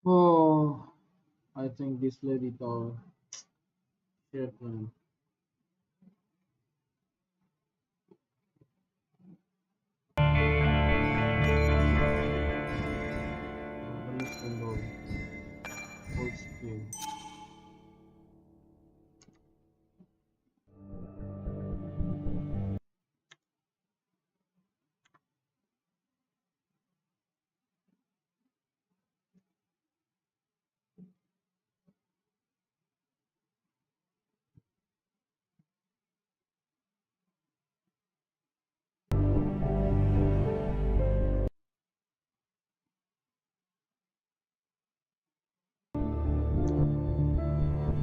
Oh, I think display দিতে হবে। Shit, man. Full screen.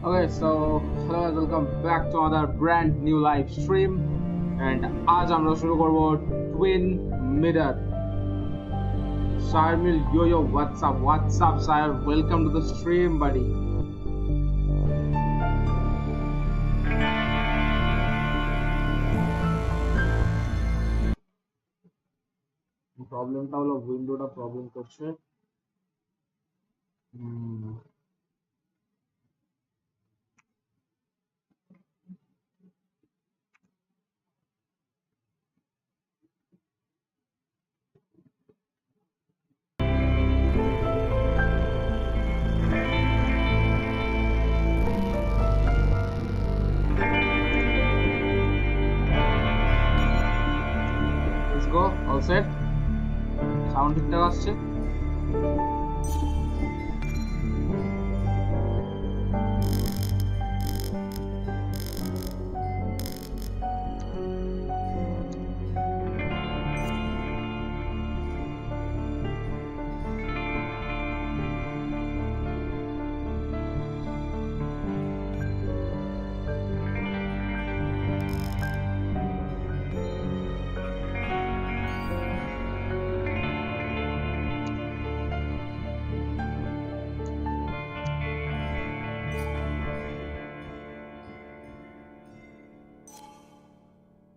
Okay, so hello and welcome back to another brand new live stream, and आज আমরা শুরু করব twin mirror। Sharmil, yo, what's up, Sire? Welcome to the stream, buddy. প্রবলেমটা হলো উইন্ডোটা problem করছে। Let's go, all set? Sound ঠিকঠাক আসছে?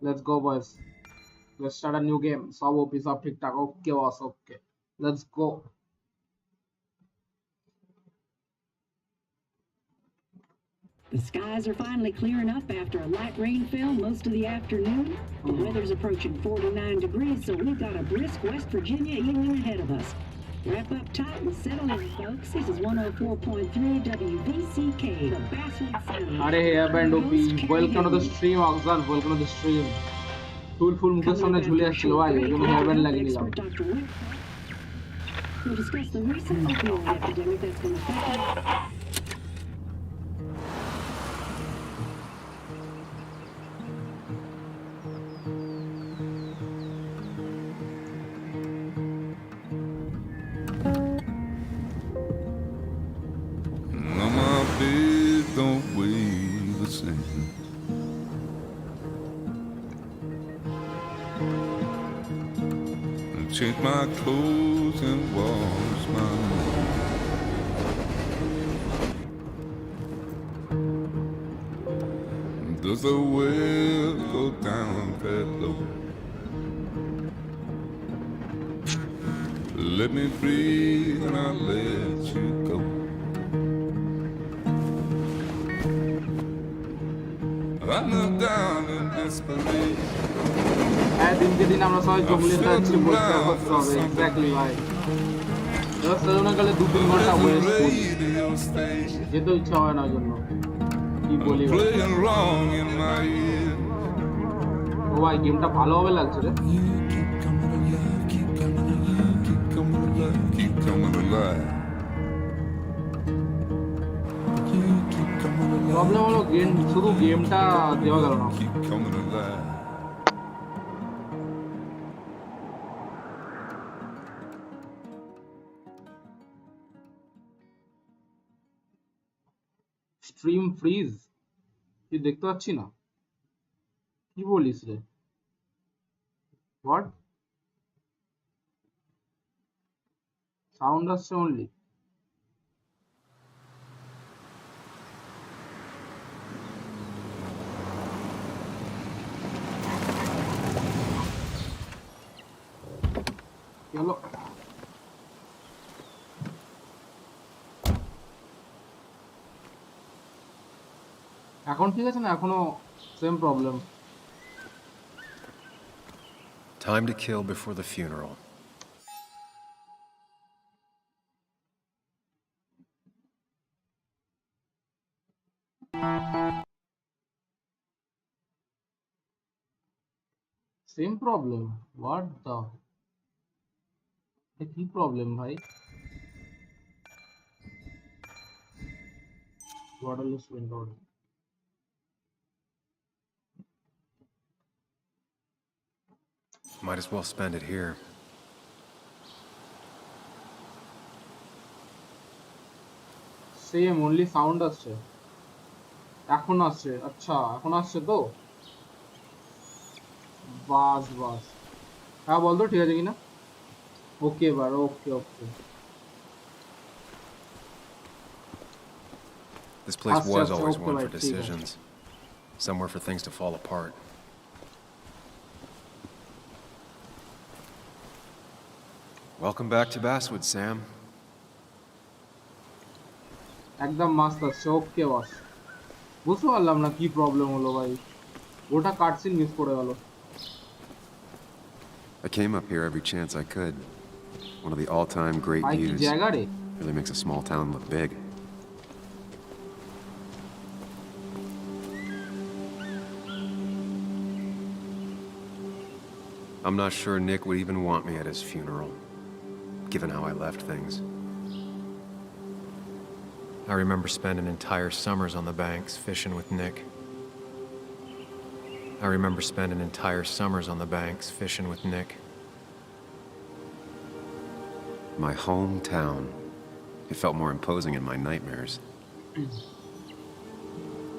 Let's go, boys. Let's start a new game. Sab OP sab ठीक ठाक, okay boss, okay. Let's go. The skies are finally clearing up after a light rainfall most of the afternoon. The weather's approaching 49 degrees, so we've got a brisk West Virginia evening ahead of us. Wrap up tight and settle in, folks. This is 104.3 WVCK, the Basswood Sound. Are hey, band OP. Welcome to the stream, Oxan. Welcome to the stream. Full মুখের সামনে ঝুলে আসছিল ভাই, এজন্য hair band লাগিয়ে নিলাম। We'll discuss the recent opioid epidemic that's been affecting. Don't weigh the same. Change my clothes and wash my hands. Does the well go down that low? Let me breathe and I'll let you go. I look down in desperation. দিনকে দিন আমরা সবাই জঙ্গলে যাচ্ছি, বলতে হবে exactly ভাই। সেজন্যকালে 2-3 ঘন্টা ওয়েস্ট যেতে ইচ্ছা হয় না, জন্য কি বলি ও ভাই, গেমটা ভালোভাবে লাগছে রে। প্রবলেম হলো গেম, শুধু গেমটা দেওয়া গেল না। স্ট্রিম ফ্রিজ, কি দেখতে পাচ্ছি না, কি বলিস রে? হোয়াট? সাউন্ড আসছে অনলি। হলো এখন ঠিক আছে না এখনো same problem Time to kill before the funeral. Same problem what the কি প্রবলেম ভাই waterless window Might as well spend it here. Same only sound আসছে এখন আসছে আচ্ছা এখন আসছে তো বাস বাস হ্যাঁ বল তো ঠিক আছে কিনা ওকে বার ওকে ওকে This place Achha, was achha, always okay, one bhai, for theek hai. decisions. Somewhere for things to fall apart. Welcome back to Basswood, Sam. একদম মাস্ত আসছে ওকে বস বুঝতে পারলাম না কি প্রবলেম হলো ভাই ওটা কাটসিন মিস করে গেল I came up here every chance I could. One of the all-time great ভাই কি views. জায়গা রে Really makes a small town look big. I'm not sure Nick would even want me at his funeral, given how I left things. I remember spending entire summers on the banks fishing with Nick. I remember spending entire summers on the banks fishing with Nick. My hometown. It felt more imposing in my nightmares.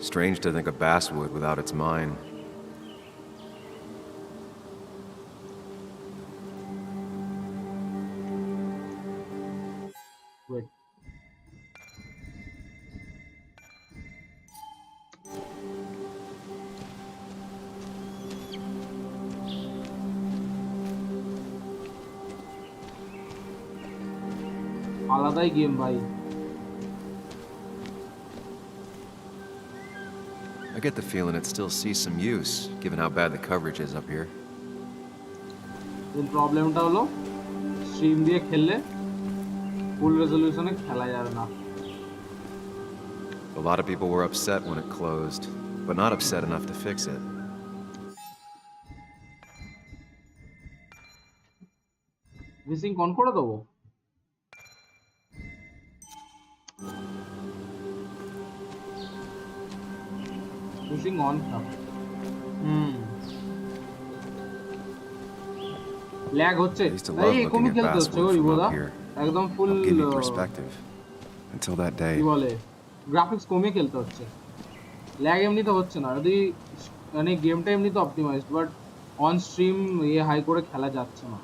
Strange to think of Basswood without its mine. Wait. আলাদাই game ভাই I get the feeling it still sees some use, given how bad the coverage is up here. এই প্রবলেমটা হলো stream দিয়ে খেললে ফুল রেজোলিউশনে খেলা যাবে না A lot of people were upset when it closed, but not upset enough to fix it. Missing on করে দেবো মিসিং অন ল্যাগ হচ্ছে I used to love এই looking কমই at খেলতে হচ্ছে Basswood ওই from বোধা up here. একদম ফুল Helped give me perspective. Until that day. কি বলে গ্রাফিক্স কমিয়ে খেলতে হচ্ছে ল্যাগ এমনিতে হচ্ছে না যদি মানে গেমটা এমনিতে অপটিমাইজড বাট অন স্ট্রিম ইয়ে হাই করে খেলা যাচ্ছে না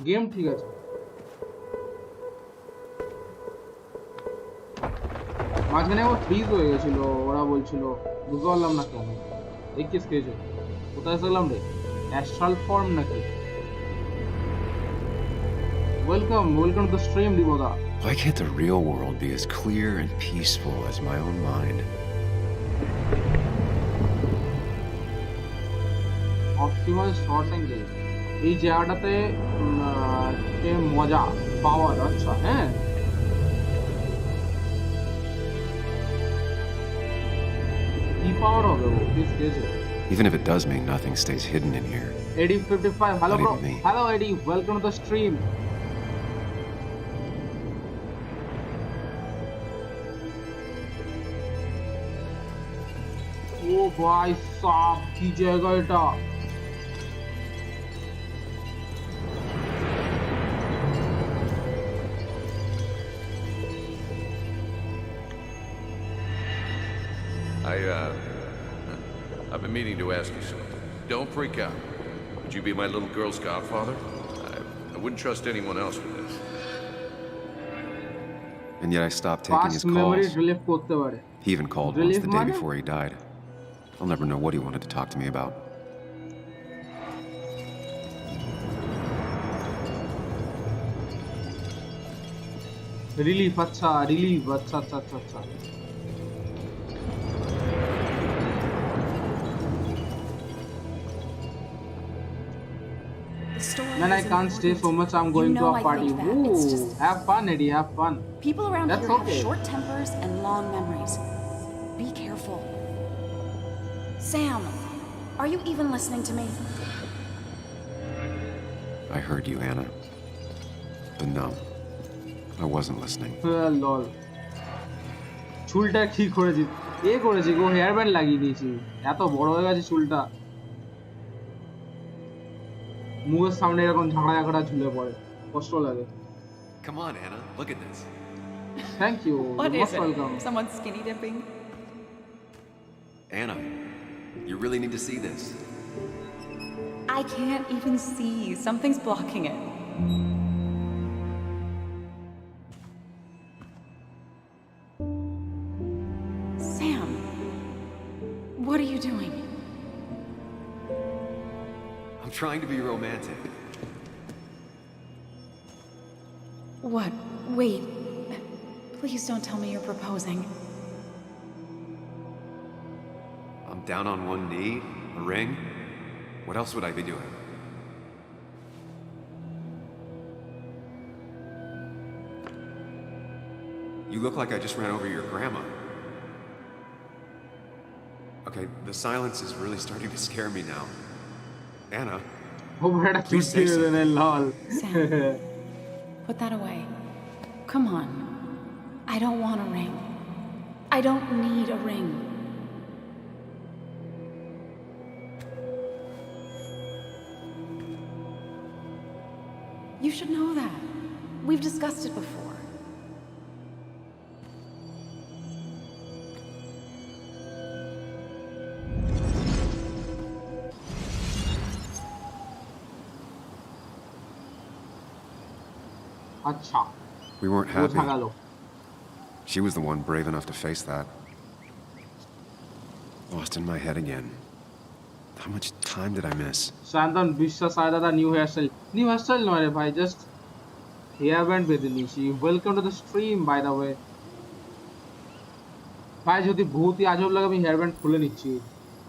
গেম ঠিক আছে মাঝখানে আবার ফ্রিজ হয়ে গেছিল ওরা বলছিল বুঝতে পারলাম না কেন এই কেস খেয়েছে কোথায় আসলাম রে অ্যাস্ট্রাল ফর্ম নাকি welcome welcome to the stream দিবোদা Why can't the real world be as clear and peaceful as my own mind? Optimize short angle এই জায়গাটাতে মজা পাওয়ার আচ্ছা হ্যাঁ কি পাওয়ার হবে ও প্লিজ খেয়েছে Even if it does mean nothing stays hidden in here. Eddie 55 hello bro Believe me. hello Eddie welcome to the stream ও ভাই সাব কি জায়গা এটা I've been meaning to ask you something. Don't freak out. Would you be my little girl's godfather? I wouldn't trust anyone else with this. And yet I stopped taking his past memory calls. relief করতে পারে He even called once Relief the day মানে? before he died. I'll never know what he wanted to talk to me about. Relief আচ্ছা relief আচ্ছা আচ্ছা আচ্ছা আচ্ছা The story Man, I is can't stay important. so much. I'm You going know to a I party. think that. It's Ooh, just have fun, Eddie. Have fun. people around That's here okay. have short tempers and long memories. Be careful. Sam, are you even listening to me? I heard you, Anna. But no, I wasn't listening. লল চুলটা কি করেছি করেছি গো hair band লাগিয়ে দিয়েছি এত বড় হয়ে গেছে চুলটা মুখের সামনে এরকম ঝাঁকড়া ঝাঁকড়া ঝুলে পড়ে কষ্ট লাগে Come on, Anna, look at this. Thank you What is most it? Welcome Someone skinny dipping? Anna, you really need to see this. I can't even see. Something's blocking it. Sam, what are you doing? I'm trying to be romantic. What? Wait. Please don't tell me you're proposing. I'm down on one knee, a ring. What else would I be doing? You look like I just ran over your grandma. Okay, the silence is really starting to scare me now. Anna, ও বড়টা cute ছিল রে লল Sam, put that away. Come on. I don't want a ring. I don't need a ring. You should know that. We've discussed it before. আচ্ছা we weren't বোঝা happy. গেল She was the one brave enough to face that. Lost in my head again. How much time did I miss? Sayantan বিশ্বাস আয় দাদা new hairstyle নয় রে ভাই just hair band বেঁধে নিয়েছি welcome to the stream by the way ভাই যদি বহুতই আজব লাগে আমি হেয়ার ব্যান্ড খুলে নিচ্ছি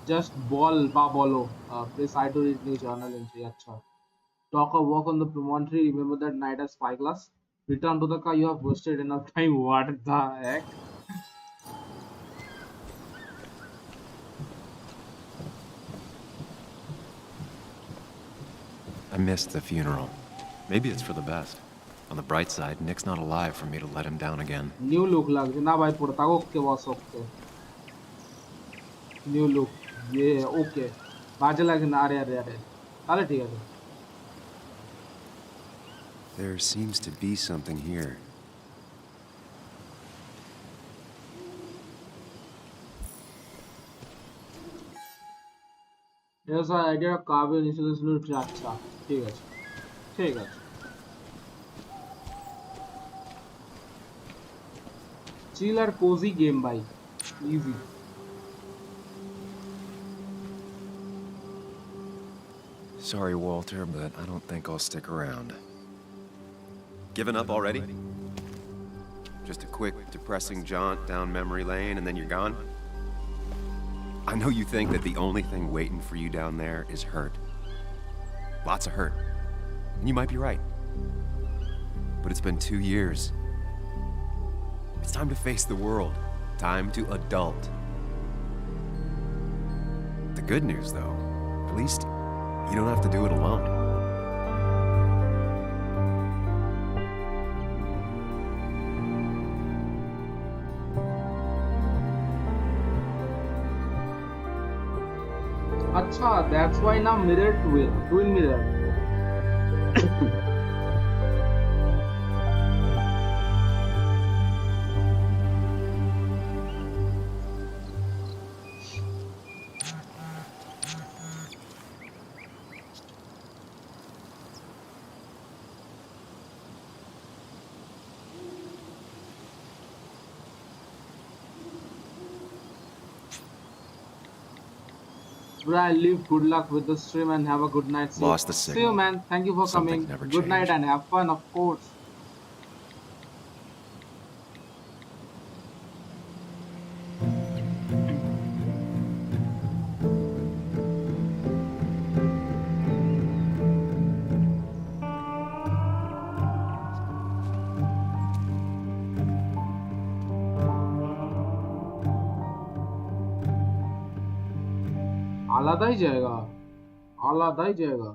জাস্ট বলো please I do read new journal entry আচ্ছা talk a walk on the promontory remember that night at spyglass return to the car you have wasted enough time what the heck I missed the funeral. Maybe it's for the best. On the bright side, Nick's not alive for me to let him down again. new look লাগছে না ভাই পুরো তাও ওকে বস ওকে new look ওকে বাজে লাগে না আরে তাহলে ঠিক আছে There seems to be something here. Here's an idea of carbon insulation আচ্ছা ঠিক আছে chill আর cozy game ভাই easy Sorry, Walter, but I don't think I'll stick around. Given up already? Just a quick, depressing jaunt down memory lane and then you're gone? I know you think that the only thing waiting for you down there is hurt. Lots of hurt. And you might be right. But it's been 2 years. It's time to face the world. Time to adult. The good news, though, at least you don't have to do it alone. আচ্ছা that's why now mirror twin mirror Bro, leave good luck with the stream and have a good night. Lost the See signal. you, man. Thank you for Something coming. never Good night changed. and have fun, of course. আলাদাই জায়গা, আলাদাই জায়গা।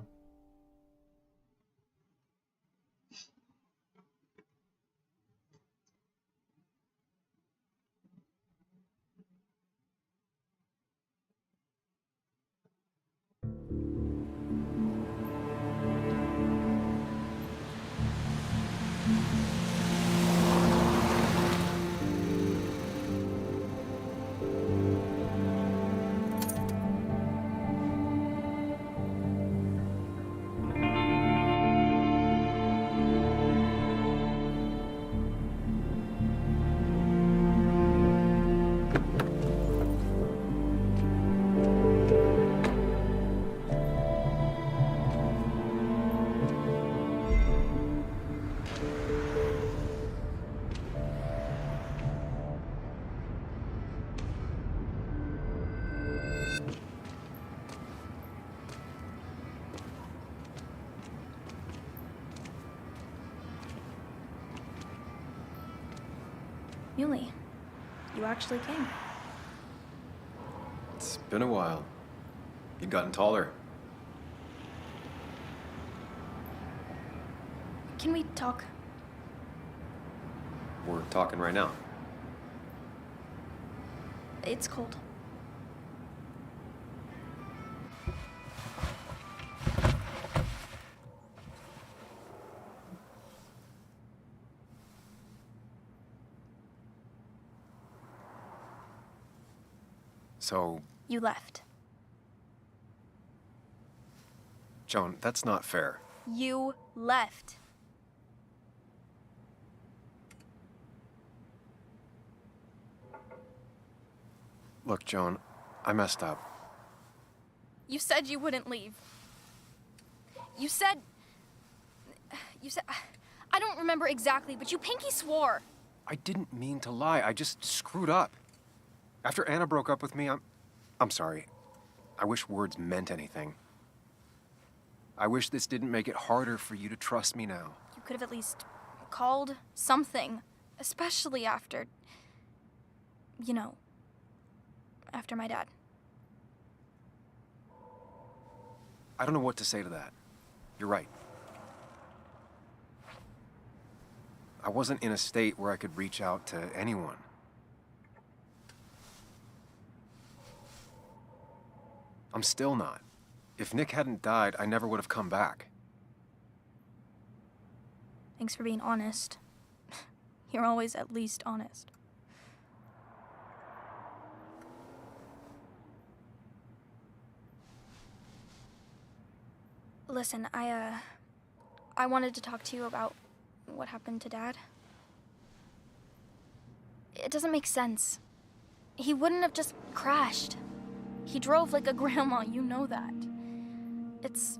𝘾𝐿𝐼, you actually came. It's been a while. You've gotten taller. Can we talk? We're talking right now. It's cold. So, You left. Joan, that's not fair. You left. Look, Joan, I messed up. You said you wouldn't leave. You said... I don't remember exactly, but you pinky swore. I didn't mean to lie. I just screwed up. After Anna broke up with me, I'm sorry. I wish words meant anything. I wish this didn't make it harder for you to trust me now. You could have at least called something, especially after... You know, after my dad. I don't know what to say to that. You're right. I wasn't in a state where I could reach out to anyone. I'm still not. If Nick hadn't died, I never would have come back. Thanks for being honest. You're always at least honest. Listen, I wanted to talk to you about what happened to Dad. It doesn't make sense. He wouldn't have just crashed. He drove like a grandma, you know that. It's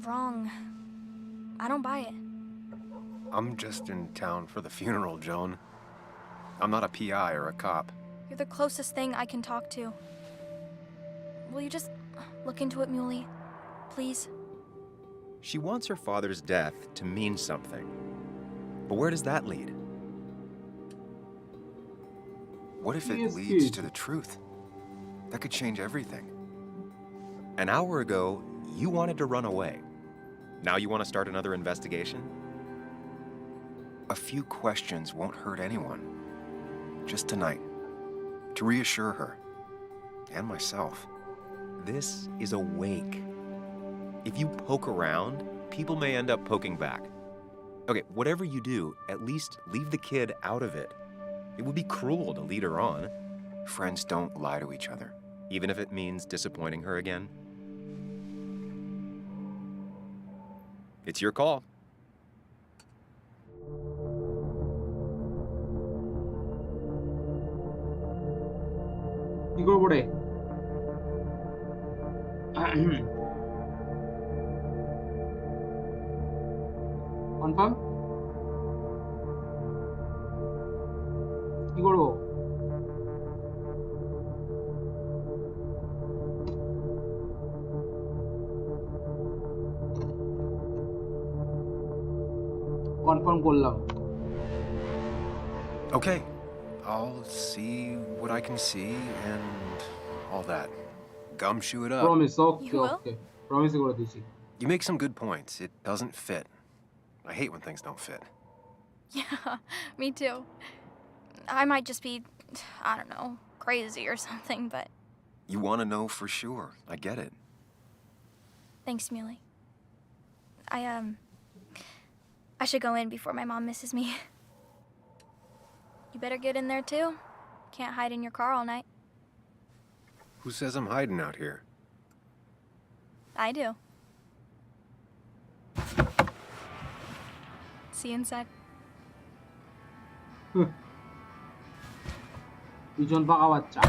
wrong. I don't buy it. I'm just in town for the funeral, Joan. I'm not a PI or a cop. You're the closest thing I can talk to. Will you just look into it, 𝘾𝐿𝐼? Please? She wants her father's death to mean something. But where does that lead? What if it leads to the truth? That could change everything. An hour ago, you wanted to run away. Now you want to start another investigation? A few questions won't hurt anyone. Just tonight. To reassure her. And myself. This is a wake. If you poke around, people may end up poking back. Okay, whatever you do, at least leave the kid out of it. It would be cruel to lead her on. Friends don't lie to each other. Even if it means disappointing her again. It's your call. কি করবো রে? Confirm? কি করবো? Confirm করলাম। Okay. I'll see what I can see and all that. gumshoe it up. Promise, okay, You will? okay. Promise করে দিছি. You make some good points. It doesn't fit. I hate when things don't fit. Yeah, me too. I might just be, I don't know, crazy or something, but You want to know for sure. I get it. thanks, Muley. I should go in before my mom misses me. You better get in there too. Can't hide in your car all night. Who says I'm hiding out here? I do. See you inside. পিছন পাকা বাচ্চা.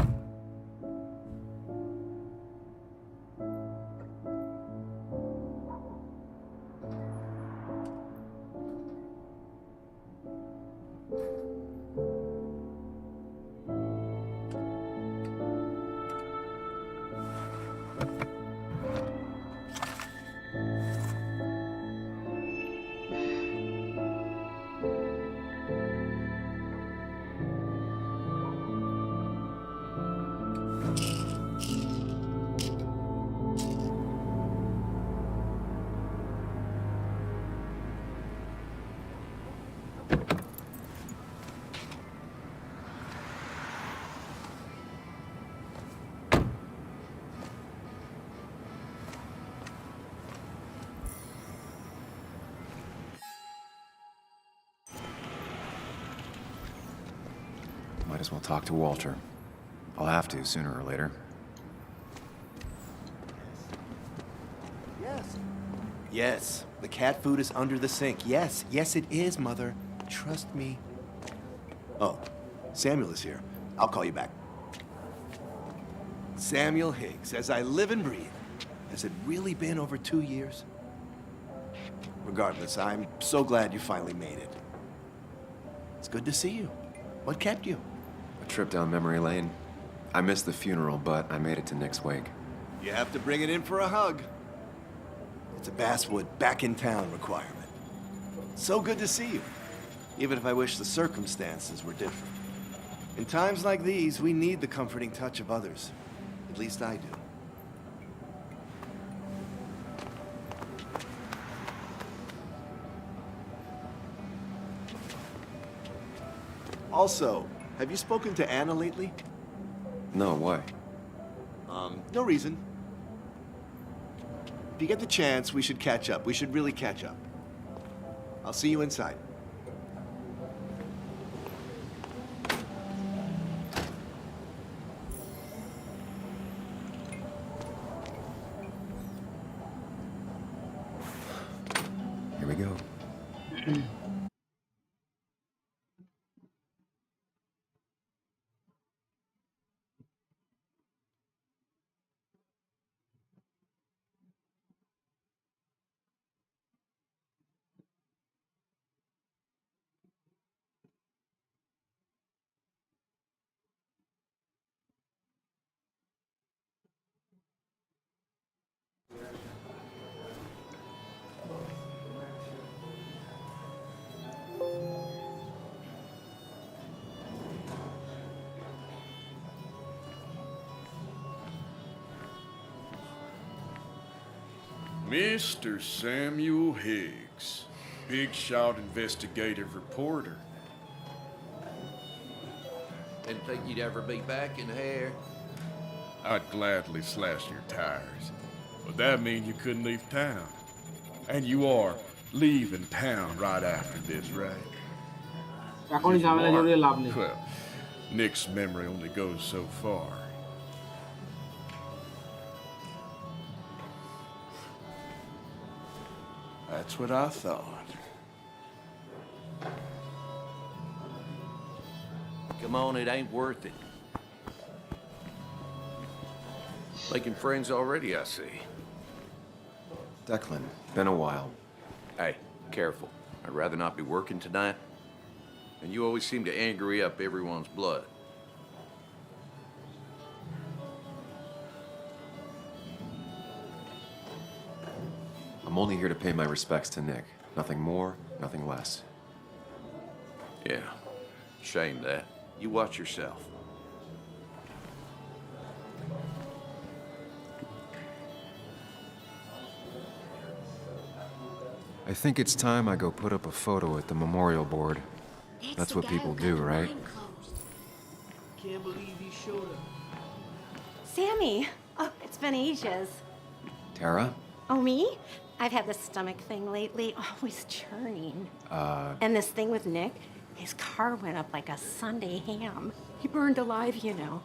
Might as well talk to Walter. I'll have to sooner or later. Yes. Yes, the cat food is under the sink. Yes, yes it is, Mother. Trust me. Oh, Samuel is here. I'll call you back. Samuel Higgs, as I live and breathe. Has it really been over 2 years? Regardless, I'm so glad you finally made it. It's good to see you. What kept you? A trip down memory lane. I missed the funeral, but I made it to Nick's wake. You have to bring it in for a hug. It's a Basswood back-in-town requirement. So good to see you, even if I wish the circumstances were different. In times like these, we need the comforting touch of others. At least I do. Also, have you spoken to Anna lately? No, why? No reason. If you get the chance, we should catch up. We should really catch up. I'll see you inside. Here we go. Mr. Samuel Higgs, big shot investigative reporter. Didn't think you'd ever be back in here. I'd gladly slash your tires, but that means you couldn't leave town. And you are leaving town right after this, right? এখনই ঝামেলা জড়িয়ে লাভ নেই. Well, Nick's memory only goes so far. That's what I thought. Come on, it ain't worth it. Making friends already, I see. Declan, been a while. Hey, careful. I'd rather not be working tonight. And you always seem to angry up everyone's blood. I'm only here to pay my respects to Nick. Nothing more, nothing less. Yeah, shame that. You watch yourself. I think it's time I go put up a photo at the memorial board. That's what people do, right? Can't believe he showed up. Sammy! Oh, it's been ages. Tara? Oh, me? I've had this stomach thing lately, always churning. And this thing with Nick, his car went up like a Sunday ham. He burned alive, you know.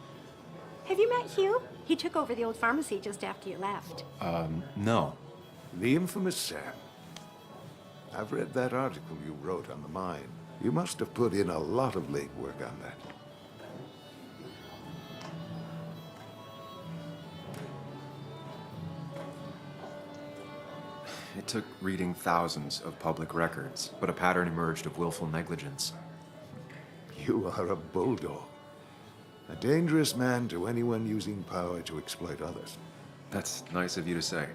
Have you met Hugh? He took over the old pharmacy just after you left. No. The infamous Sam. I've read that article you wrote on the mine. You must have put in a lot of legwork on that. It took reading thousands of public records, but a pattern emerged of willful negligence. You are a bulldog. A dangerous man to anyone using power to exploit others. That's nice of you to say.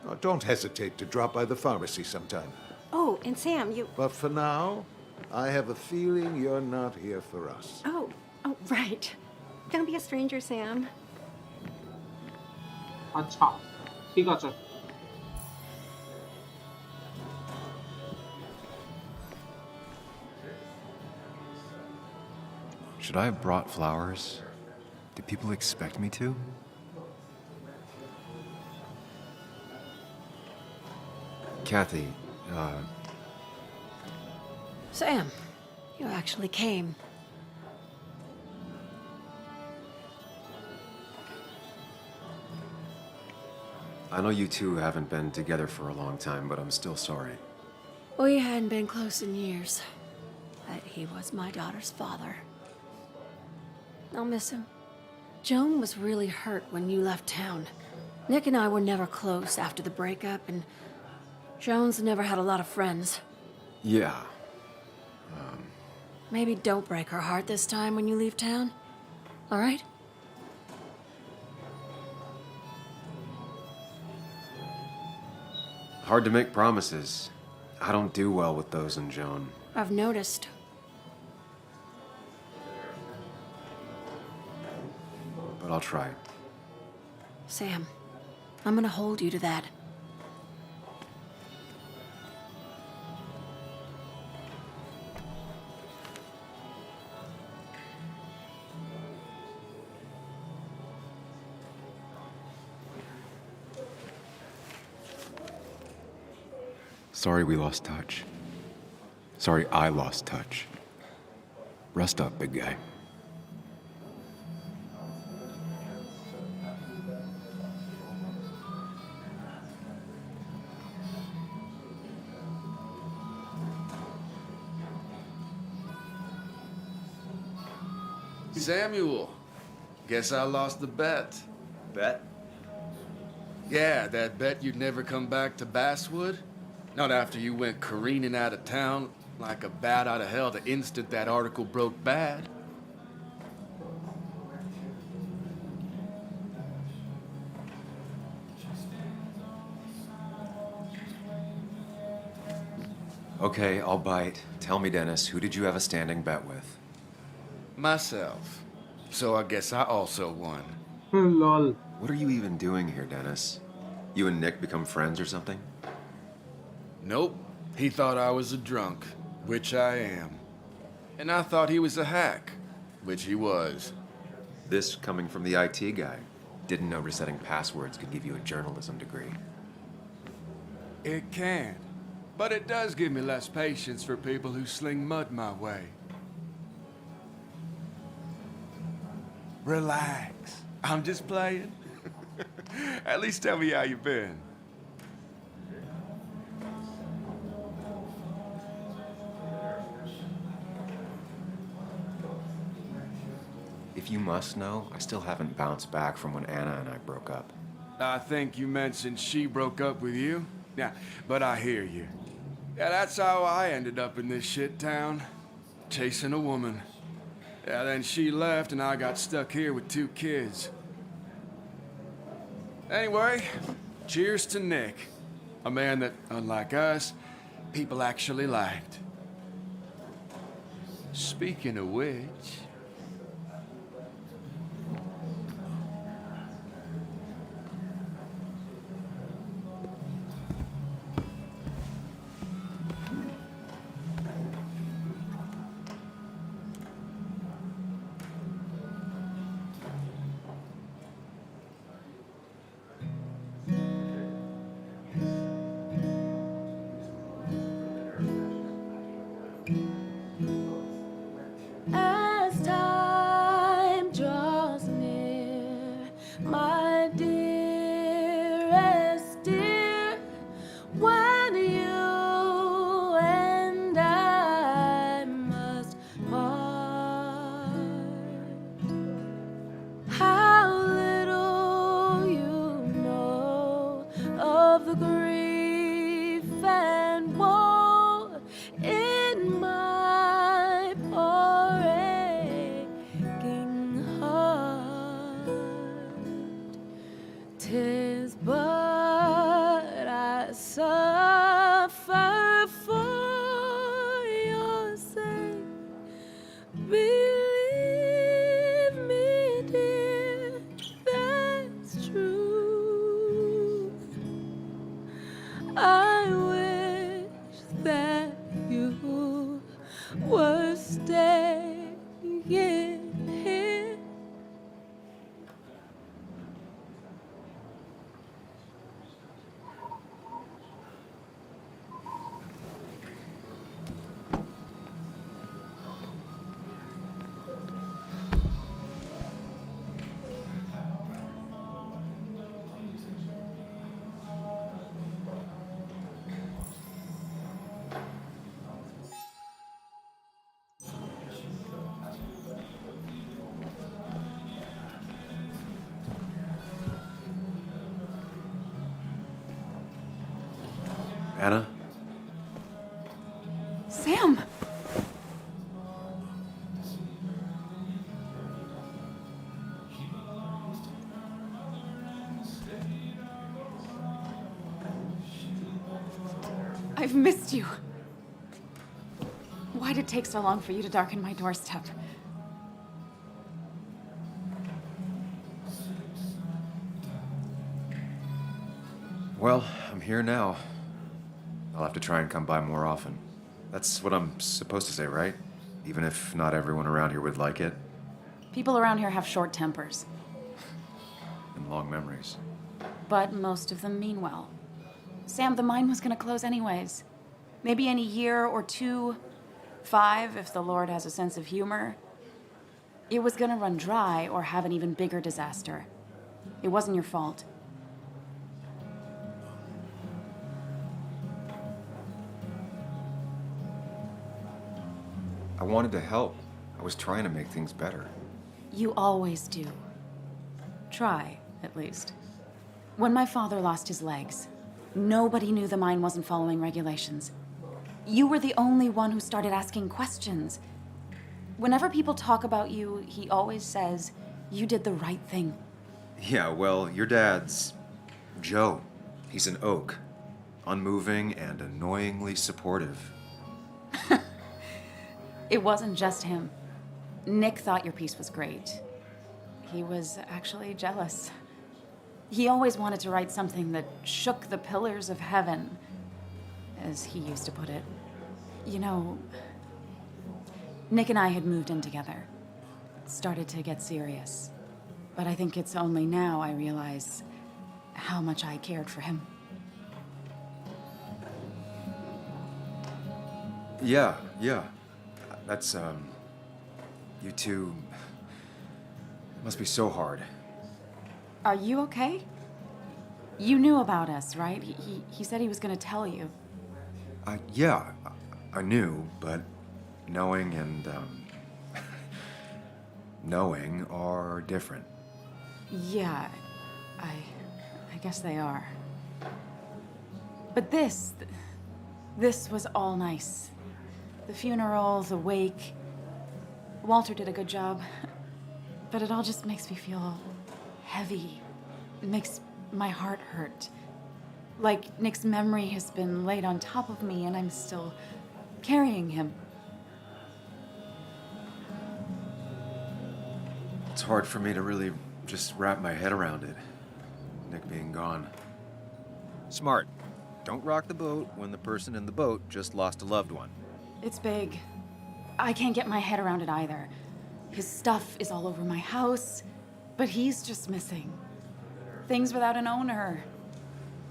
Oh, don't hesitate to drop by the pharmacy sometime. Oh, and Sam, you... But for now, I have a feeling you're not here for us. Oh, right. Don't be a stranger, Sam. আচ্ছা ঠিক আছে Should I have brought flowers? Do people expect me to? Kathy, Sam, you actually came. I know you two haven't been together for a long time, but I'm still sorry. We hadn't been close in years, but he was my daughter's father. I'll miss him. Joan was really hurt when you left town. Nick and I were never close after the breakup, and Joan's never had a lot of friends. Yeah. Maybe don't break her heart this time when you leave town, all right? Hard to make promises. I don't do well with those in Joan. I've noticed. But I'll try. Sam, I'm gonna hold you to that. Sorry we lost touch. Sorry I lost touch. Rest up, big guy. Samuel, guess I lost the bet. Bet? Yeah, that bet you'd never come back to Basswood. Not after you went careening out of town like a bat out of hell the instant that article broke bad. Okay, I'll bite. Tell me, Dennis, who did you have a standing bet with? Myself. So I guess I also won. lol What are you even doing here, Dennis? You and Nick become friends or something? Nope. He thought I was a drunk, which I am. And I thought he was a hack, which he was. This coming from the IT guy. Didn't know resetting passwords could give you a journalism degree. It can. But it does give me less patience for people who sling mud my way. Relax. I'm just playing. At least tell me how you been. If you must know, I still haven't bounced back from when Anna and I broke up. I think you mentioned she broke up with you. Yeah, but I hear you. Yeah, that's how I ended up in this shit town. Chasing a woman. Yeah, then she left and I got stuck here with 2 kids. Anyway, cheers to Nick. A man that, unlike us, people actually liked. Speaking of which... Anna? Sam! I've missed you. Why'd it take so long for you to darken my doorstep? Well, I'm here now. I'll have to try and come by more often. That's what I'm supposed to say, right? Even if not everyone around here would like it. People around here have short tempers, And long memories. but most of them mean well. Sam, the mine was gonna close anyways. Maybe in a year or 2, 5, if the Lord has a sense of humor. It was gonna run dry or have an even bigger disaster. It wasn't your fault. I wanted to help. I was trying to make things better. You always do. Try, at least. When my father lost his legs, nobody knew the mine wasn't following regulations. You were the only one who started asking questions. Whenever people talk about you, he always says, you did the right thing. Yeah, well, your dad's Joe. He's an oak. Unmoving and annoyingly supportive. It wasn't just him. Nick thought your piece was great. He was actually jealous. He always wanted to write something that shook the pillars of heaven, as he used to put it. You know, Nick and I had moved in together. It started to get serious. But I think it's only now I realize how much I cared for him. Yeah. That's, you two must be so hard. Are you okay? You knew about us, right? He said he was gonna tell you. Yeah, I knew, but knowing and, knowing are different. Yeah, I guess they are. But this was all nice. The funeral, the wake. Walter did a good job. But it all just makes me feel heavy. It makes my heart hurt. Like Nick's memory has been laid on top of me and I'm still carrying him. It's hard for me to really just wrap my head around it. Nick being gone. Smart. Don't rock the boat when the person in the boat just lost a loved one. It's big. I can't get my head around it either. His stuff is all over my house, but he's just missing. Things without an owner.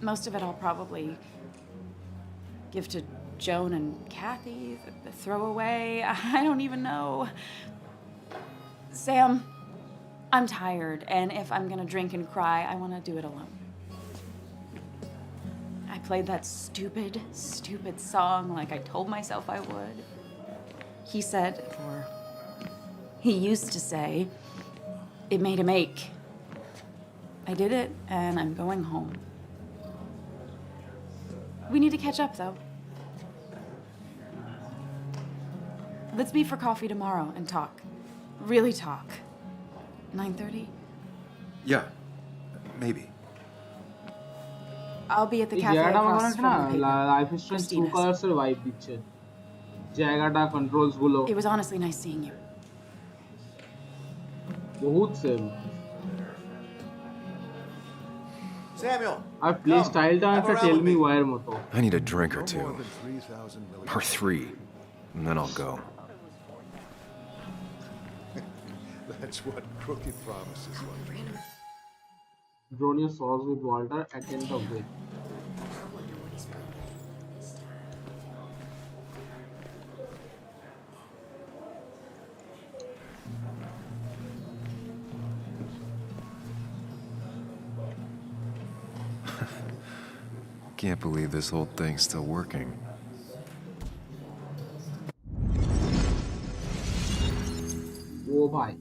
Most of it I'll probably give to Joan and Kathy, throw away. I don't even know. Sam, I'm tired, and if I'm gonna drink and cry, I wanna do it alone. I played that stupid song like I told myself I would. He said, or he used to say, it made him ache. I did it, and I'm going home. We need to catch up, though. Let's meet for coffee tomorrow and talk. Really talk. 9:30? Yeah, maybe. I'll be at the এই cafe জায়গাটা আমার across মনে হয় from না the life strange two colours এর vibe দিচ্ছে জায়গাটা controls গুলো It was honestly nice seeing you. বহুত সেম Samuel! আর প্লে স্টাইলটা একটা টেল মি ওয়াই এর মতো I need a drink or two. Or 3. And then I'll go. That's what crooked promises one. Drawn your swords with Walter at the end of the way. Can't believe this whole thing's still working. ও ভাই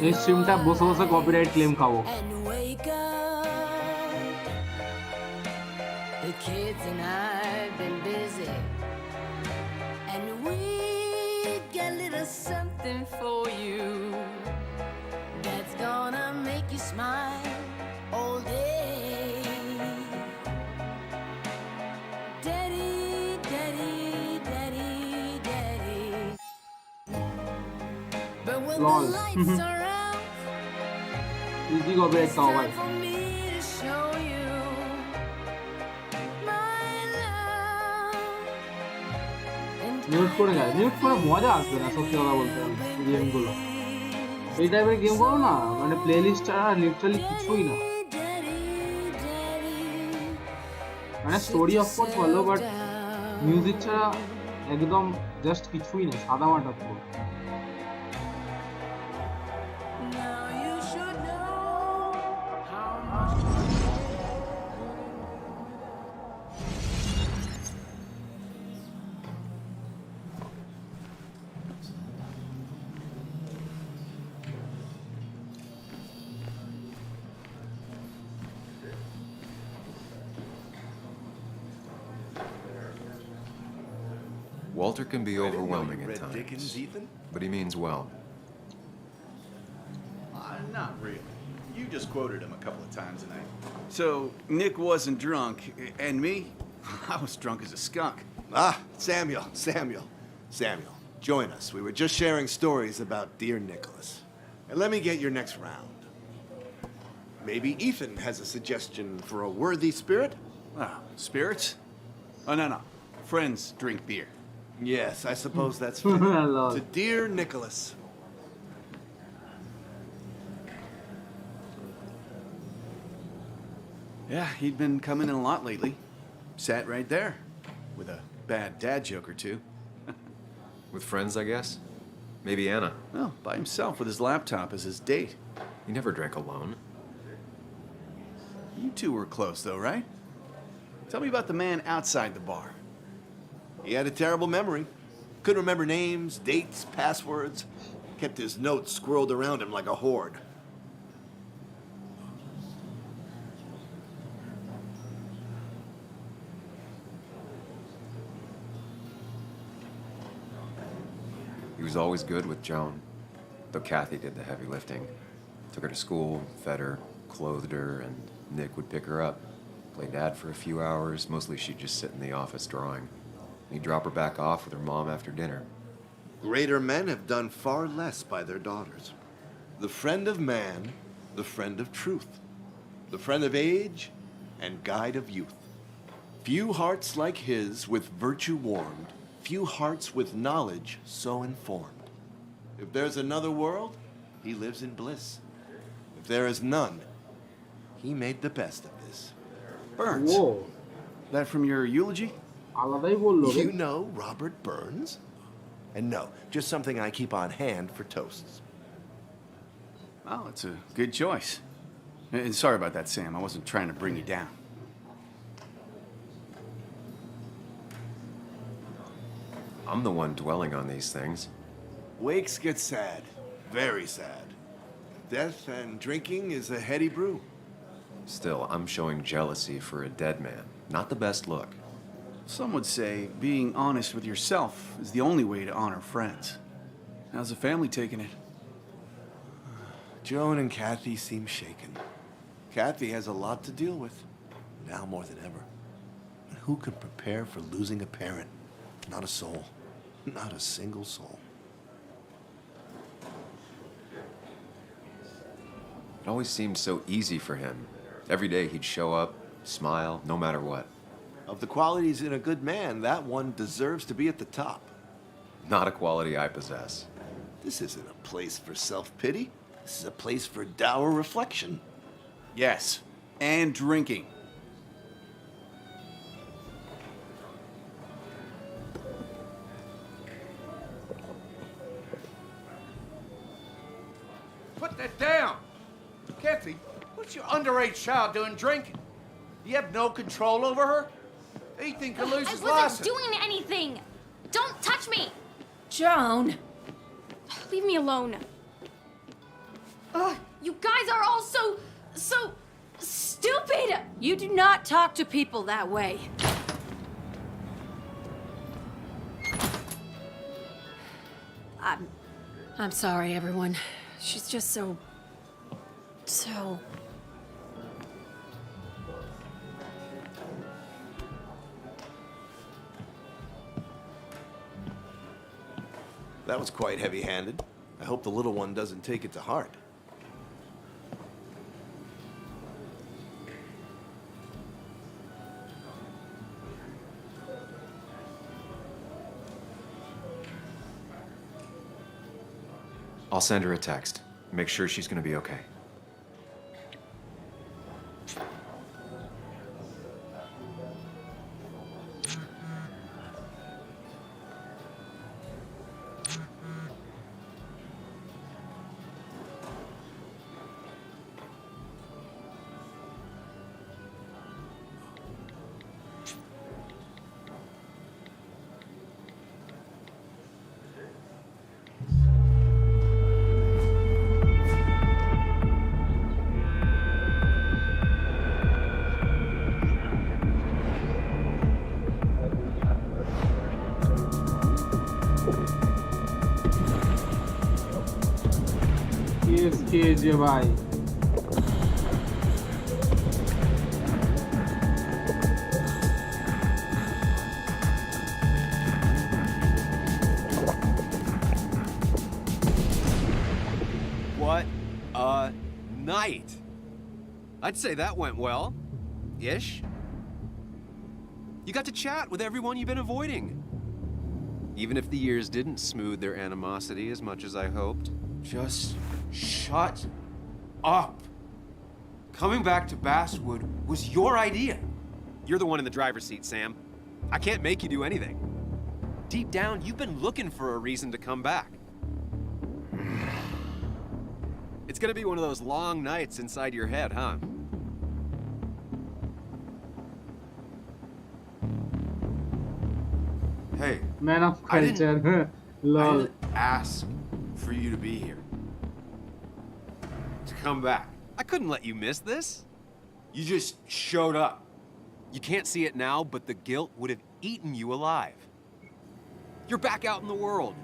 এই স্ট্রিমটা বসে বসে copyright claim খাবো। The kids and I've been busy, and we got a little something for you that's gonna make you smile all day. Daddy, daddy, daddy, daddy. But when the lights are out, easy copyright খাও ভাই। for me to show you mute করে গেল, mute করে মজা আসবে না সত্যি কথা বলতে গেমগুলো। এই টাইপের গেম করো না, মানে প্লে লিস্ট ছাড়া লিটারালি কিছুই না। মানে স্টোরি অফকোর্স ভালো, বাট মিউজিক ছাড়া একদম জাস্ট কিছুই না, সাদা মাটা পুরো। Walter can be overwhelming at times, Dickens, Ethan? but he means well. Not really. You just quoted him a couple of times tonight. So, Nick wasn't drunk, and me? I was drunk as a skunk. Ah, Samuel, join us. We were just sharing stories about dear Nicholas. And let me get your next round. Maybe Ethan has a suggestion for a worthy spirit? Ah, spirits? Oh, no. Friends drink beer. Yes, I suppose that's fair. Lord. To dear Nicholas. Yeah, he'd been coming in a lot lately. Sat right there, with a bad dad joke or two. With friends, I guess? Maybe Anna. Well, by himself with his laptop as his date. He never drank alone. You two were close, though, right? Tell me about the man outside the bar. He had a terrible memory. Couldn't remember names, dates, passwords. Kept his notes squirreled around him like a hoard. He was always good with Joan, though Kathy did the heavy lifting. Took her to school, fed her, clothed her, and Nick would pick her up. Play dad for a few hours. Mostly she'd just sit in the office drawing. He'd drop her back off with her mom after dinner. Greater men have done far less by their daughters. The friend of man, the friend of truth, the friend of age, and guide of youth. Few hearts like his with virtue warmed, few hearts with knowledge so informed. If there's another world, he lives in bliss. If there is none, he made the best of this. Burns. Whoa. That from your eulogy? আলাদাই বললো রে। You know Robert Burns? And no, just something I keep on hand for toasts. Oh, it's a good choice. And sorry about that, Sam. I wasn't trying to bring you down. I'm the one dwelling on these things. Wakes get sad, very sad. Death and drinking is a heady brew. Still, I'm showing jealousy for a dead man. Not the best look. Some would say being honest with yourself is the only way to honor friends. How's the family taking it? Joan and Kathy seem shaken. Kathy has a lot to deal with, now more than ever. And who can prepare for losing a parent? Not a soul. Not a single soul. It always seemed so easy for him. Every day he'd show up, smile, no matter what. Of the qualities in a good man, that one deserves to be at the top. Not a quality I possess. This isn't a place for self-pity. This is a place for dour reflection. Yes, and drinking. Put that down! Kathy, what's your underage child doing drinking? You have no control over her? Ethan could lose his I wasn't license. doing anything! Don't touch me! Joan! Leave me alone. Ugh, you guys are all so stupid! You do not talk to people that way. I'm sorry, everyone. She's just so... That was quite heavy-handed. I hope the little one doesn't take it to heart. I'll send her a text. Make sure she's gonna be okay. 𝐾𝐶 भाई What a night! I'd say that went well. Ish. You got to chat with everyone you've been avoiding. Even if the years didn't smooth their animosity as much as I hoped. Just shut up. Coming back to Basswood was your idea. You're the one in the driver's seat, Sam. I can't make you do anything. Deep down, you've been looking for a reason to come back. It's gonna be one of those long nights inside your head, huh? Hey, man of I culture. Lol. didn't ask for you to be here. To come back. I couldn't let you miss this. You just showed up. You can't see it now, but the guilt would have eaten you alive. You're back out in the world.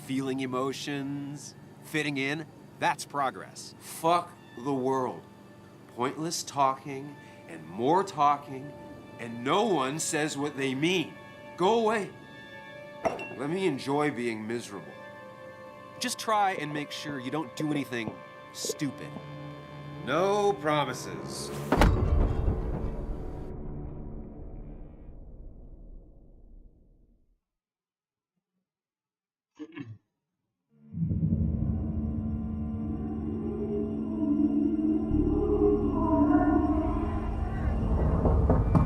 Feeling emotions, fitting in, that's progress. Fuck the world. Pointless talking and more talking, and no one says what they mean. Go away. Let me enjoy being miserable. Just try and make sure you don't do anything stupid. No promises.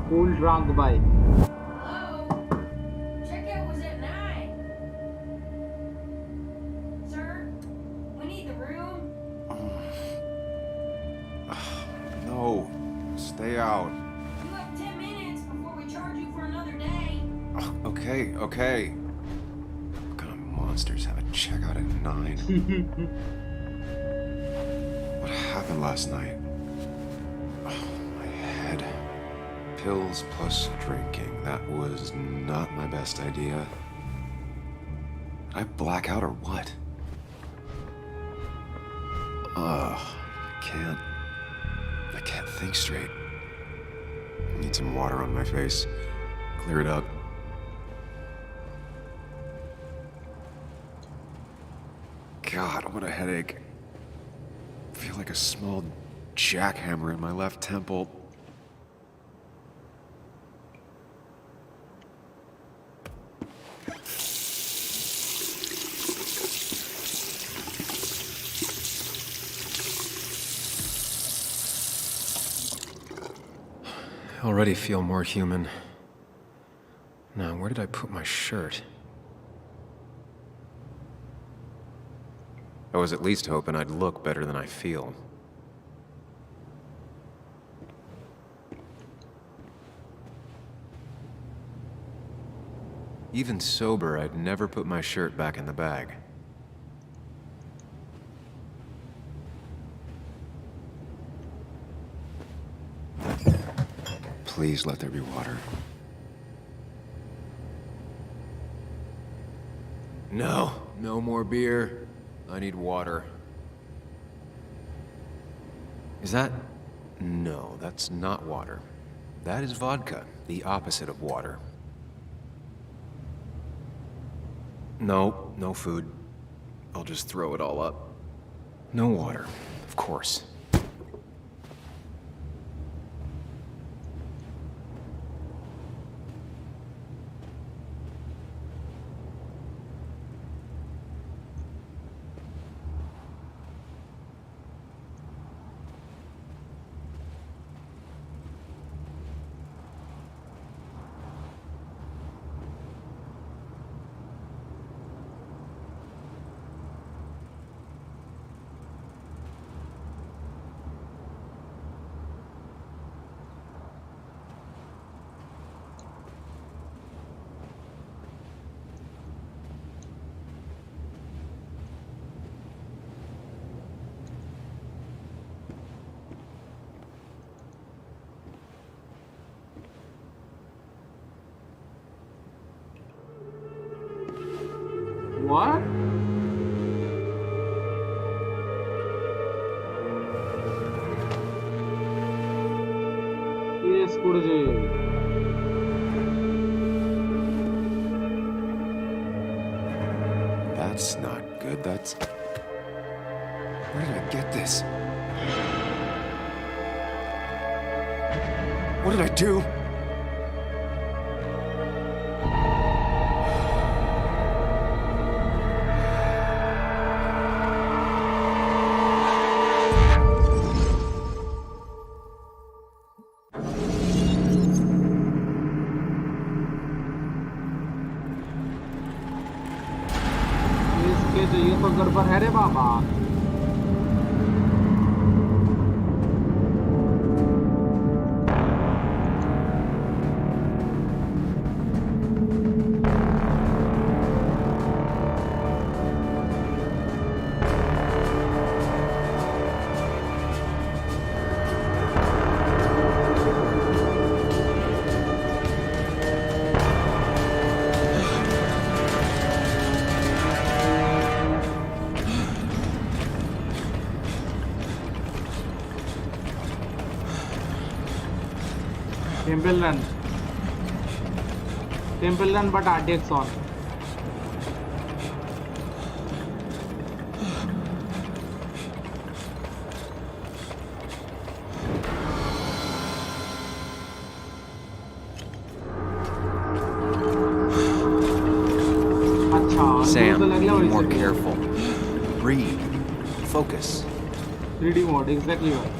Full drunk भाई Checkout was at 9. Sir, we need the room. No, stay out. You have 10 minutes before we charge you for another day. Okay. What kind of monsters have a checkout at 9? What happened last night? My head. Pills plus drinking. That was not my best idea. Did I black out or what? I can't think straight. I need some water on my face. Clear it up. God, what a headache. I feel like a small jackhammer in my left temple. I already feel more human. Now, where did I put my shirt? I was at least hoping I'd look better than I feel. Even sober, I'd never put my shirt back in the bag. Please let there be water. No, no more beer. I need water. Is that? No, that's not water. That is vodka, the opposite of water. No, no food. I'll just throw it all up. No water, of course. What? 𝘂𝐴𝑠 That's not good. That's... Where did I get this? What did I do? ये तो गड़बड़ है रे बाबा। Temple Run but RDX on. Sam, be more careful. Breathe. Focus. 3D mode, exactly right.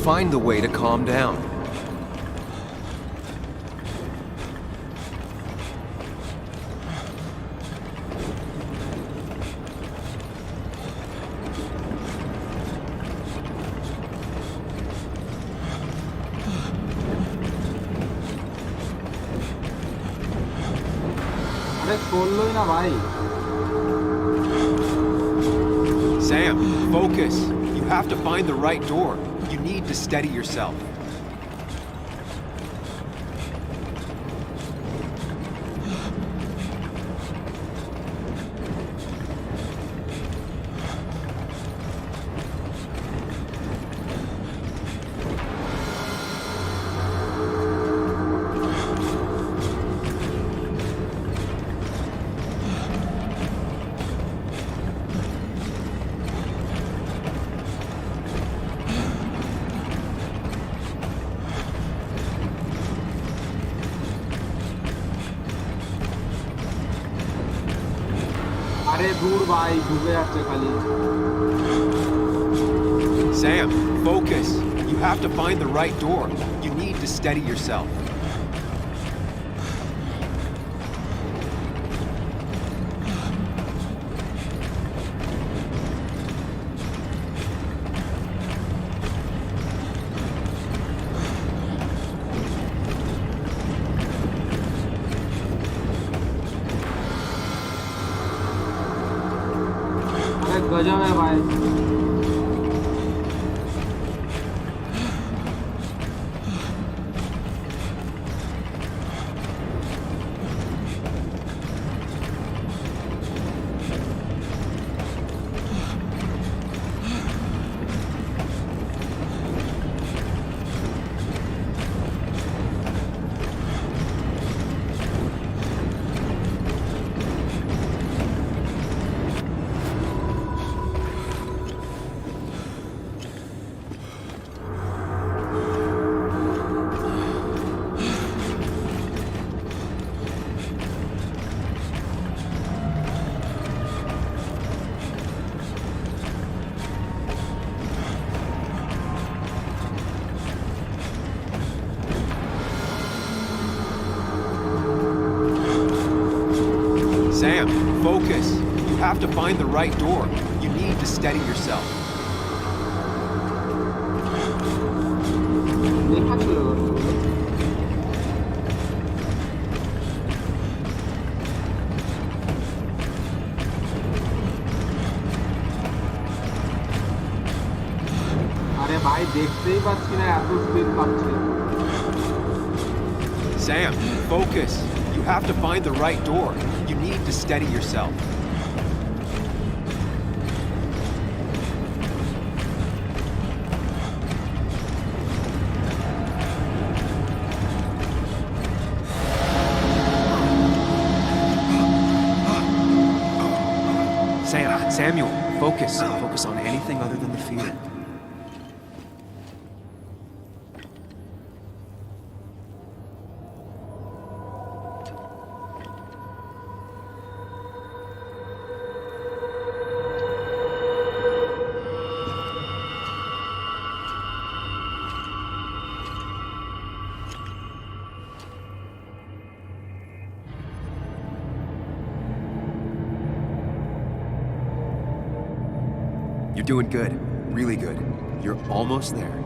Find the way to calm down. अरे खोल लो ही ना भाई। Sam, focus. You have to find the right door. You need to steady yourself. Sam, focus. You have to find the right door. You need to steady yourself. गजब है भाई। Sam, focus. You have to find the right door. You need to steady yourself. अरे भाई देखते ही पाচ্ছি না এত speed পাচ্ছি। Sam, focus. You have to find the right door. You need to steady yourself. Samuel, focus. Focus on anything other than the fear. You're doing good. Really good. You're almost there.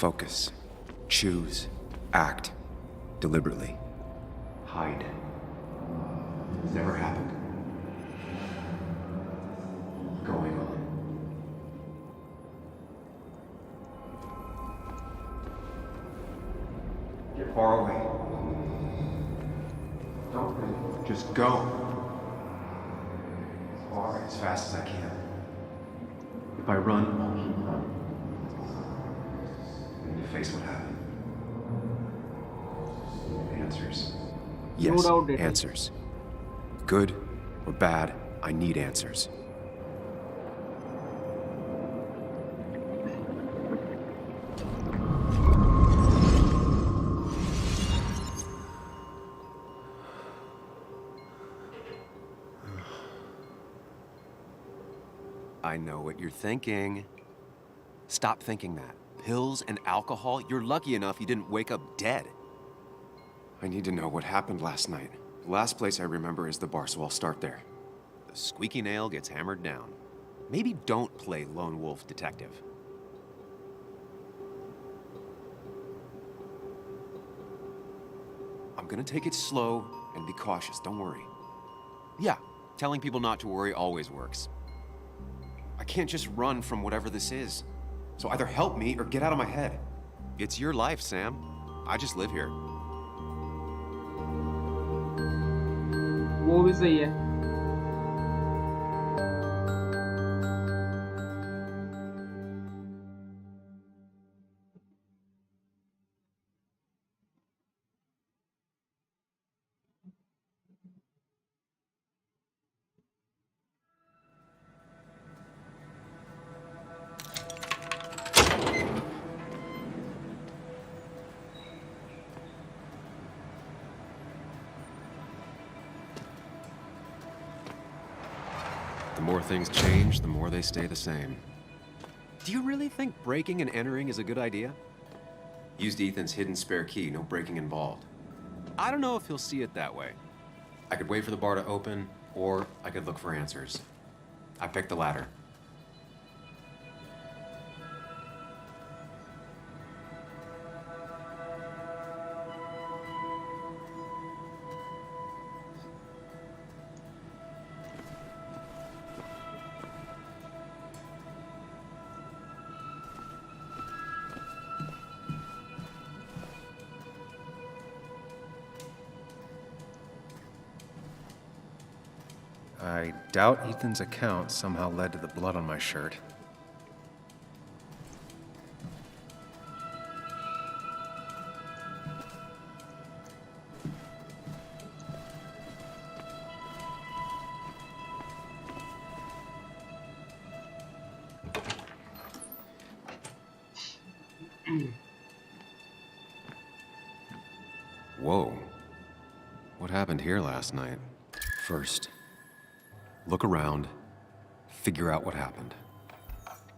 Focus. Choose. Act. Deliberately. Hide. It's never happened. Going on. Get far away. Don't think. Just go. As far, as fast as I can. If I run, I'll keep running. I need to face what happened. Answers. Yes, answers. Good or bad, I need answers. I know what you're thinking. Stop thinking that. Pills and alcohol, you're lucky enough you didn't wake up dead. I need to know what happened last night. The last place I remember is the bar, so I'll start there. The squeaky nail gets hammered down. Maybe don't play lone wolf detective. I'm gonna take it slow and be cautious, don't worry. Yeah, telling people not to worry always works. I can't just run from whatever this is. So either help me or get out of my head. It's your life, Sam. I just live here. वो भी सही है। The more things change, the more they stay the same. Do you really think breaking and entering is a good idea? Used Ethan's hidden spare key, no breaking involved. I don't know if he'll see it that way. I could wait for the bar to open, or I could look for answers. I picked the latter. I doubt Ethan's account somehow led to the blood on my shirt. Whoa. What happened here last night? First, look around, figure out what happened.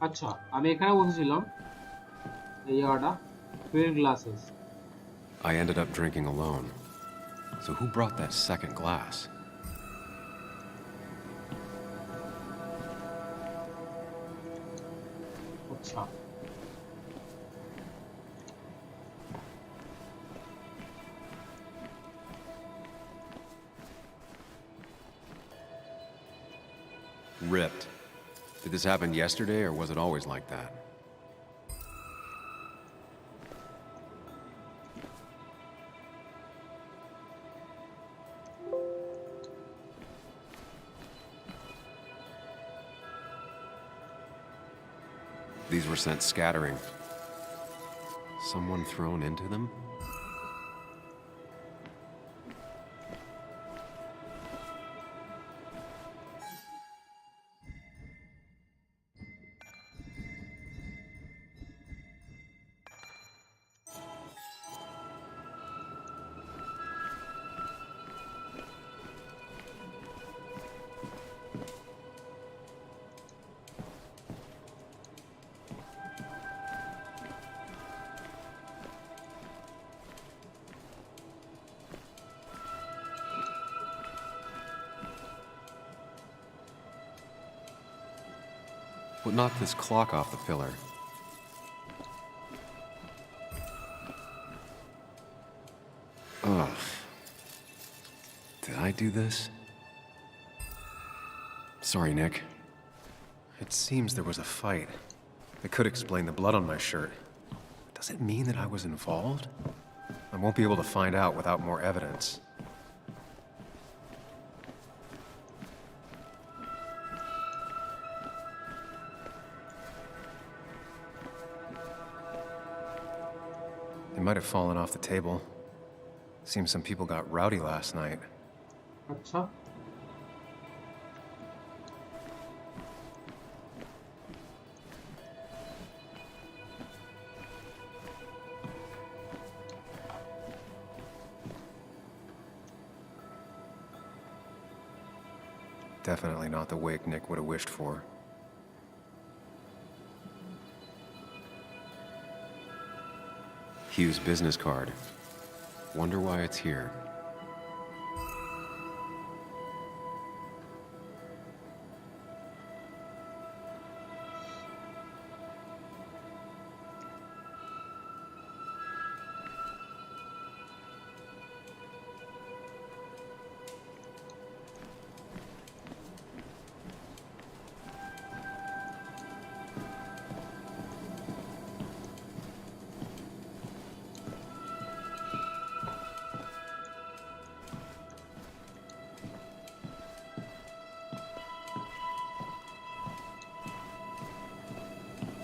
আচ্ছা আমি এখানে বসেছিলাম এই জায়গাটা field glasses I ended up drinking alone. So who brought that second glass? আচ্ছা Ripped. Did this happen yesterday, or was it always like that? These were sent scattering. Someone thrown into them? What knocked this clock off the pillar? Ugh. Did I do this? Sorry, Nick. It seems there was a fight. That could explain the blood on my shirt. Does it mean that I was involved? I won't be able to find out without more evidence. It might have fallen off the table. Seems some people got rowdy last night. আচ্ছা Definitely not the wake Nick would have wished for. Hugh's business card. Wonder why it's here.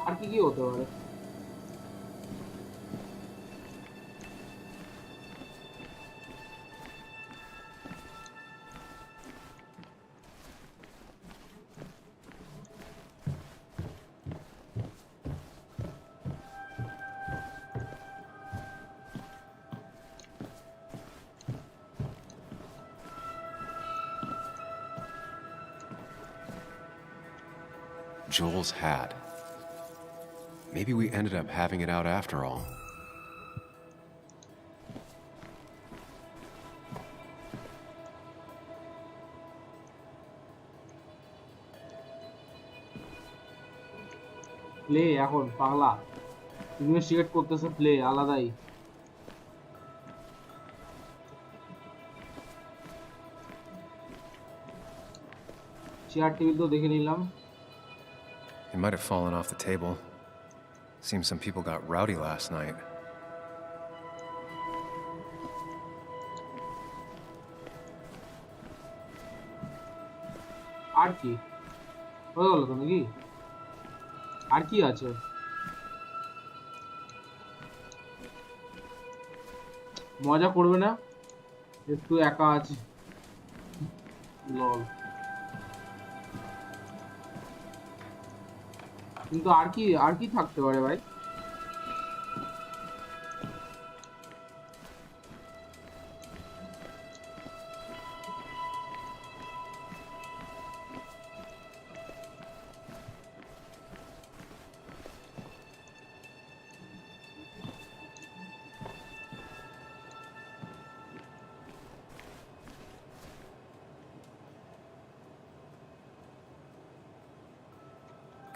আর কি কি হতে পারে Joel's hat. Maybe we ended up having it out after all. Play এখন পাগলা investigate করতেছে play আলাদাই chair table তো দেখে নিলাম It might have fallen off the table. Seems some people got rowdy last night. আর কি হয়ে গেল তো নাকি? আর কি আছে? মজা করবে না? একটু একা আছে। লল। কিন্তু আর কি থাকতে পারে ভাই?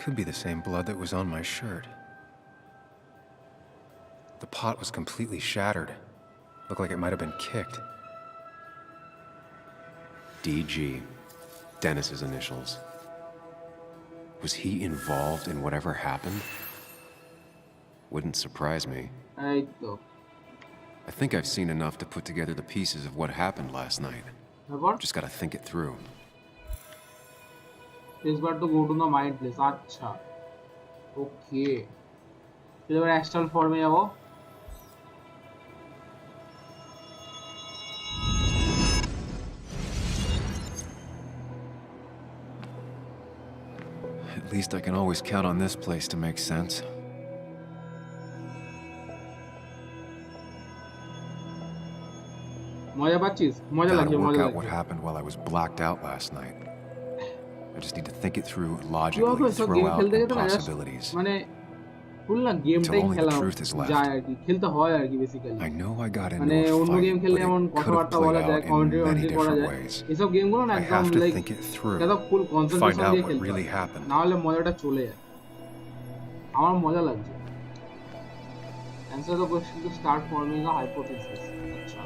Could be the same blood that was on my shirt. The pot was completely shattered. Looked like it might have been kicked. DG. Dennis's initials. Was he involved in whatever happened? Wouldn't surprise me. I think I've seen enough to put together the pieces of what happened last night. Just gotta think it through. This got to go to the mind place. Acha. Okay. फिर अब astral form में जाओ. At least I can always count on this place to make sense. मजा पाচ্ছিস? मजा Gotta লাগছে, work मजा out লাগছে. what happened while I was blacked out last night. I just need to think it through logically, throw out possibilities. মানে ফুল না গেমটাই খেলা যায় আর কি, খেলতে হয় আর কি basically. I know I got into মানে a অন্য fight, গেম খেললে but এমন it could have কথাবার্তা played বলা যায়, out in কমেন্ট্রি many করা different যায়। ways. এসব গেমগুলো না I একদম have to like think it through. একদম ফুল Find কনসেন্ট্রেশন out দিয়ে what খেলতে really হয়, happened. না হলে মজাটা চলে যায়। আমার মজা লাগছে। Answer the question to start forming a hypothesis. আচ্ছা,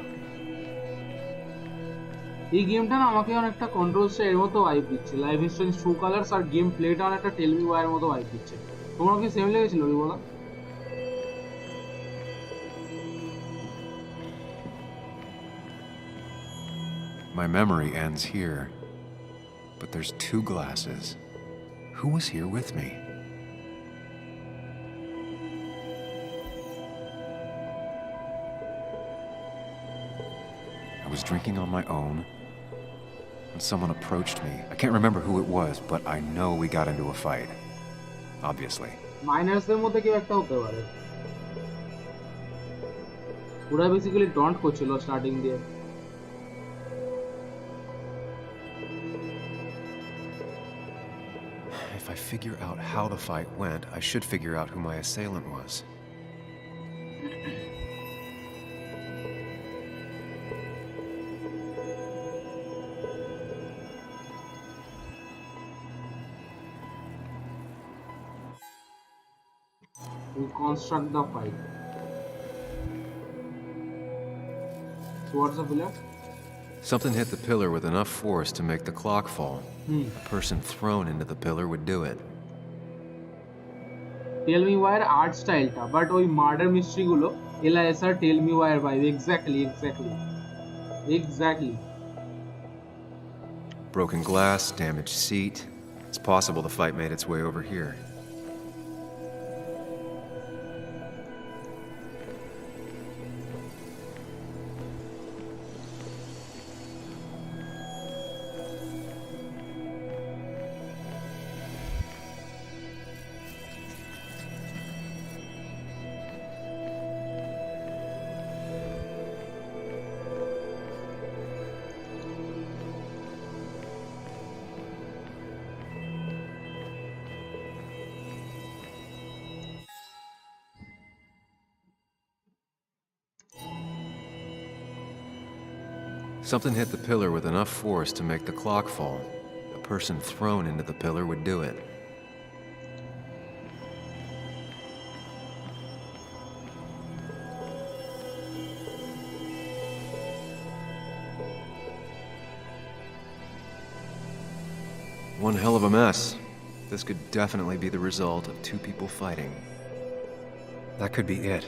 এই গেমটা না আমাকে অনেকটা কন্ট্রোল এর মতো ভাইব দিচ্ছে। লাইভ স্ট্রেঞ্জ ট্রু কালারস আর গেম প্লেটা অনেকটা টেল মি ওয়াইয়ের মতো ভাইব দিচ্ছে। তোমার কি সেম লেগেছিল বলা? My memory ends here, but there's 2 glasses. Who was here with me? I was drinking on my own, and someone approached me. I can't remember who it was, but I know we got into a fight. Obviously. মাইনাসদের মধ্যে কেউ একটা হতে পারে। ওরা basically taunt করছিল starting দিয়ে। If I figure out how the fight went, I should figure out who my assailant was. Construct the fight. Towards the pillar? Something hit the pillar with enough force to make the clock fall. A person thrown into the pillar would do it. Tell me why art style ta, but ওই murder mystery গুলো LISR tell me why vibe. Exactly. Broken glass, damaged seat. It's possible the fight made its way over here. Something hit the pillar with enough force to make the clock fall. A person thrown into the pillar would do it. One hell of a mess. This could definitely be the result of 2 people fighting. That could be it,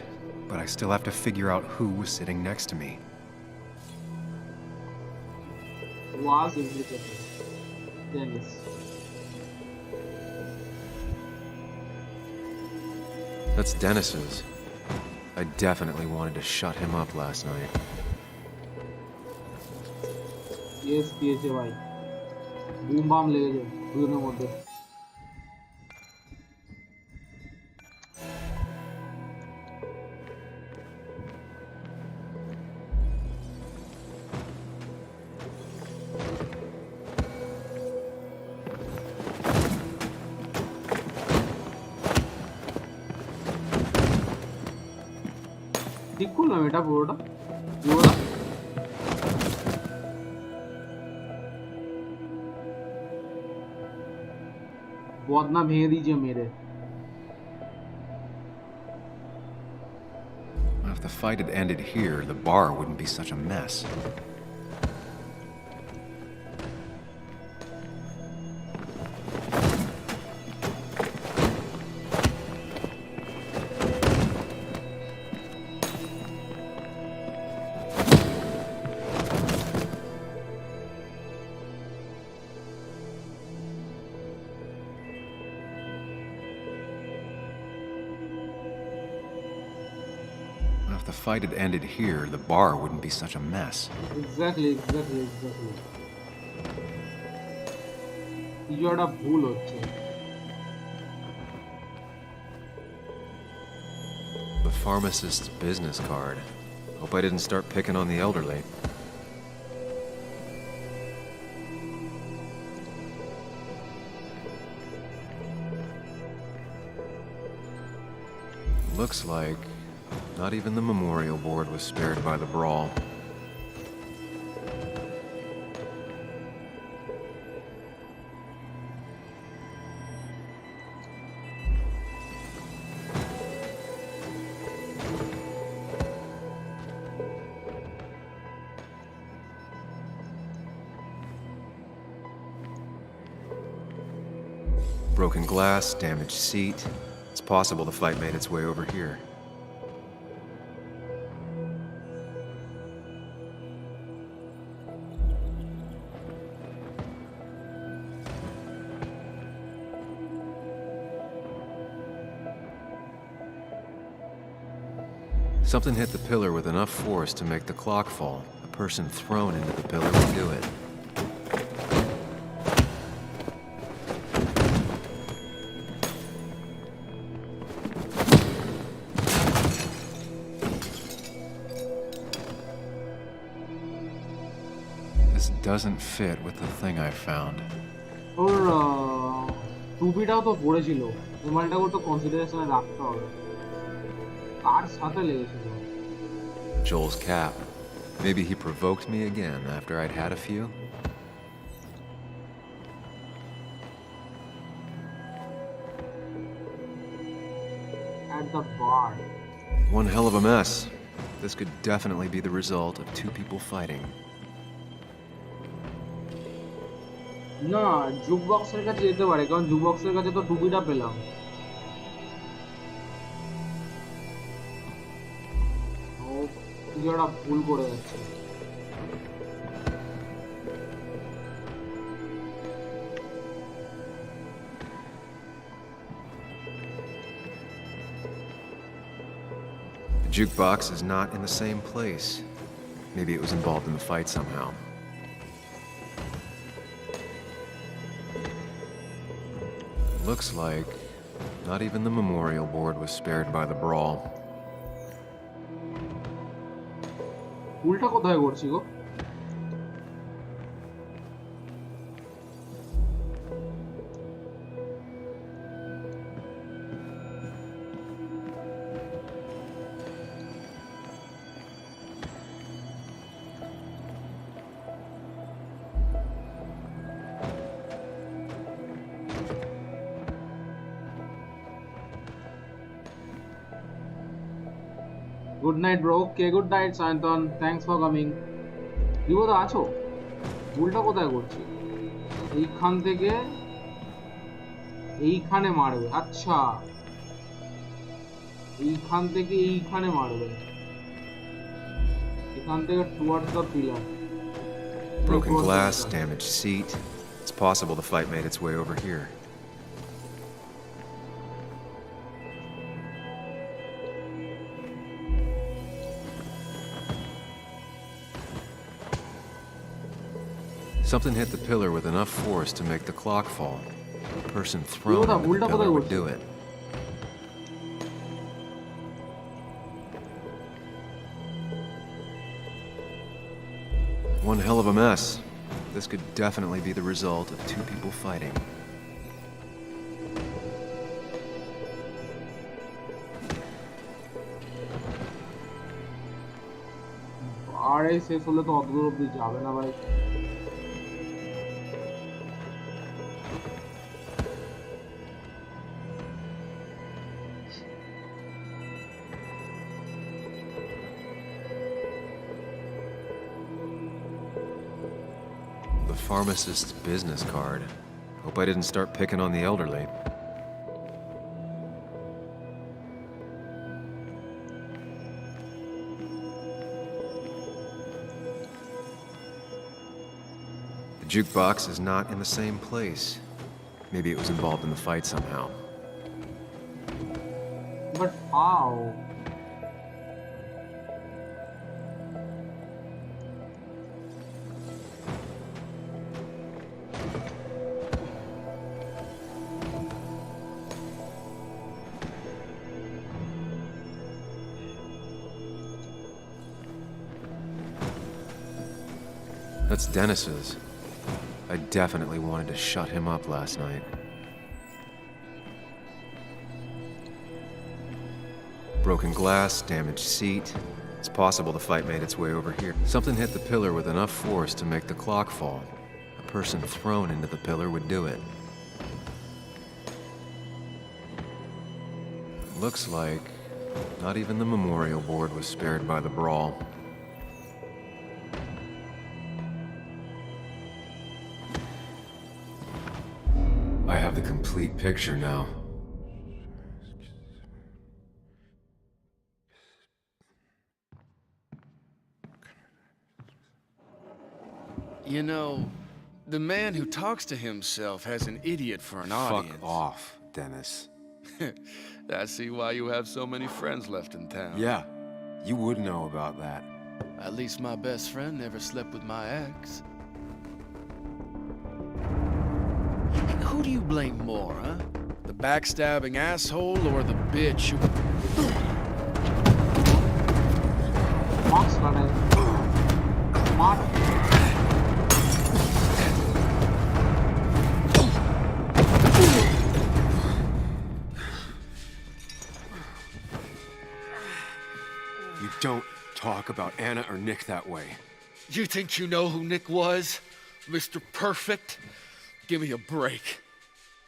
but I still have to figure out who was sitting next to me. Was implicated. Dennis. That's Dennis's. I definitely wanted to shut him up last night. Yes, 𝘂𝐶 boom bam লেগেছে দুজনের মধ্যে। ঠিক করলাম এটা পুরোটা বদনা ভেঙে দিয়েছে মেরে। If the fight had ended here, the bar wouldn't be such a mess. If the fight had ended here, the bar wouldn't be such a mess. Exactly. কিছু একটা ভুল হচ্ছে। The pharmacist's business card. Hope I didn't start picking on the elderly. Looks like not even the memorial board was spared by the brawl. Broken glass, damaged seat. It's possible the fight made its way over here. Something hit the pillar with enough force to make the clock fall. A person thrown into the pillar would do it. This doesn't fit with the thing I found. ওর টুপিটাও তো পড়েছিল, এমালটাও তো কনসিডারেশনে রাখতে হবে। কার সাথে লেগেছিল? Joel's cap. Maybe he provoked me again after I'd had a few. At the bar. One hell of a mess. This could definitely be the result of two people fighting. না, জুকবক্সের কাছে যেতে পারে, কারণ জুকবক্সের কাছে তো টুপিটা পেলাম। কিছুটা ভুল করে যাচ্ছে। The jukebox is not in the same place. Maybe it was involved in the fight somehow. Looks like not even the memorial board was spared by the brawl. ভুলটা কোথায় করছি গো? Good night, bro. Okay, good night, Santon. Thanks for coming. বিপদ আছো? ভুলটা কোথায় করছি? এইখান থেকে এইখানে মারবে। আচ্ছা, এইখান থেকে এইখানে মারবে। এখান থেকে towards the pillar. Broken glass, damaged seat. It's possible the fight made its way over here. Something hit the pillar with enough force to make the clock fall. The person thrown into the pillar would do it. One hell of a mess. This could definitely be the result of two people fighting. আড়াই শেষ হলে তো অত দূর অব্দি যাবে না ভাই। The pharmacist's business card. Hope I didn't start picking on the elderly. The jukebox is not in the same place. Maybe it was involved in the fight somehow. But how? That's Dennis's. I definitely wanted to shut him up last night. Broken glass, damaged seat. It's possible the fight made its way over here. Something hit the pillar with enough force to make the clock fall. A person thrown into the pillar would do it. Looks like not even the memorial board was spared by the brawl. I have the complete picture now. You know, the man who talks to himself has an idiot for an audience. Fuck off, Dennis. I see why you have so many friends left in town. Yeah, you would know about that. At least my best friend never slept with my ex. Who do you blame more, huh? The backstabbing asshole or the bitch who... You don't talk about Anna or Nick that way. You think you know who Nick was? Mr. Perfect? Give me a break.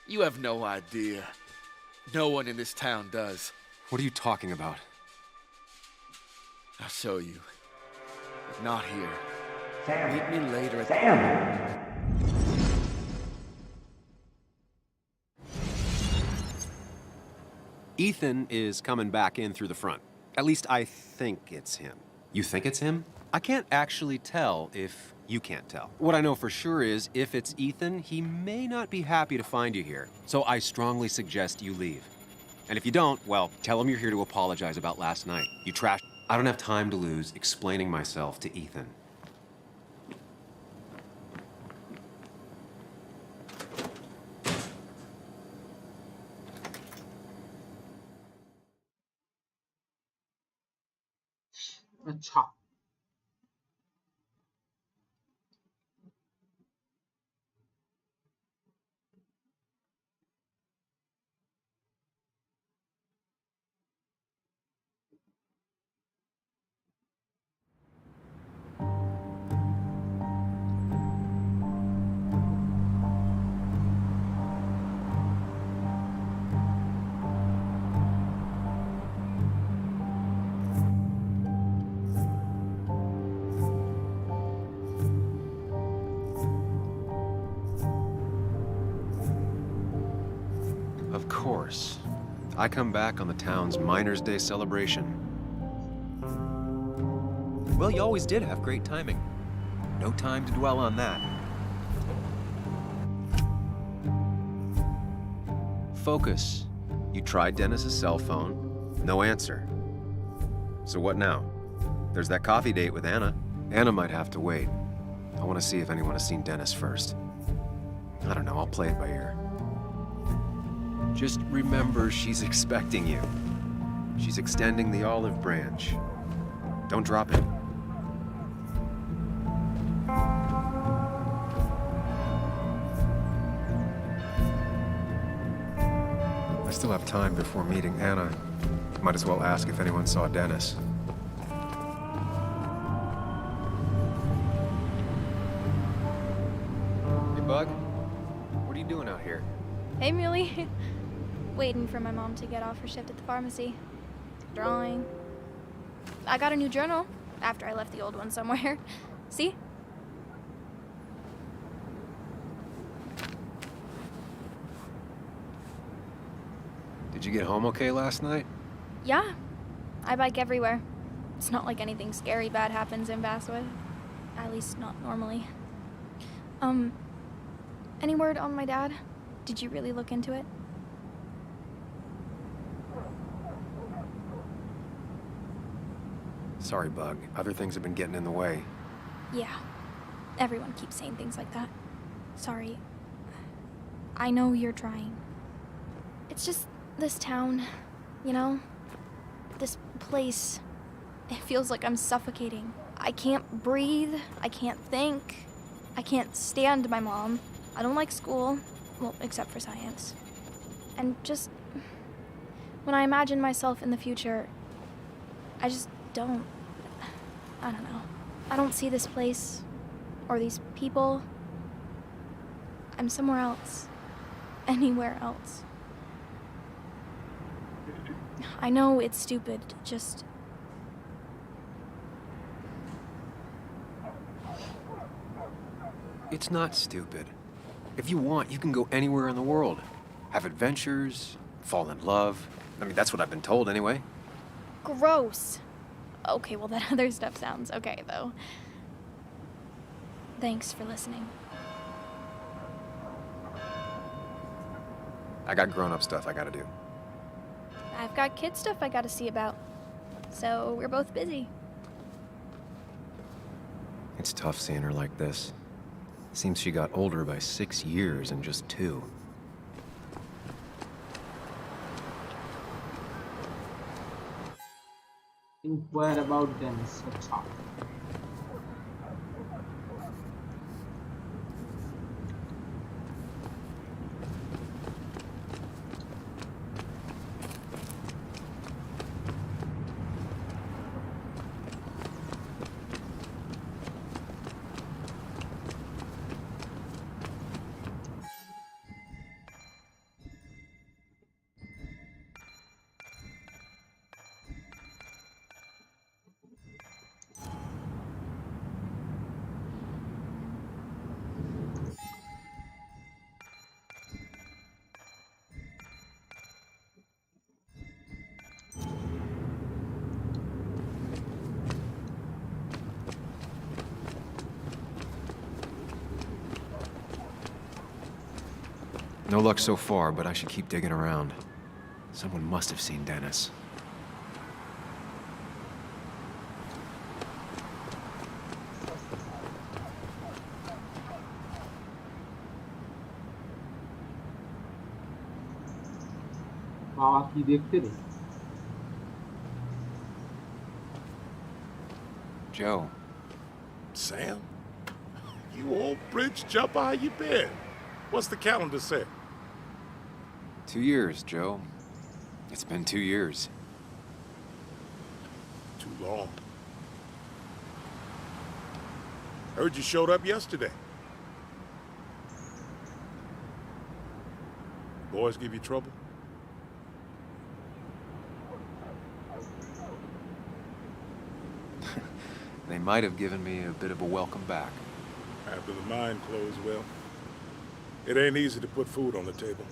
You have no idea. No one in this town does. What are you talking about? I'll show you. But not here. Sam. Meet me later at Sam. Ethan is coming back in through the front. At least I think it's him. You think it's him? I can't actually tell if you can't tell. What I know for sure is, if it's Ethan, he may not be happy to find you here. So I strongly suggest you leave. And if you don't, well, tell him you're here to apologize about last night. You trashed. I don't have time to lose explaining myself to Ethan. अच्छा Of course. I come back on the town's Miners' Day celebration. Well, you always did have great timing. No time to dwell on that. focus. You tried Dennis's cell phone, no answer. So what now? There's that coffee date with Anna. Anna might have to wait. I want to see if anyone has seen Dennis first. I don't know, I'll play it by ear. Just remember she's expecting you. She's extending the olive branch. Don't drop it. I still have time before meeting Anna. Might as well ask if anyone saw Dennis. Hey, Bug. What are you doing out here? Hey, Muley. Waiting for my mom to get off her shift at the pharmacy. Drawing. I got a new journal after I left the old one somewhere. See? Did you get home okay last night? Yeah. I bike everywhere. It's not like anything scary bad happens in Basswood. At least not normally. Any word on my dad? Did you really look into it? Sorry, Bug. Other things have been getting in the way. Yeah. Everyone keeps saying things like that. Sorry. I know you're trying. It's just this town, you know? This place. It feels like I'm suffocating. I can't breathe. I can't think. I can't stand my mom. I don't like school. Well, except for science. And just... when I imagine myself in the future, I just don't... I don't know. I don't see this place, or these people. I'm somewhere else. Anywhere else. I know it's stupid, just... It's not stupid. If you want, you can go anywhere in the world. Have adventures, fall in love. I mean, that's what I've been told anyway. Gross. Okay, well, that other stuff sounds okay, though. Thanks for listening. I got grown-up stuff I gotta do. I've got kid stuff I gotta see about. So we're both busy. It's tough seeing her like this. Seems she got older by 6 years in just 2. Inquire about Dennis. अच्छा. No luck so far, but I should keep digging around. Someone must have seen Dennis. बाबा की देखते थे. Joe. Sam? You old bridge jumper, how you been? What's the calendar say? 2 years, Joe. It's been 2 years. Too long. Heard you showed up yesterday. Boys give you trouble? They might have given me a bit of a welcome back. After the mine closed, well, it ain't easy to put food on the table.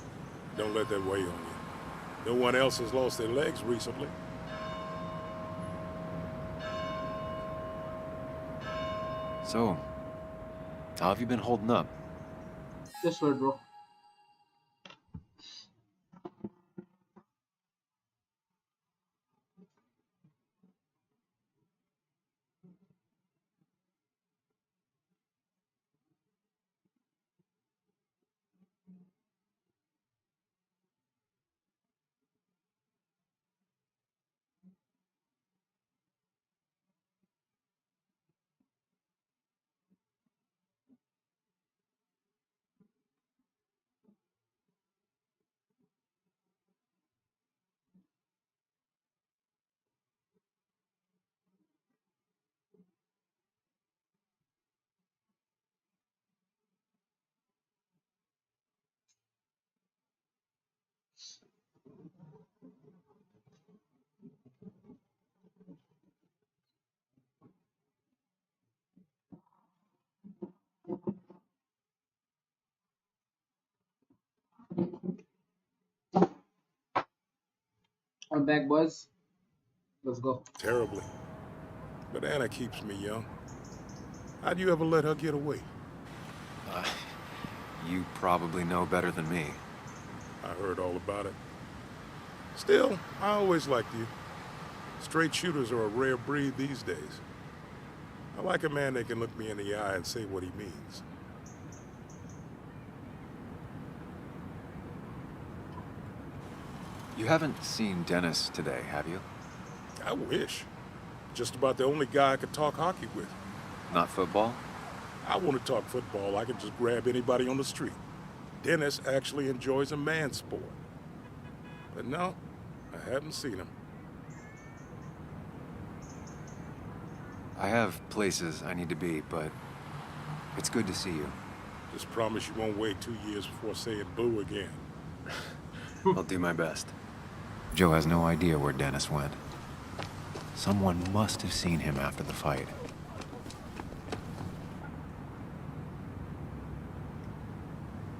Don't let that weigh on you. No one else has lost their legs recently. So, how have you been holding up? Just wait, bro. back, boys. Let's go. Terribly. But Anna keeps me young. How'd you ever let her get away? You probably know better than me. I heard all about it. Still, I always liked you. Straight shooters are a rare breed these days. I like a man that can look me in the eye and say what he means. You haven't seen Dennis today, have you? I wish. Just about the only guy I could talk hockey with. Not football? I want to talk football. I can just grab anybody on the street. Dennis actually enjoys a man's sport. But no, I haven't seen him. I have places I need to be, but it's good to see you. Just promise you won't wait 2 years before saying boo again. I'll do my best. Joe has no idea where Dennis went. Someone must have seen him after the fight.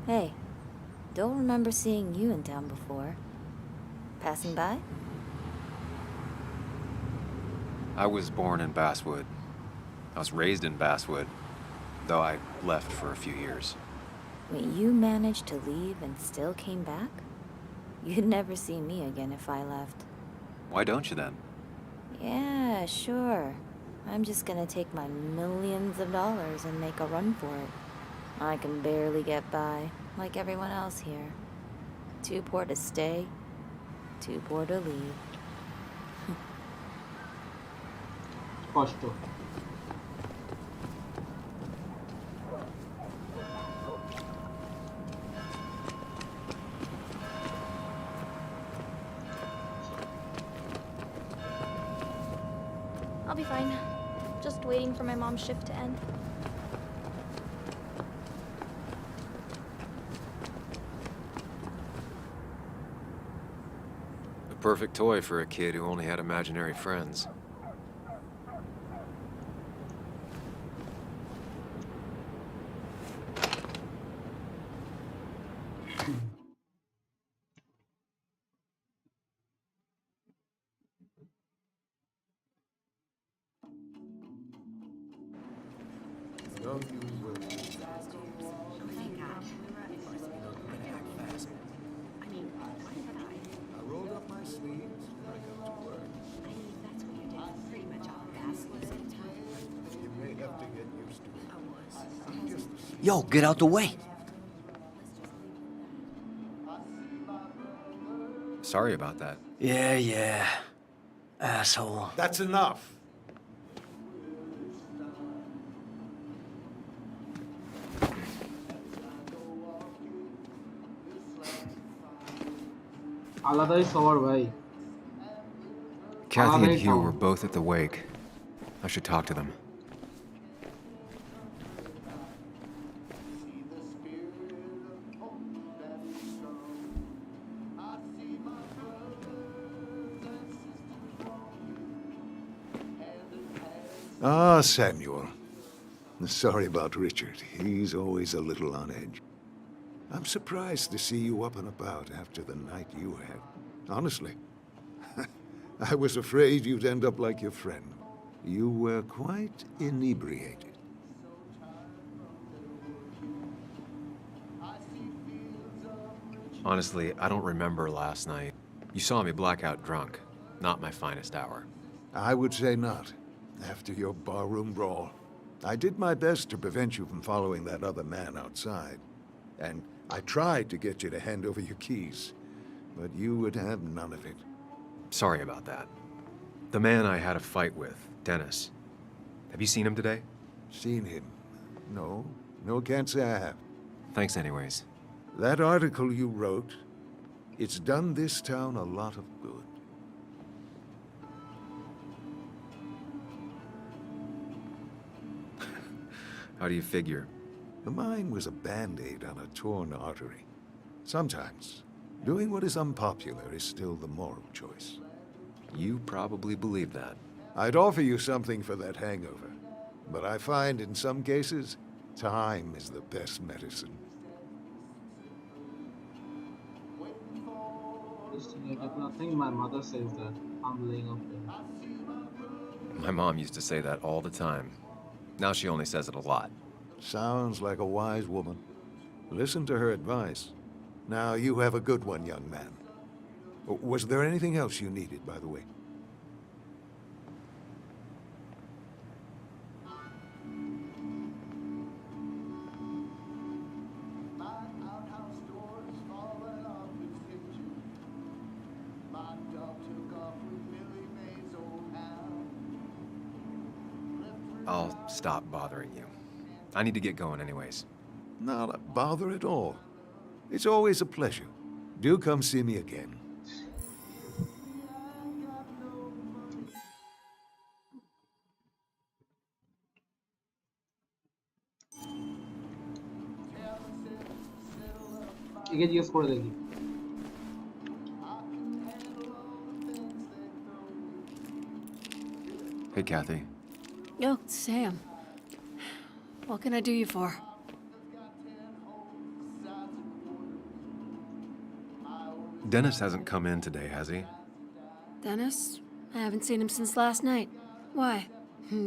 Hey, don't remember seeing you in town before. Passing by? I was born in Basswood. I was raised in Basswood, though I left for a few years. Wait, you managed to leave and still came back? You'd never see me again if I left. Why don't you then? Yeah, sure. I'm just gonna take my millions of dollars and make a run for it. I can barely get by, like everyone else here. Too poor to stay, too poor to leave. Kosto. I'll be fine. Just waiting for my mom's shift to end. The perfect toy for a kid who only had imaginary friends. Yo, get out the way. Sorry about that. Yeah. Asshole. That's enough. আলাদাই সবার ভাই। Kathy and Hugh were both at the wake. I should talk to them. Ah, Samuel. Sorry about Richard. He's always a little on edge. I'm surprised to see you up and about after the night you had. Honestly. I was afraid you'd end up like your friend. You were quite inebriated. Honestly, I don't remember last night. You saw me blackout drunk. Not my finest hour. I would say not. After your barroom brawl. I did my best to prevent you from following that other man outside. And I tried to get you to hand over your keys. But you would have none of it. Sorry about that. The man I had a fight with, Dennis. Have you seen him today? Seen him? No. No, can't say I have. Thanks anyways. That article you wrote, it's done this town a lot of good. How do you figure? Mine was a band-aid on a torn artery. Sometimes, doing what is unpopular is still the moral choice. You probably believe that. I'd offer you something for that hangover, but I find in some cases, time is the best medicine. Interesting. I think my mother says that I'm laying up there. My mom used to say that all the time. Now she only says it a lot. Sounds like a wise woman. Listen to her advice. Now, you have a good one, young man. Was there anything else you needed, by the way? I'll stop bothering you. I need to get going anyways. Not a bother at all. It's always a pleasure. Do come see me again. একে জিজ্ঞেস করে দেখি। Hey, Kathy. Oh, Sam. What can I do you for? Dennis hasn't come in today, has he? Dennis? I haven't seen him since last night. Why?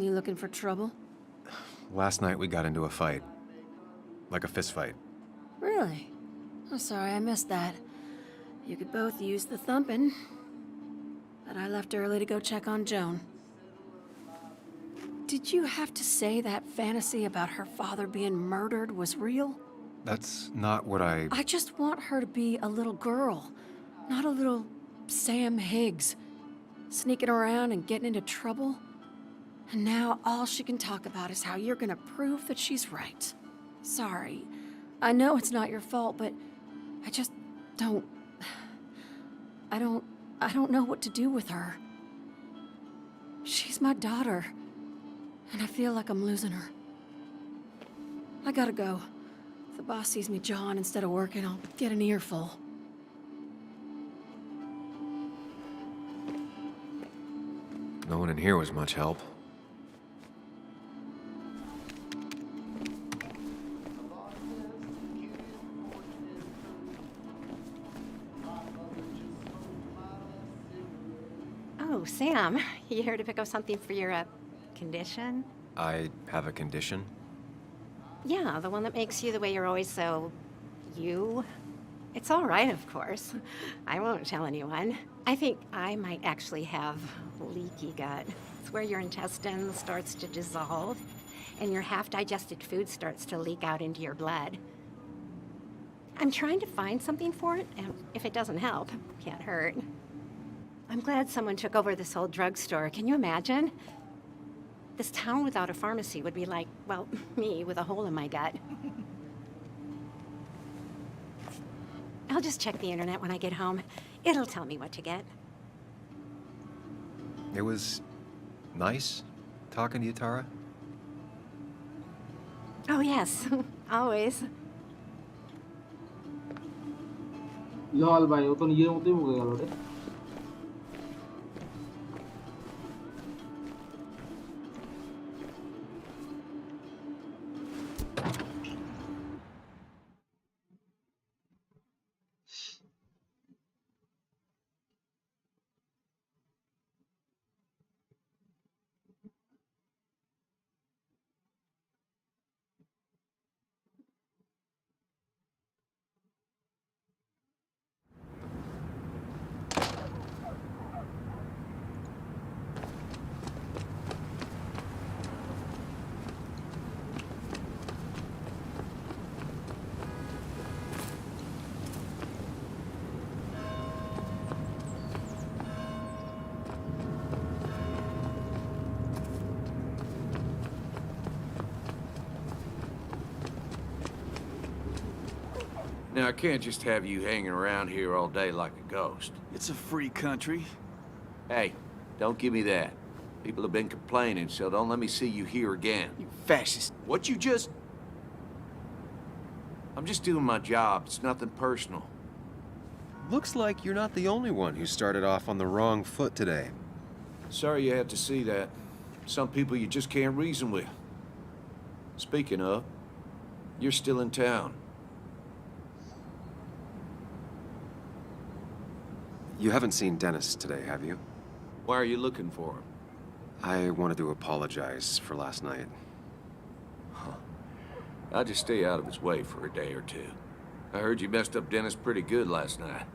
You looking for trouble? Last night we got into a fight. Like a fist fight. Really? I'm sorry I missed that. You could both use the thumping. But I left early to go check on Joan. Did you have to say that fantasy about her father being murdered was real? That's not what I just want her to be a little girl, not a little Sam Higgs, sneaking around and getting into trouble. And now all she can talk about is how you're gonna prove that she's right. Sorry. I know it's not your fault, but I just don't... I don't know what to do with her. She's my daughter, and I feel like I'm losing her. I gotta go. If the boss sees me jawing instead of working, I'll get an earful. No one in here was much help. Oh, Sam, you here to pick up something for your, condition? I have a condition? Yeah, the one that makes you the way you're always so... you. It's all right, of course. I won't tell anyone. I think I might actually have leaky gut. It's where your intestine starts to dissolve, and your half-digested food starts to leak out into your blood. I'm trying to find something for it, and if it doesn't help, can't hurt. I'm glad someone took over this old drugstore. Can you imagine? This town without a pharmacy would be like, well, me with a hole in my gut. I'll just check the internet when I get home. It'll tell me what to get. It was nice talking to you, Tara. Oh, yes. Always. লল ভাই ও তো নিজের মতোই মুখে গেল রে। Now, I can't just have you hanging around here all day like a ghost. It's a free country. Hey, don't give me that. People have been complaining, so don't let me see you here again. You fascist. What you just... I'm just doing my job. It's nothing personal. Looks like you're not the only one who started off on the wrong foot today. Sorry you had to see that. Some people you just can't reason with. Speaking of, you're still in town. You haven't seen Dennis today, have you? Why are you looking for him? I wanted to apologize for last night. I'll just stay out of his way for a day or two. I heard you messed up Dennis pretty good last night.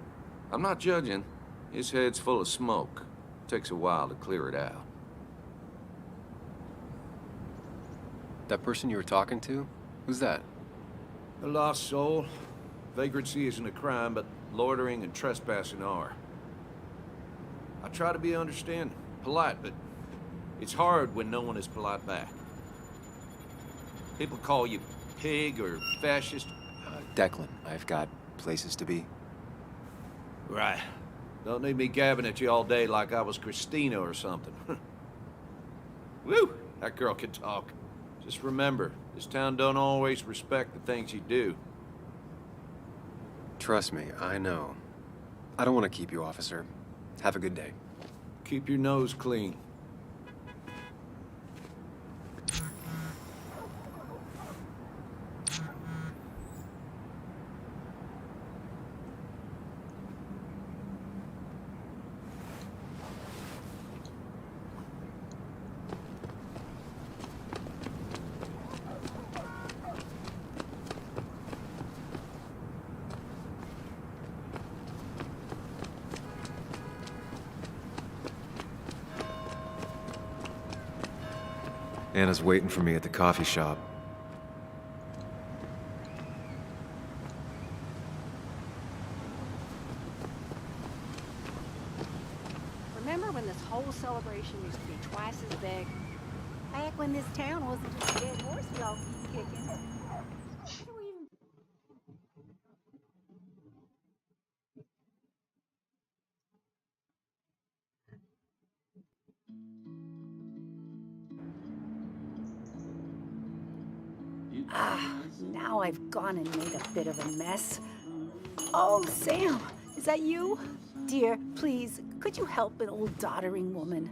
I'm not judging. His head's full of smoke. Takes a while to clear it out. That person you were talking to? Who's that? A lost soul. Vagrancy isn't a crime, but loitering and trespassing are. I try to be understanding, polite, but it's hard when no one is polite back. People call you pig or fascist. Declan, I've got places to be. Right. Don't need me gabbing at you all day like I was Christina or something. Woo! That girl can talk. Just remember, this town don't always respect the things you do. Trust me, I know. I don't want to keep you, officer. Have a good day. Keep your nose clean. Anna's waiting for me at the coffee shop. Remember when this whole celebration used to be twice as big? Back when this town wasn't just a dead horse we all keep kicking. Now I've gone and made a bit of a mess. Oh, Sam, is that you? Dear, please, could you help an old doddering woman?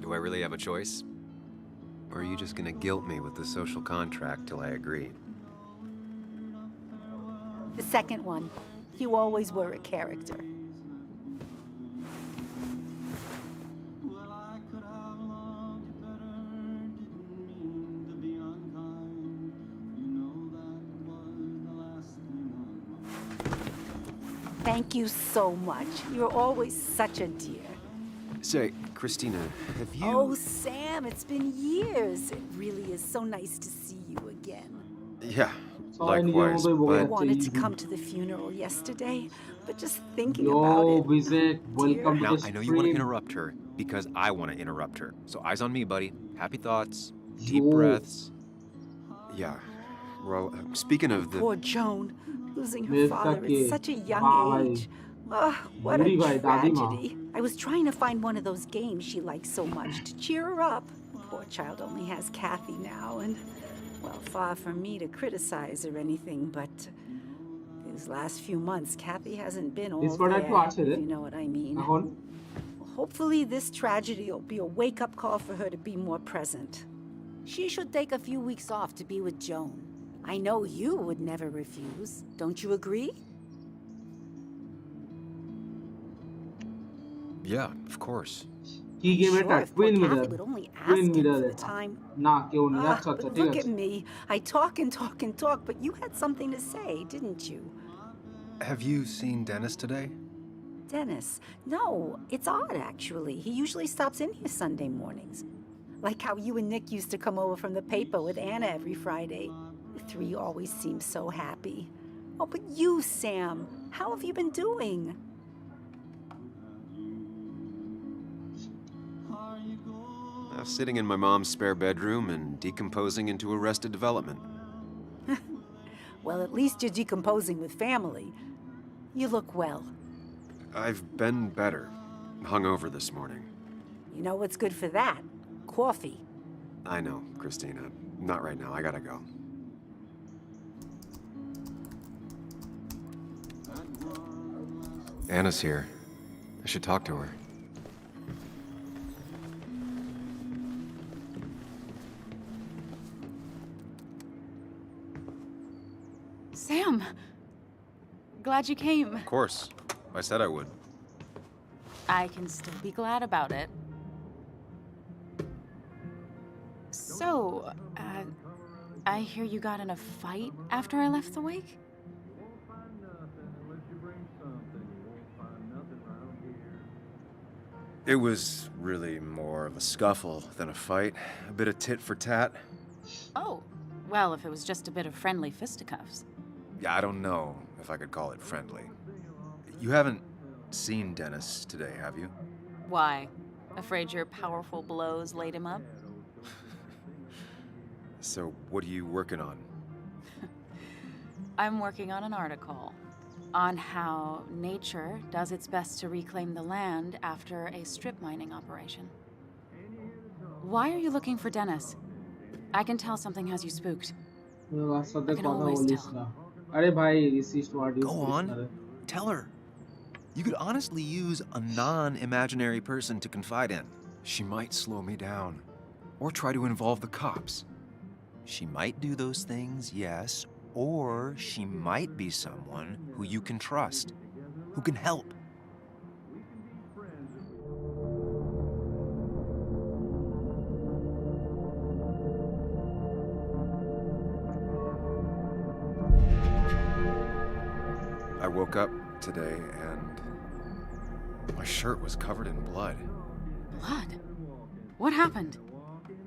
Do I really have a choice? Or are you just gonna guilt me with the social contract till I agree? The second one. You always were a character. Thank you so much. You're always such a dear. Say, Christina, have you... Oh, Sam, it's been years. It really is so nice to see you again. Yeah, likewise, I but... wanted to come to the funeral yesterday, but just thinking about it... Vivek, welcome Now, to the I know you want to stream. interrupt her, because I want to interrupt her. So eyes on me, buddy. Happy thoughts, deep breaths. Yeah, well, speaking of the... Poor Joan, losing her Miss father Saki. at such a young Bye. age. What Buri a bhai, dadi ma. tragedy. I was trying to find one of those games she likes so much to cheer her up. Poor child only has Kathy now, and, well, far from me to criticize or anything, but these last few months, Kathy hasn't been all This what I there, watched, if is it? you know what I mean. Ahon? Hopefully this tragedy will be a wake-up call for her to be more present. She should take a few weeks off to be with Joan. I know you would never refuse. Don't you agree? Yeah, of course. কি game এটা Sure, if poor queen Kathy mirror would only ask queen him mirror for the দেখা time. না কেউ নেই আচ্ছা But আচ্ছা ঠিক look আছে at me. I talk and talk and talk, but you had something to say, didn't you? Have you seen Dennis today? Dennis. No, it's odd, actually. He usually stops in here Sunday mornings. Like how you and Nick used to come over from the paper with Anna every Friday. The three always seem so happy. Oh, but you, Sam, how have you been doing? Sitting in my mom's spare bedroom and decomposing into Arrested Development. Well, at least you're decomposing with family. You look well. I've been better. Hungover this morning. You know what's good for that? Coffee. I know, Christina. Not right now. I gotta go. Anna's here. I should talk to her. Sam! Glad you came. Of course. I said I would. I can still be glad about it. So, I hear you got in a fight after I left the wake? It was really more of a scuffle than a fight. A bit of tit for tat. Oh, well, if it was just a bit of friendly fisticuffs. Yeah, I don't know if I could call it friendly. You haven't seen Dennis today, have you? Why? Afraid your powerful blows laid him up? So, what are you working on? I'm working on an article on how nature does its best to reclaim the land after a strip mining operation. Why are you looking for Dennis? I can tell something has you spooked. I can always tell. Go on. Tell her. You could honestly use a non-imaginary person to confide in. She might slow me down. Or try to involve the cops. She might do those things, yes. Or she might be someone who you can trust. Who can help. I woke up today and my shirt was covered in blood. Blood? What happened?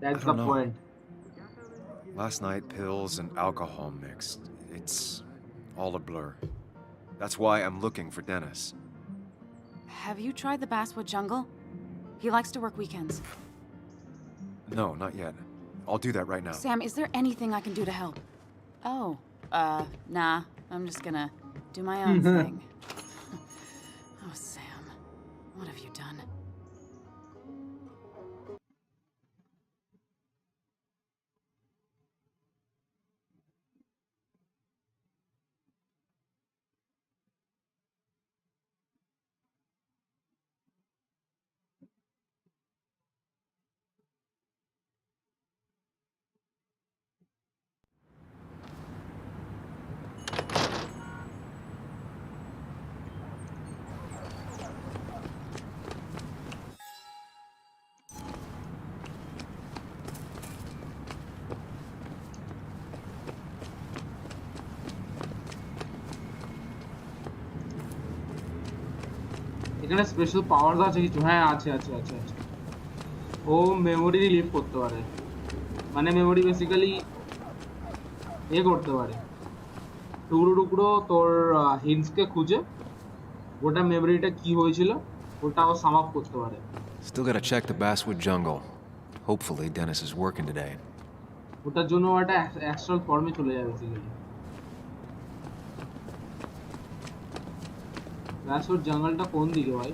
That's the point. Last night, pills and alcohol mixed. It's all a blur. That's why I'm looking for Dennis. Have you tried the Basswood Jungle? He likes to work weekends. No, not yet. I'll do that right now. Sam, is there anything I can do to help? Oh, nah. I'm just gonna do my own thing. Oh, Sam. What have you done? এখানে special powers আছে কিছু হ্যাঁ আছে আছে আছে আছে ও memory relieve করতে পারে মানে মেমোরি বেসিক্যালি করতে পারে টুকরো টুকরো তোর হিন্টসকে খুঁজে ওটা মেমোরিটা কি হয়েছিল ওটাও সাম আপ করতে পারে Still gotta check the Basswood Jungle. Hopefully Dennis is working today. ওটার জন্য একটা অ্যাস্ট্রাল ফর্মে চলে যাবে বেসিক্যালি Basswood জঙ্গলটা কোন দিকে ভাই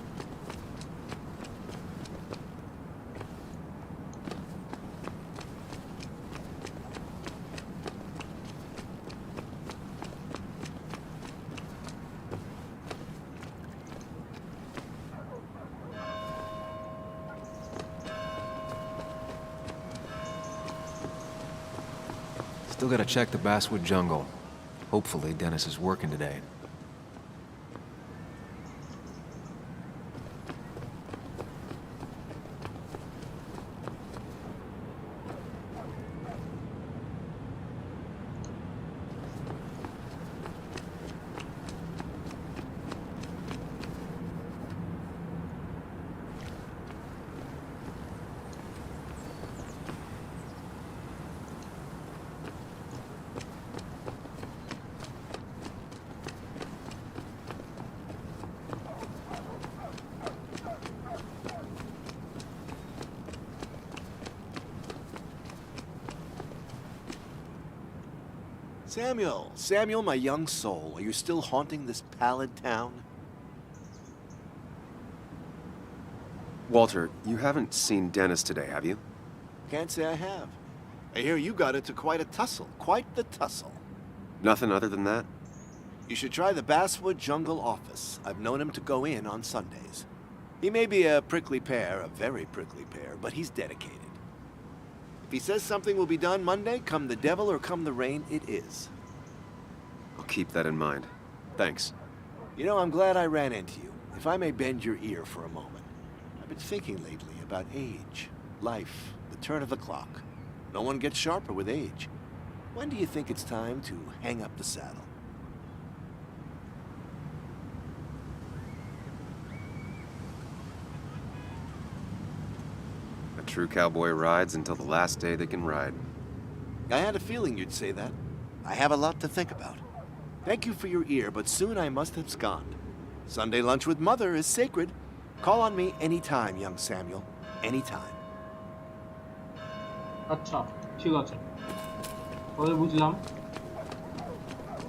Still gotta check the Basswood Jungle. Hopefully Dennis is working today. Samuel, my young soul, are you still haunting this pallid town? Walter, you haven't seen Dennis today, have you? Can't say I have. I hear you got into quite a tussle. Quite the tussle. Nothing other than that? You should try the Basswood Jungle office. I've known him to go in on Sundays. He may be a prickly pear, a very prickly pear, but he's dedicated. If he says something will be done Monday, come the devil or come the rain, it is. I'll keep that in mind. Thanks. You know, I'm glad I ran into you. If I may bend your ear for a moment. I've been thinking lately about age, life, the turn of the clock. No one gets sharper with age. When do you think it's time to hang up the saddle? A true cowboy rides until the last day they can ride. I had a feeling you'd say that. I have a lot to think about. Thank you for your ear, but soon I must abscond. Sunday lunch with Mother is sacred. Call on me anytime, young Samuel. Anytime. আচ্ছা ঠিক আছে পরে বুঝলাম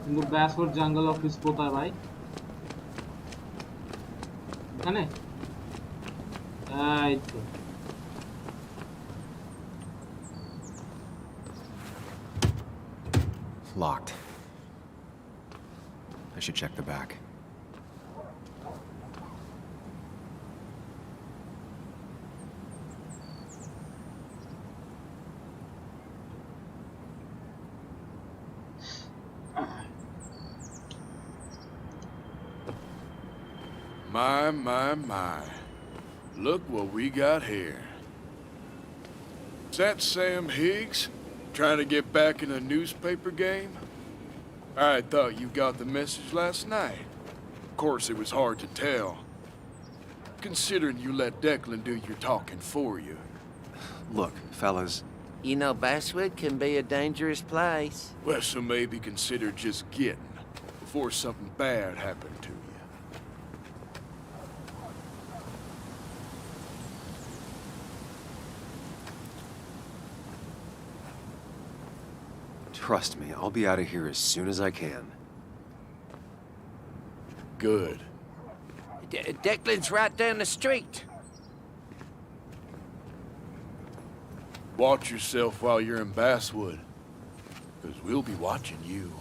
কিন্তু ব্যাসফোর্ড জঙ্গল office কোথায় ভাই এখানে এই তো Locked. I should check the back. My. Look what we got here. Is that Sam Higgs? Trying to get back in the newspaper game? I thought you got the message last night. Of course, it was hard to tell. Considering you let Declan do your talking for you. Look, fellas. You know, Basswood can be a dangerous place. Well, so maybe consider just getting before something bad happened to you. Trust me, I'll be out of here as soon as I can. Good. Declan's right down the street. Watch yourself while you're in Basswood, because we'll be watching you.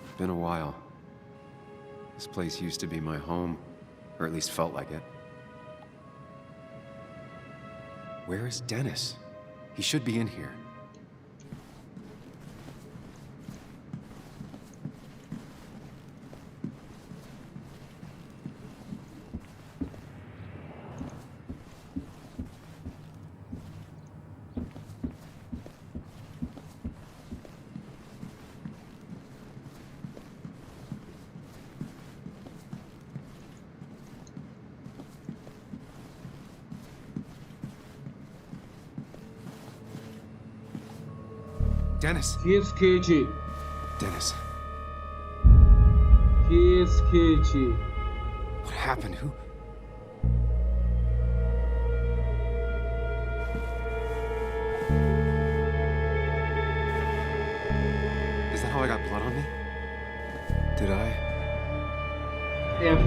It's been a while. This place used to be my home, or at least felt like it. Where is Dennis? He should be in here. Dennis. 𝘾𝐤𝐽. Dennis. 𝘾𝐤𝐽. What happened? Who? Is that how I got blood on me? Did I? F.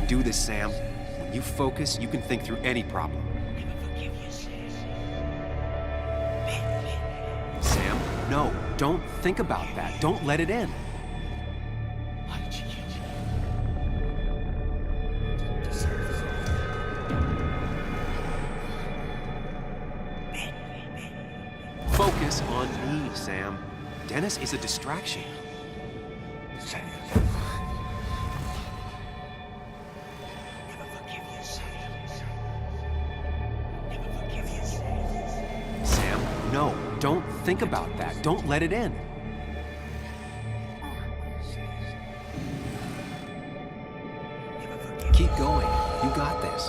Do this, Sam. When you focus, you can think through any problem. Sam, no. don't think about that. Don't let it in. Focus on me, Sam. Dennis is a distraction. Sam, no, don't think about that. Don't let it in. Keep going. You got this.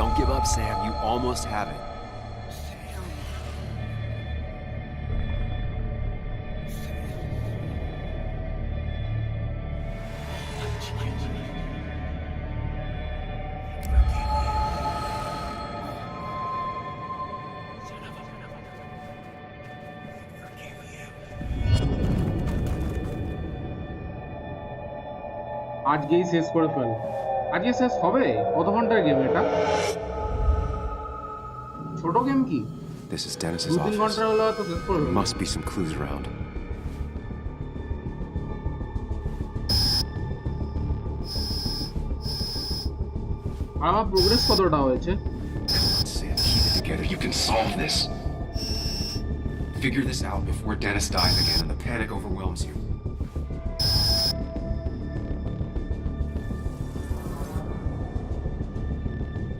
Don't give up, Sam. You almost have it. আজকেই শেষ করে fail. আজকে শেষ হবে? কত ঘন্টার game এটা? ছোট গেম কি? This is Dennis's 2-3 office. ঘন্টা হলো তো শেষ করে There fail. must be some clues around. আর আমার প্রোগ্রেস কতটা হয়েছে? Sam, keep it together. You can solve this. Figure this out before Dennis dies again and the panic overwhelms you.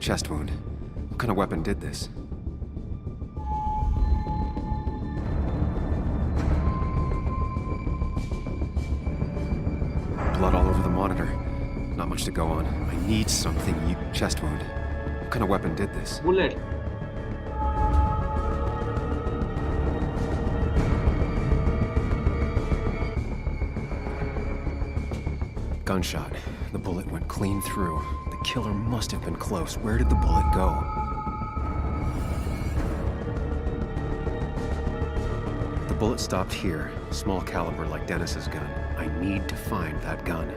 Chest wound. What kind of weapon did this? Blood all over the monitor. Not much to go on. I need something. Chest wound. What kind of weapon did this? Bullet. Gunshot. The bullet went clean through. The killer must have been close. Where did the bullet go? The bullet stopped here. Small caliber like Dennis's gun. I need to find that gun.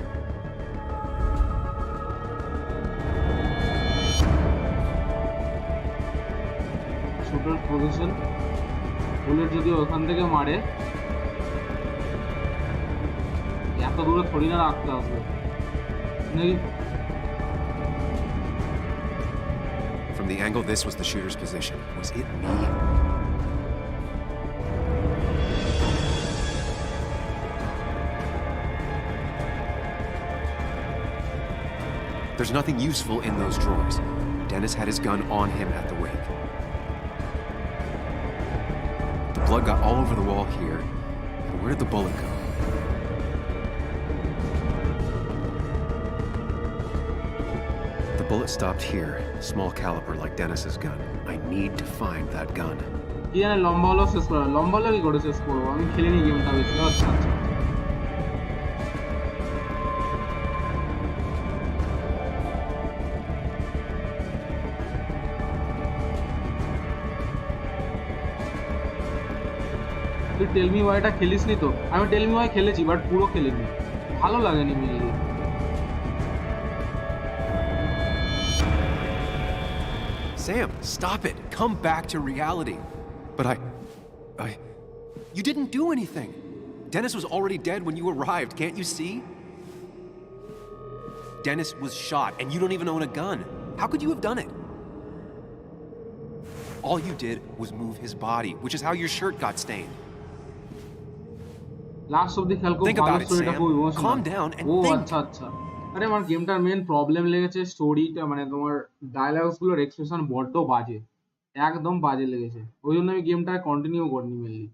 Shooter position. Bullet যদি ওখান থেকে মারে এত দূরে থোড়ি না রাখতে আসবে নাকি? From the angle this was the shooter's position. Was it me? There's nothing useful in those drawers. Dennis had his gun on him at the wake. The blood got all over the wall here. But where did the bullet go? The bullet stopped here. Small caliber like Dennis's gun. I need to find that gun. কি জানে লম্বা হলো শেষ করা। লম্বা হলো কি করে শেষ করবো? আমি খেলিনি গেমটা বেশি। আচ্ছা আচ্ছা। তুই টেল মি ওয়াইটা খেলিসনি তো? আমি টেল মি ওয়াই খেলেছি বাট পুরো খেলিনি, ভালো লাগেনি মিলিয়ে। Sam, stop it. Come back to reality. But you didn't do anything. Dennis was already dead when you arrived, can't you see? Dennis was shot and you don't even own a gun. How could you have done it? All you did was move his body, which is how your shirt got stained. Last অবধি খেল খুব Think ভালো, about it, স্টোরিটা Sam. খুব emotional. Calm down and ও think. আচ্ছা আচ্ছা। আরে আমার গেমটার মেন প্রবলেম লেগেছে স্টোরিটা, মানে তোমার ডায়লগস গুলোর এক্সপ্রেশন বড্ড বাজে, একদম বাজে লেগেছে। ওই জন্য আমি গেমটা কন্টিনিউ করিনি মেনলি।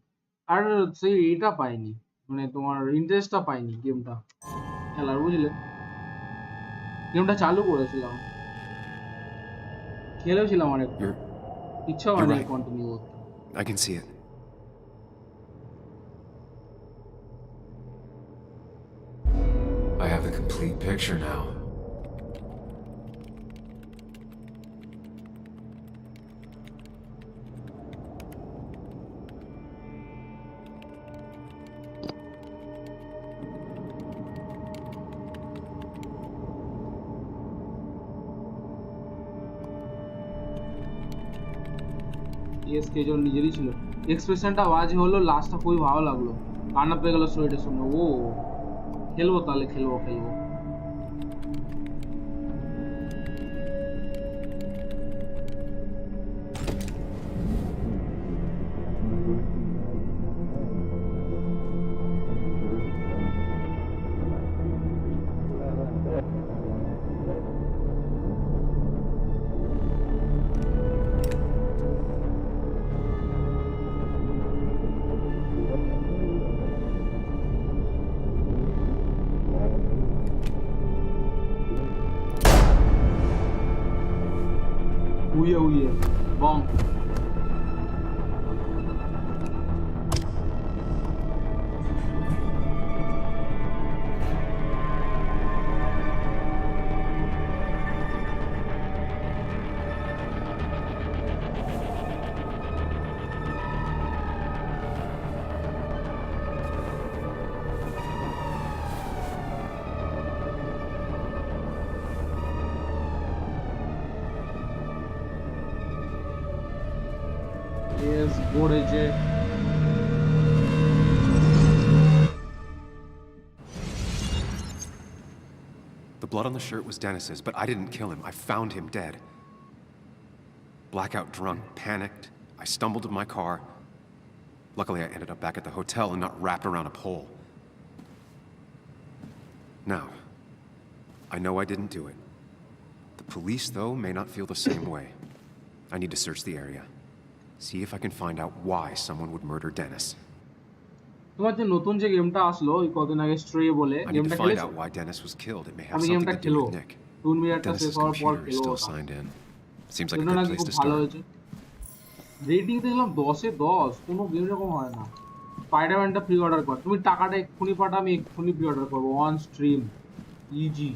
আর সেই এটা পাইনি, মানে তোমার ইন্টারেস্টটা পাইনি গেমটা খেলার, বুঝলে? গেমটা চালু করেছিলাম, খেলেওছিলাম অনেক, ইচ্ছা হয়নি কন্টিনিউ করতে। I can see it. I have the complete picture now. এসকে জন নিজেরই ছিল। এক্সপ্রেশনটা বাজে হলো, লাস্টটা খুবই ভালো লাগলো, কান্না পেয়ে গেল স্টোরিটা শুনে। ও খেলবো তাহলে, খেলবো। Bomb. 𝘾𝐤𝐽. The blood on the shirt was Dennis's, but I didn't kill him. I found him dead. Blackout drunk, panicked. I stumbled to my car. Luckily, I ended up back at the hotel and not wrapped around a pole. Now, I know I didn't do it. The police, though, may not feel the same way. I need to search the area. See if I can find out why someone would murder Dennis. তোমার যে নতুন যে গেমটা আসলো ওই কদিন আগে স্ট্রে বলে I need to গেমটা find খেলেছো? out why Dennis was killed. It may have আমি something গেমটা to do খেলবো। with Nick. টুন মিরারটা শেষ Dennis's হওয়ার পর computer is খেলবো। still signed in. Seems like a এটা good নাকি place খুব to ভালো start. হয়েছে। রেটিং দেখলাম 10 এ 10, কোনো গেম এরকম হয় না। স্পাইডারম্যানটা প্রি অর্ডার কর, তুমি টাকাটা এক্ষুনি পাঠাও, আমি এক্ষুনি প্রি অর্ডার করবো। On stream easy.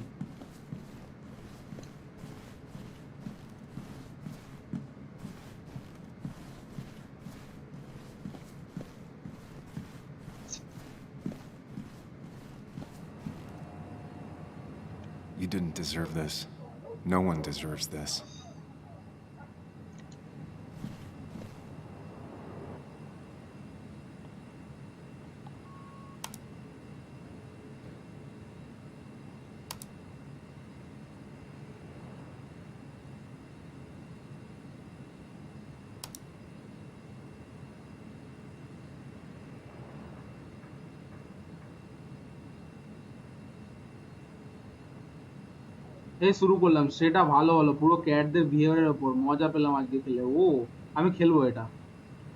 You didn't deserve this. No one deserves this. এই শুরু করলাম, সেটা ভালো হলো, পুরো ক্যাটদের বিহেভিয়ারের উপর মজা পেলাম আজকে খেলে। ও আমি খেলবো এটা,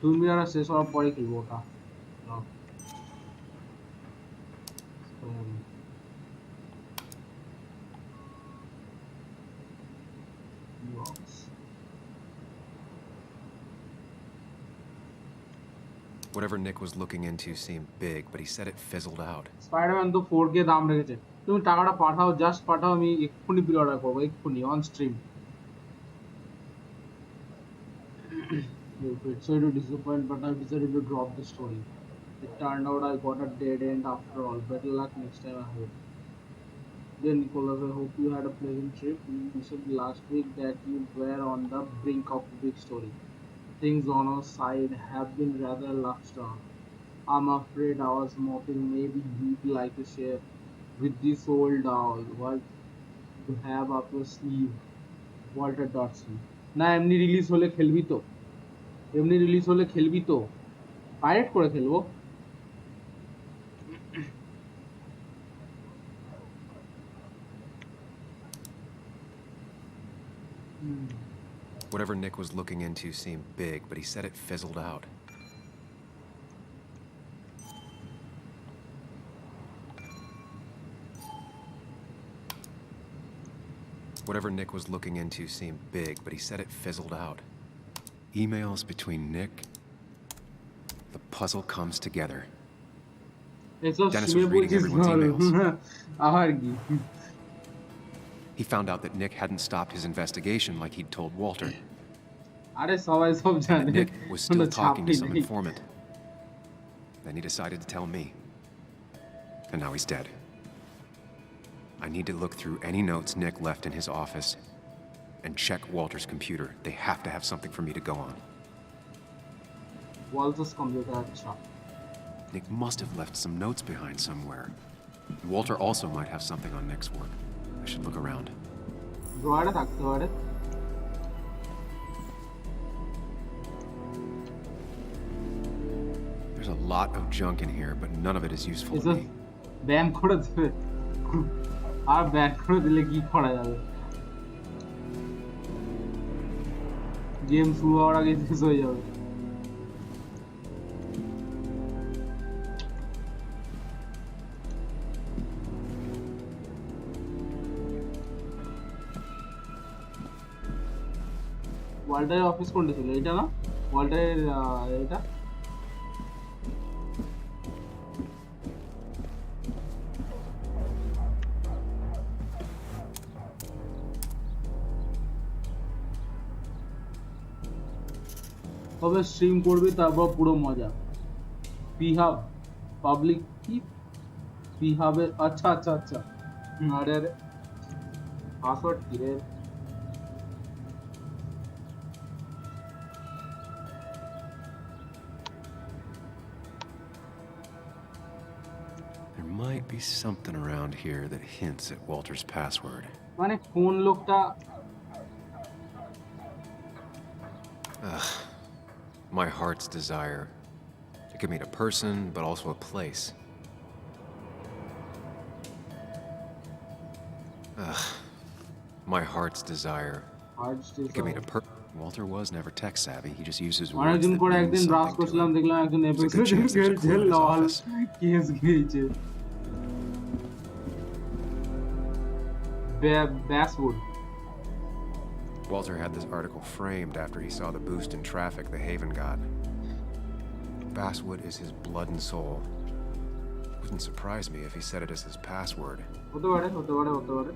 তুমি আর শেষ হওয়ার পরে খেলবো ওটা। Whatever Nick was looking into seemed big, but he said it fizzled out. Spiderman তো 4K দাম রেখেছে, তুমি টাকাটা পাঠাও, জাস্ট পাঠাও, আমি এক্ষুনি প্রি অর্ডার করবো, এক্ষুনি on stream. Sorry to disappoint, but I decided to drop the story. It turned out I got a dead end after all. Better luck next time, I hope. Dear Nicholas, I hope you had a pleasant trip. You said last week that you were on the brink of a big story. Things on our side have been rather lackluster. I'm afraid I was moping. Maybe you'd like to share with this old owl what you have up your sleeve. 𝘾𝙬𝙗. না এমনি release হলে খেলবি তো, এমনি release হলে খেলবি তো, pirate করে খেলবো। Whatever Nick was looking into seemed big, but he said it fizzled out. Whatever Nick was looking into seemed big, but he said it fizzled out. Emails between Nick. The puzzle comes together. Dennis was reading everyone's emails. He found out that Nick hadn't stopped his investigation like he'd told Walter. আরে সবাই সব জানে, Nick was still talking to some informant. Then he decided to tell me. And now he's dead. I need to look through any notes Nick left in his office and check Walter's computer. They have to have something for me to go on. Walter's computer, अच्छा. Nick must have left some notes behind somewhere. Walter also might have something on Nick's work. I should look around. Drawer থাকতে পারে. There's a lot of junk in here, but none of it is useful to me. Ban করে দিবে. আর ban করে দিলে কি করা যাবে? Game শুরু হওয়ার আগে শেষ হয়ে যাবে. ওয়াল্টারের অফিস কোনটা ছিল? এটা না? ওয়াল্টারের এটা? তবে স্ট্রিম করবি তারপর পুরো মজা. পিহাব পাবলিক কি পিহাবের আচ্ছা আচ্ছা আচ্ছা. আরে আরে পাসওয়ার্ড কি রে? There might be something around here that hints at Walter's password. মানে কোন লোকটা? My heart's desire. It could mean a person, but also a place. My heart's desire. It could mean a Walter was never tech savvy. He just uses words অনেকদিন that করে mean একদিন browse something to করছিলাম, him. দেখলাম একজন It's a good chance there's a খেলছে clue in his লল office. Case গিয়েছে. Basswood. Walter had this article framed after he saw the boost in traffic the Haven got. Basswood is his blood and soul. Wouldn't surprise me if he said it as his password. হতে পারে, হতে পারে, হতে পারে.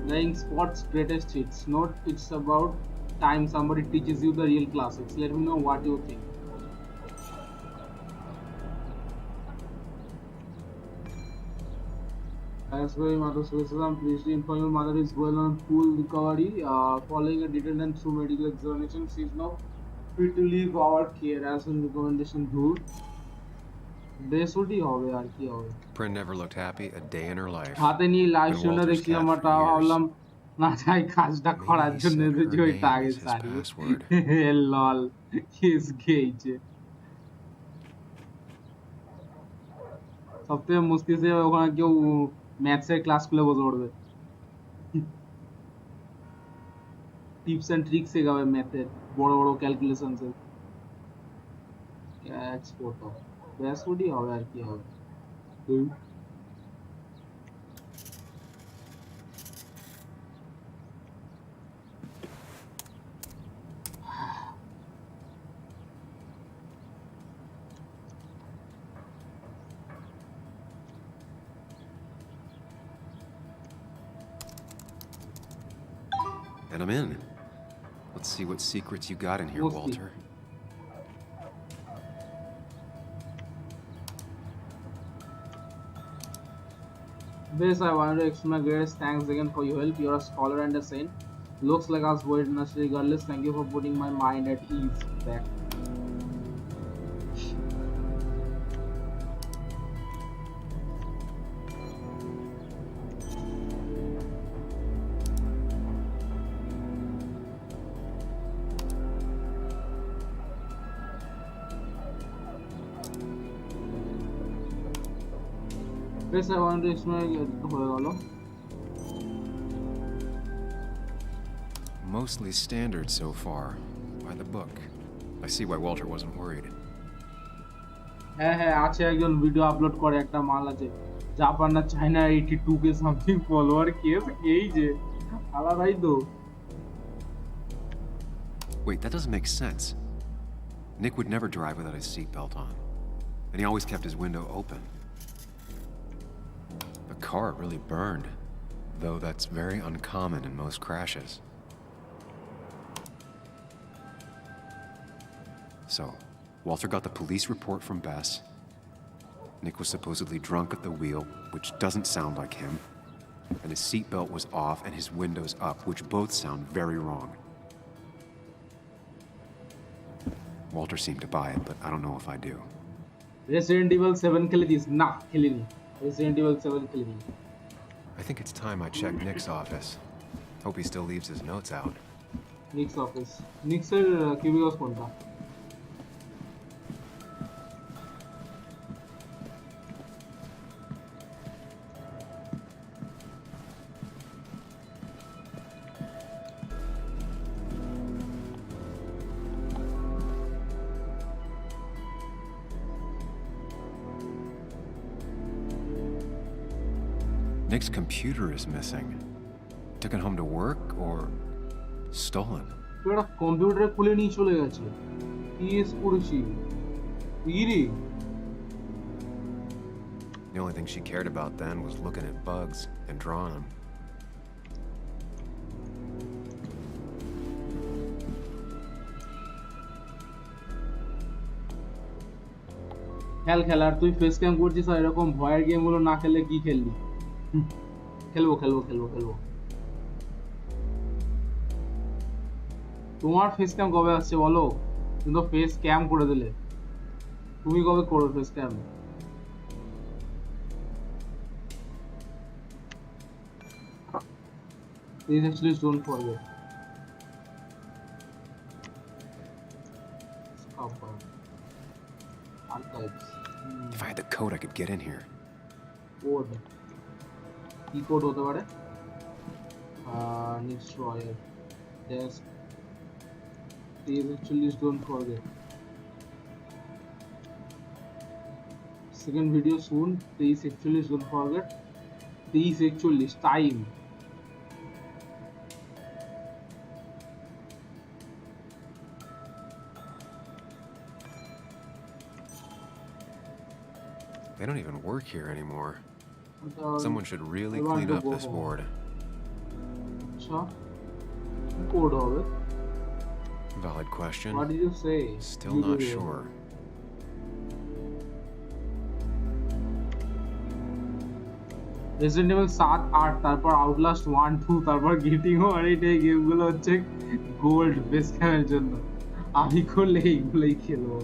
Playing sports greatest hits. Note it's about time somebody teaches you the real classics. Let me know what you think. As per your mother's criticism, please inform your mother is well on full recovery, following a detailed and through medical examination. She is now fit to leave our care as in recommendation good. বেসুটি হবে আর কি হবে. Prin never looked happy a day in her life. হাতে নিয়ে live Been শুনে Walter's দেখছিলাম cat R for তাও years. ভাবলাম না যাই কাজটা করার জন্য যে ওইটা আগে সারি. লল কেস গেইছে. সবথেকে মুশকিল যে ওখানে কেউ ম্যাথসের ক্লাস খুলে বসে পড়বে, টিপস এন্ড ট্রিক্স শেখাবে ম্যাথের, বড় বড় ক্যালকুলেশনস এর. এক্সপোর্ট বেসুটি হবে আর কি হবে. And I'm in. Let's see what secrets you got in here, We'll see. Walter. This I want to extend my greatest thanks again for your help. You're a scholar and a saint. Looks like us witness regardless. Thank you for putting my mind at ease. Back. This I want to extend my Mostly standard so far. By the book. I see why Walter wasn't worried. হ্যাঁ হ্যাঁ আছে একজন video upload করে একটা মাল আছে Japan না China 82k something follower case এই যে আলাদাই তো. Wait, that doesn't make sense. Nick would never drive without his seatbelt on. And he always kept his window open. The car really burned, though that's very uncommon in most crashes. So, Walter got the police report from Bess. Nick was supposedly drunk at the wheel, which doesn't sound like him. and his seatbelt was off and his windows up, which both sound very wrong. Walter seemed to buy it, but I don't know if I do. Resident Evil 7 খেলে this না খেলিনি Resident Evil 7 খেলিনি I think it's time I check Nick's office. Hope he still leaves his notes out. Nick's office. Nick's cubicle কোনটা? Nick's computer is missing. Took it home to work or stolen? ওটা কম্পিউটারে খুলে নিয়ে চলে গেছে কি করেছি ইরি The only thing she cared about then was looking at bugs and drawing them. খেলার তুই ফেস ক্যাম করছিস আর এরকম ভয়ের গেমগুলো না খেললে কি খেলবি খেলবো তোমার ফেস ক্যাম কবে আসছে বলো তুমি তো ফেস ক্যাম করে দিলে তুমি কবে করো face cam Please actually don't forget. Archives. If I had the code, I could get in here. Code. কি কোড হতে পারে destroyer desk please actually don't forget second video soon please actually don't forget please actually time They don't even work here anymore. Someone should really clean up this ward. Valid question. What did you say? Still not sure. Resident Evil 7, 8, তারপর Outlast 1, 2, তারপর Getting Over It এই গেমগুলো হচ্ছে gold base ক্যামের জন্য আমি করলে এইগুলোই খেলবো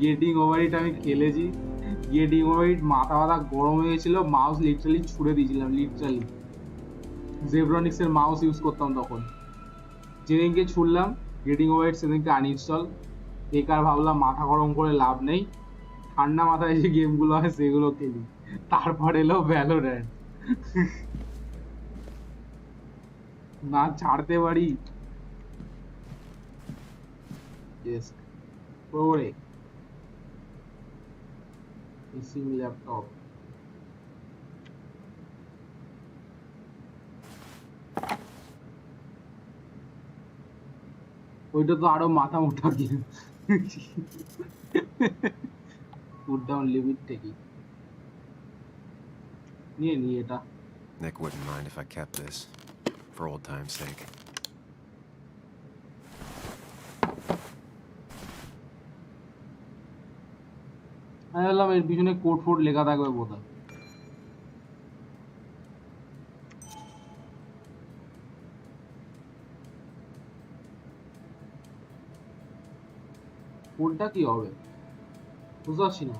Getting Over It আমি খেলেছি Getting Over It মাথা গরম হয়ে গেছিল মাউস লিটারালি ছুড়ে দিয়েছিলাম লিটারালি জেব্রনিক্স এর মাউস ইউজ করতাম তখন যেদিনকে ছুড়লাম Getting Over It সেদিনকে আনইনস্টল বেকার ভাবলাম মাথা গরম করে লাভ নেই ঠান্ডা মাথায় যে গেমগুলো হয় সেগুলো খেলি তারপর এলো ভ্যালোরেন্ট না ছাড়তে পারি yes পরে PC ল্যাপটপ ওইটা তো আরো মাথা মোটা গেম পুট ডাউন লিমিট থেকে নিয়ে এটা Nick wouldn't mind if I kept this, for old time's sake. আমি বললাম এর পিছনে কোড ফোড লেখা থাকবে বোধহয় কোডটা কি হবে বুঝতে পারছি না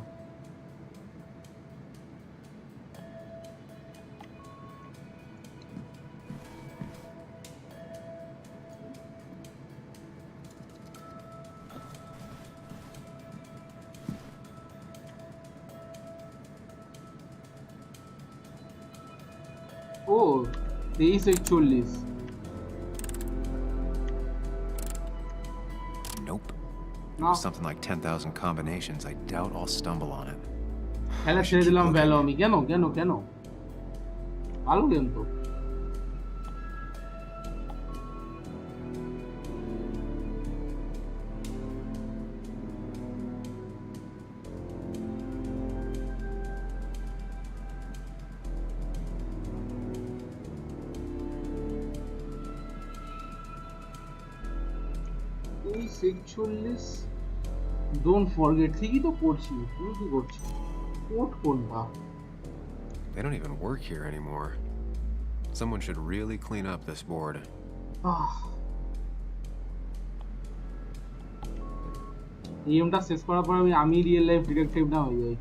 ও 2341 Nope. It was something like 10,000 combinations. I doubt I'll stumble on it. খেলা ছেড়ে দিলাম ভ্যালো আমি কেন ভালো গেম তো Don't forget ঠিকই তো করছি তুমি কি করছো কোড কোনটা They don't even work here anymore. Someone should really clean up this board. গেমটা শেষ করার পর আমি রিয়েল লাইফ ডিটেকটিভ না হয়ে যাই।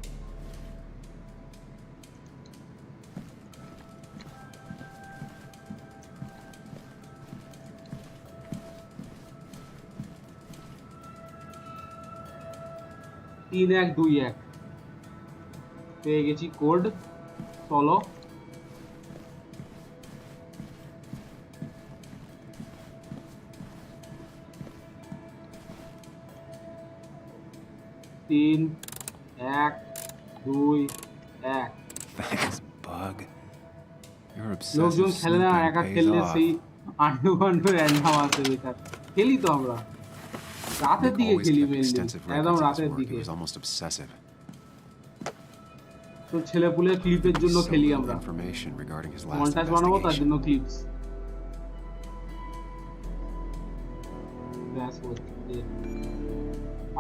তিন এক দুই এক পেয়ে গেছি কোড। চলো তিন এক দুই এক। লোকজন খেলে না, একা খেললে সেই আন্ডু আন্ডু র্যান্ডাম আছে বেকার। খেলি তো আমরা রাতের দিকে খেলি, মেনলি একদম রাতের দিকে। তো ছেলেপুলে ক্লিপের জন্য খেলি আমরা, মন্টাজ বানাবো তার জন্য clips.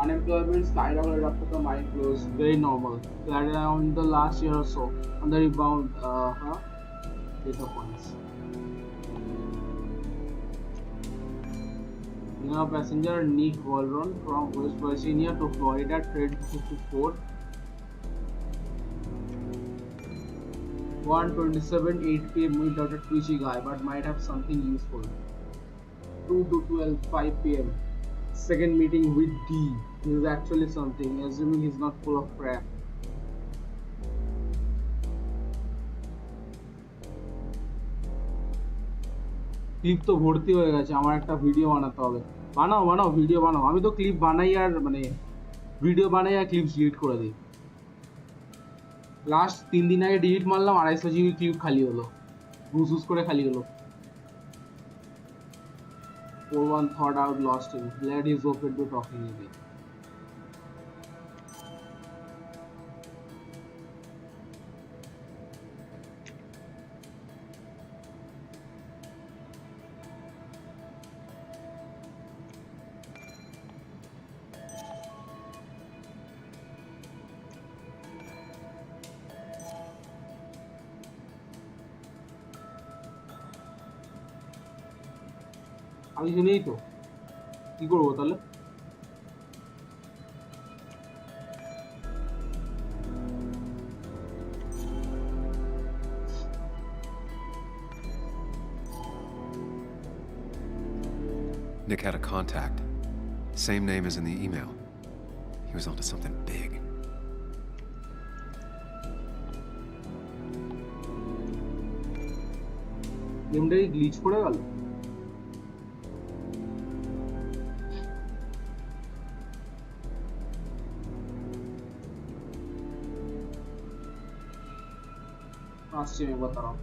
Unemployment skyrocketed after the mine closed. Very normal. Flat around the last year or so. On the rebound, data points. Now, passenger Nick Waldron from West Virginia to Florida, trade 54. 1:27 8 p.m. meet out a twitchy guy, but might have something useful. 2 to 12 5 p.m. Second meeting with D. This is actually something, assuming he's not full of crap. Clip তো ভর্তি হয়ে গেছে, আমার একটা video বানাতে হবে। বানাও video বানাও। আমি তো ক্লিপ বানাই আর মানে ভিডিও বানাই আর ক্লিপস ডিলিট করে দিই। লাস্ট 3 দিন আগে ডিলিট মারলাম, 250 জিবি ক্লিপ খালি হলো, ঘুষ করে খালি হলো। 4-1 thought out lost him. Glad he's open to talking again. আমি শুনেই তো কি করবো তাহলে? Nick had a contact. Same name as in the email. He was onto something big. গেমটা কি গ্লিচ করে গেল? আসছে আমি বলতে পারবো।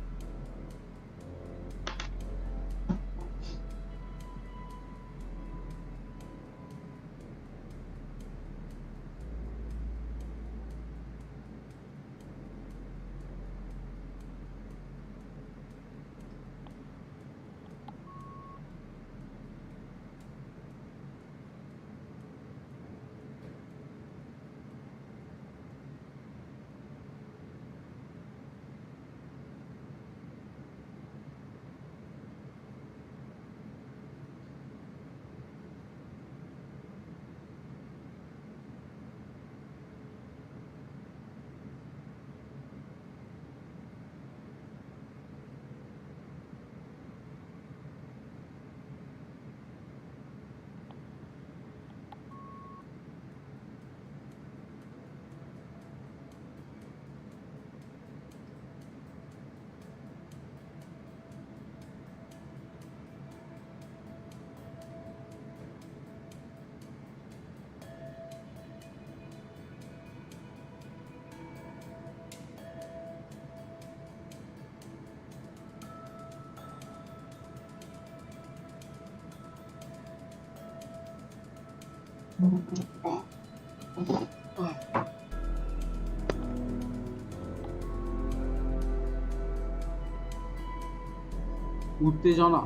উত্তেজনা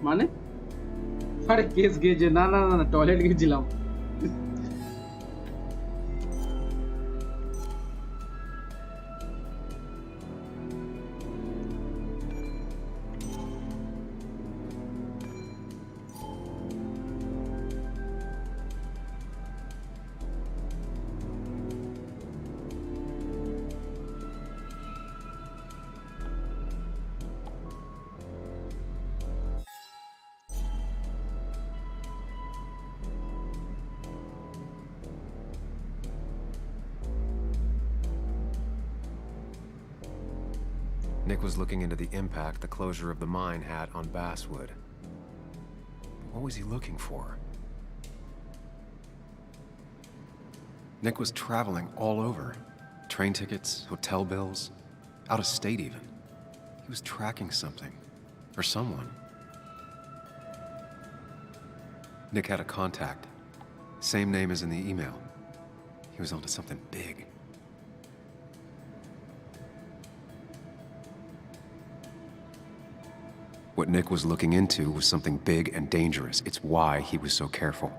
মানে আরে কেস গেছে না না না টয়লেট গেছিলাম Nick was looking into the impact the closure of the mine had on Basswood. What was he looking for? Nick was traveling all over. Train tickets, hotel bills, out of state even. He was tracking something, or someone. Nick had a contact. Same name as in the email. He was onto something big. What Nick was looking into was something big and dangerous. It's why he was so careful.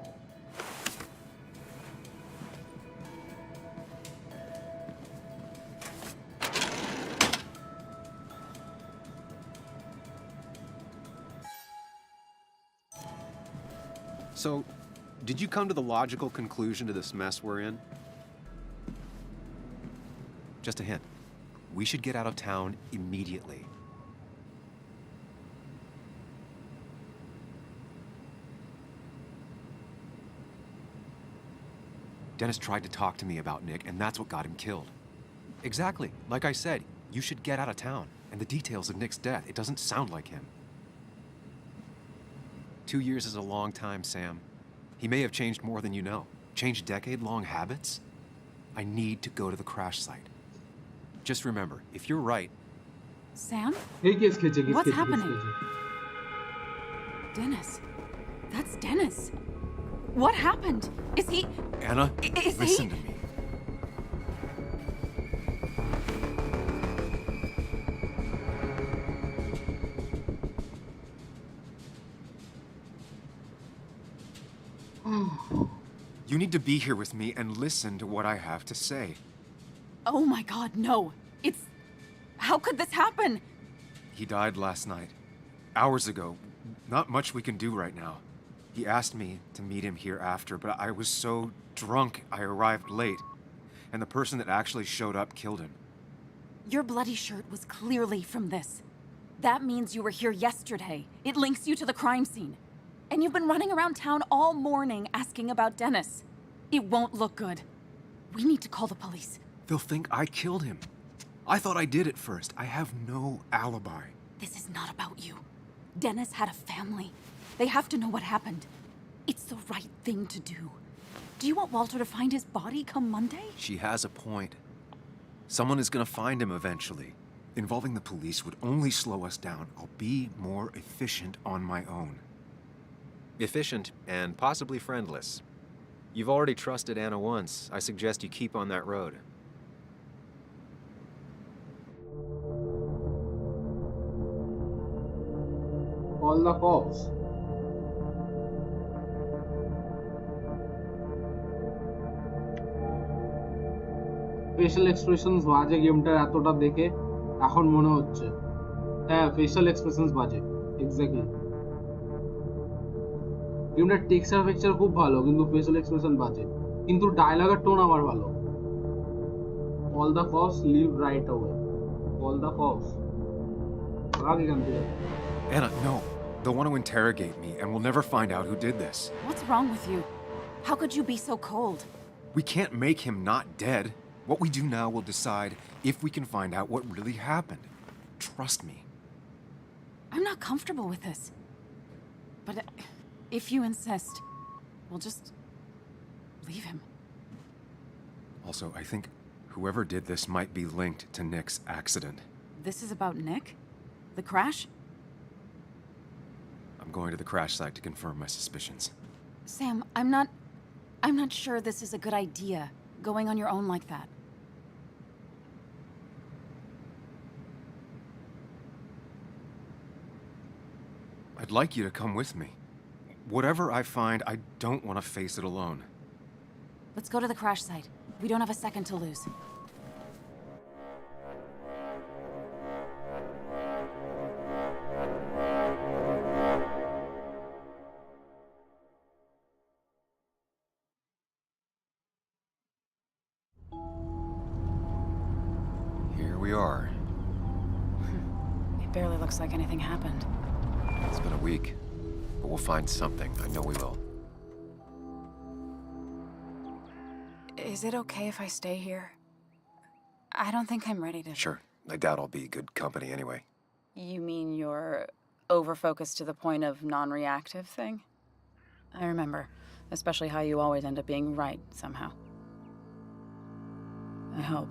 So, did you come to the logical conclusion to this mess we're in? Just a hint. We should get out of town immediately. Dennis tried to talk to me about Nick, and that's what got him killed. Exactly. Like I said, you should get out of town. And the details of Nick's death, it doesn't sound like him. 2 years is a long time, Sam. He may have changed more than you know. Changed decade-long habits? I need to go to the crash site. Just remember, if you're right... Sam? 𝐾𝐶 What's happening? Dennis. That's Dennis. What happened? Is he... Anna, listen to me. You need to be here with me and listen to what I have to say. Oh my God, no. It's... How could this happen? He died last night. Hours ago. Not much we can do right now. He asked me to meet him here after, but I was so drunk I arrived late. And the person that actually showed up killed him. Your bloody shirt was clearly from this. That means you were here yesterday. It links you to the crime scene. And you've been running around town all morning asking about Dennis. It won't look good. We need to call the police. They'll think I killed him. I thought I did at first. I have no alibi. This is not about you. Dennis had a family. They have to know what happened. It's the right thing to do. Do you want Walter to find his body come Monday? She has a point. Someone is gonna find him eventually. Involving the police would only slow us down. I'll be more efficient on my own. Efficient and possibly friendless. You've already trusted Anna once. I suggest you keep on that road. Call the cops. Facial expressions বাজে গেমটার এতটা দেখে এখন মনে হচ্ছে হ্যাঁ facial expressions বাজে exactly গেমটার টেক্সচার ফেকচার খুব ভালো কিন্তু ফেশিয়াল এক্সপ্রেশন বাজে কিন্তু ডায়লগের টোন আবার ভালো all the cops leave right away all the cops ভাগ এখান থেকে Anna, no. They'll want to interrogate me and we'll never find out who did this. What's wrong with you? How could you be so cold? We can't make him not dead. What we do now will decide if we can find out what really happened. Trust me. I'm not comfortable with this. But if you insist, we'll just leave him. Also, I think whoever did this might be linked to Nick's accident. This is about Nick? The crash? I'm going to the crash site to confirm my suspicions. Sam, I'm not sure this is a good idea, going on your own like that. I'd like you to come with me. Whatever I find, I don't want to face it alone. Let's go to the crash site. We don't have a second to lose. Here we are. It barely looks like anything happened. It's been a week, but we'll find something. I know we will. Is it okay if I stay here? I don't think I'm ready to... Sure. I doubt I'll be good company anyway. You mean you're over-focused to the point of non-reactive thing? I remember, especially how you always end up being right somehow. I hope.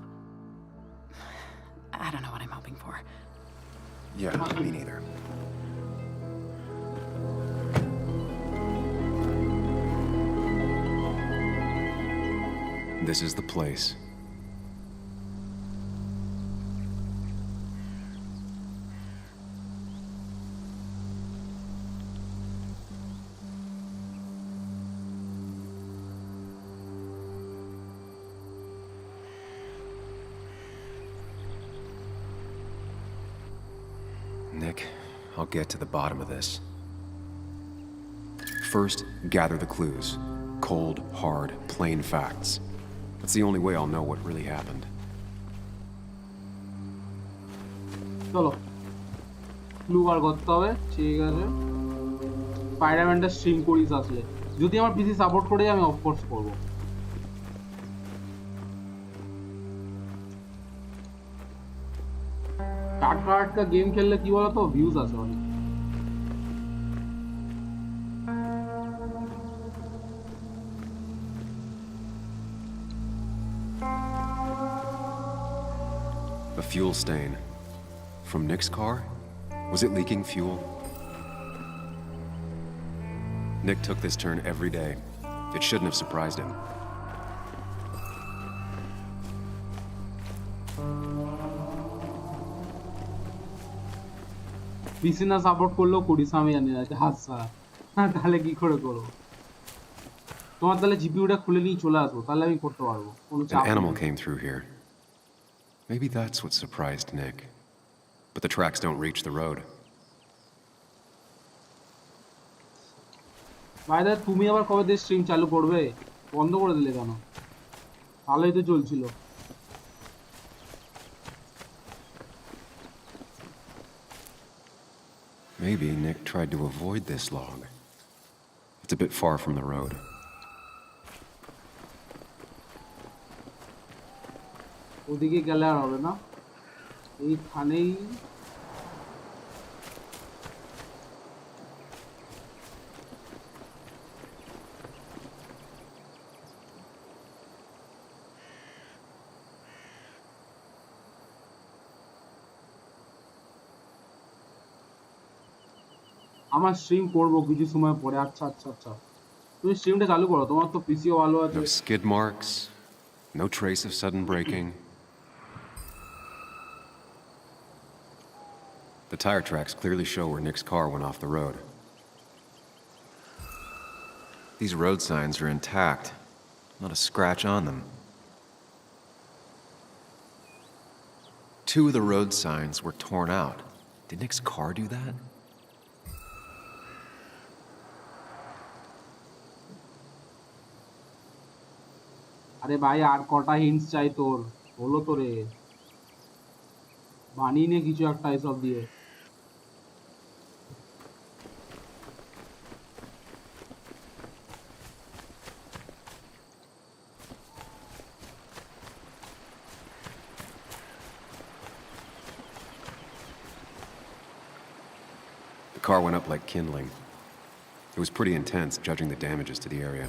I don't know what I'm hoping for. Yeah, me neither. This is the place. Nick, I'll get to the bottom of this. First, gather the clues. Cold, hard, plain facts. That's the only way I'll know what really happened. চলো clue বার করতে হবে ঠিক আছে স্পাইডারম্যানটা string করিস আসলে যদি আমার পিসি support করে আমি অফকোর্স করব টাটকা का गेम खेलলে কি বলো তো ভিউজ আসে অনেক A fuel stain. From Nick's car? Was it leaking fuel? Nick took this turn every day. It shouldn't have surprised him. পিসি না সাপোর্ট করলেও করিস আমি জানি না হাসা তাহলে কি করে করব তোমার তাহলে জিপিইউটা খুলে নিয়ে চলে আসো তাহলে আমি করতে পারবো কোনো চাপ An animal came through here. Maybe that's what surprised Nick. But the tracks don't reach the road. ভাইদা তুমি আবার কবে দিয়ে স্ট্রিম চালু করবে বন্ধ করে দিলে কেন ভালোই তো চলছিল Maybe Nick tried to avoid this log. It's a bit far from the road. ওদিকে গেলে আর হবে না এইখানেই আমার স্ট্রিম করব কিছু সময় পরে আচ্ছা আচ্ছা আচ্ছা তুমি স্ট্রিমটা চালু করো তোমার তো পিসিও ভালো আছে No skid marks, no trace of sudden braking. The tire tracks clearly show where Nick's car went off the road. These road signs are intact, not a scratch on them. 2 of the road signs were torn out. Did Nick's car do that? আরে ভাই আর কটা hints চাই তোর বলো তো রে বানিয়ে নে কিছু একটা এসব দিয়ে The car went up like kindling. It was pretty intense, judging the damages to the area.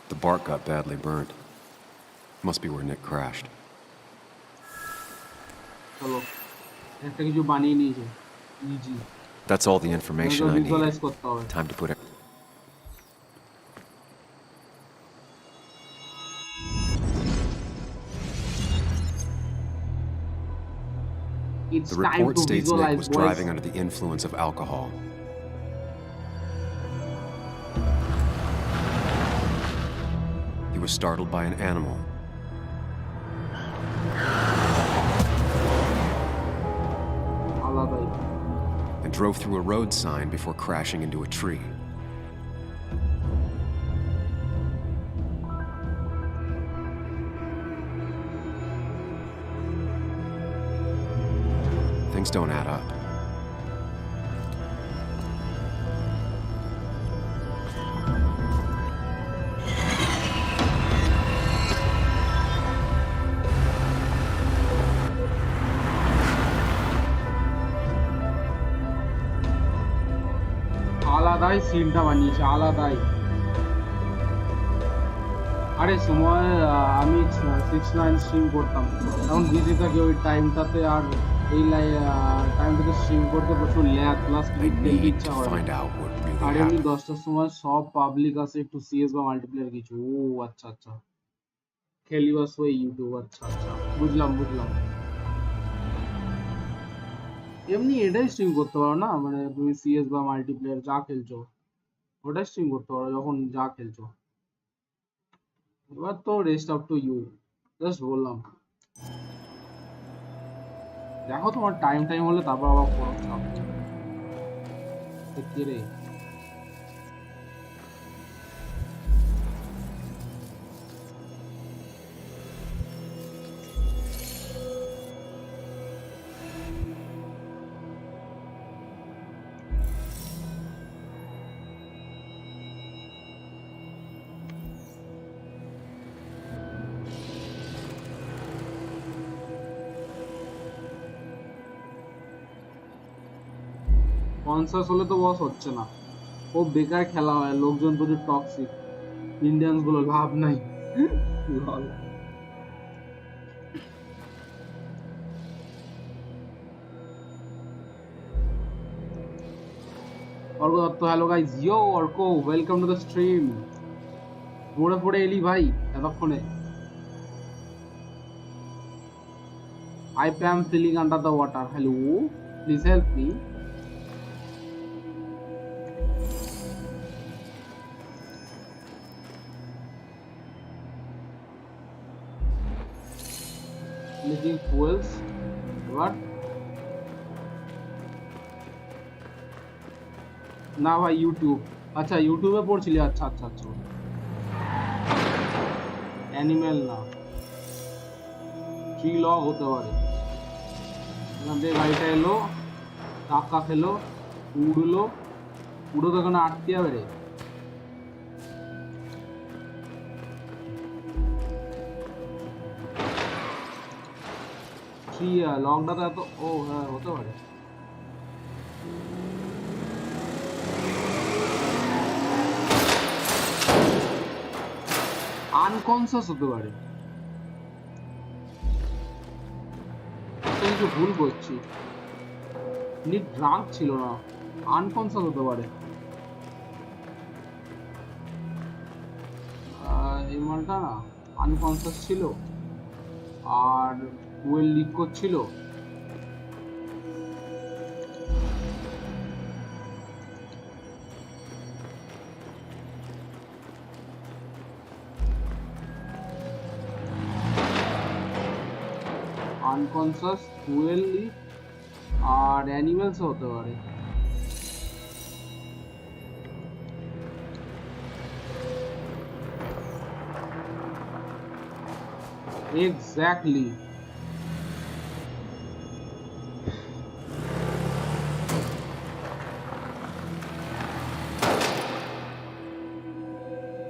The bark got badly burnt. Must be where Nick crashed. চলো একটা কিছু বানিয়ে নিয়েছে easy That's all the information I need. Visualize করতে হবে Time to put it. It's The time report to states Nick visualize was boys. driving under the influence of alcohol. He was startled by an animal. আলাদাই And drove through a road sign before crashing into a tree. Things don't add up. আলাদাই সিনটা বানিয়েছে, আলাদাই। আরে সময় আমি 6-9 stream করতাম, তখন বিজি থাকি ওই টাইমটাতে, আর এই টাইমটাতে স্ট্রিম করতে প্রচুর ল্যাগ প্লাস খেলতে ইচ্ছা হয়। আর এমনি 10টার সময় সব পাবলিক আছে, একটু সিএস বা মাল্টিপ্লেয়ার কিছু। ও আচ্ছা আচ্ছা, খেলিবাস ওই ইউটিউব, আচ্ছা আচ্ছা, বুঝলাম বুঝলাম। এমনি এটাই স্ট্রিম করতে পারো না, মানে তুমি সিএস বা মাল্টিপ্লেয়ার যা খেলছো ওটাই স্ট্রিম করতে পারো যখন যা খেলছো। এবার তো rest up to you, just বললাম। দেখো তোমার টাইম হলে তারপর আবার করো। কি রে কনসাস হলে তো বস হচ্ছে না, ও বেকার খেলা হয়, লোকজন প্রচুর টক্সিক, ইন্ডিয়ান্স গুলো লাভ নাই। Arko Dutta, hello guys, yo Arko, welcome to the stream. মরে পড়ে এলি ভাই এতক্ষণে। I am feeling under the water. Hello, please help me. Leaking fuels. What? না ভাই ইউটিউব। আচ্ছা ইউটিউবে পড়ছিলি, আচ্ছা আচ্ছা আচ্ছা। অ্যানিমেল না, ট্রি লগ হতে পারে। এখান থেকে গাড়িটা এলো, টাকা খেলো, উড়লো, উড়ো তো এখানে আটকে যাবে রে। ট্রি লংটা তো এত, ও হ্যাঁ হতে পারে। আনকনসিয়াস হতে পারে, কিছু ভুল করছি। নিক ড্রাঙ্ক ছিল না, আনকনসিয়াস হতে পারে। এই মালটা না আনকনসিয়াস ছিল আর ফুয়েল লিক করছিল। আনকনসিয়াস, ফুয়েল লিক আর অ্যানিমেলস হতে পারে। Exactly.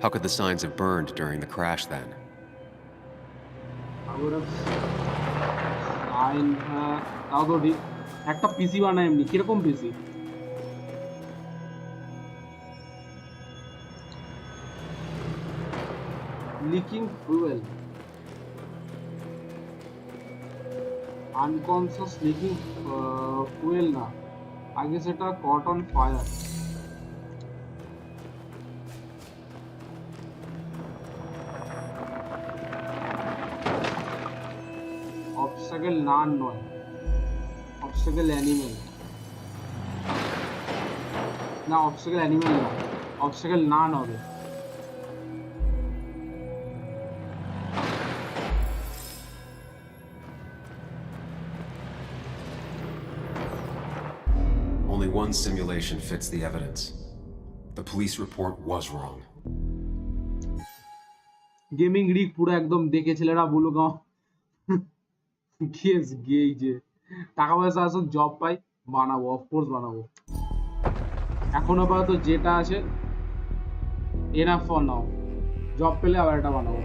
How could the signs have burned during the crash then? তাও তো ঠিক, একটা পিসি বানায় এমনি, কিরকম PC? Leaking fuel, unconscious leaking fuel না, আগে সেটা caught on fire. Obstacle none নয়, অবস্টাকেল অ্যানিমেল না, অবস্টাকেল অ্যানিমেল না, অবস্টাকেল নান হবে। Only one simulation fits the evidence. The police report was wrong. Gaming rig পুরো একদম দেখে ছেলেরা বলো গাও কেস গেই যে টাকা পয়সা আসুক, জব পাই, বানাবো, অফকোর্স বানাবো। এখন আপাতত যেটা আছে এনাফ ফর নাও, জব পেলে আবার এটা বানাবো।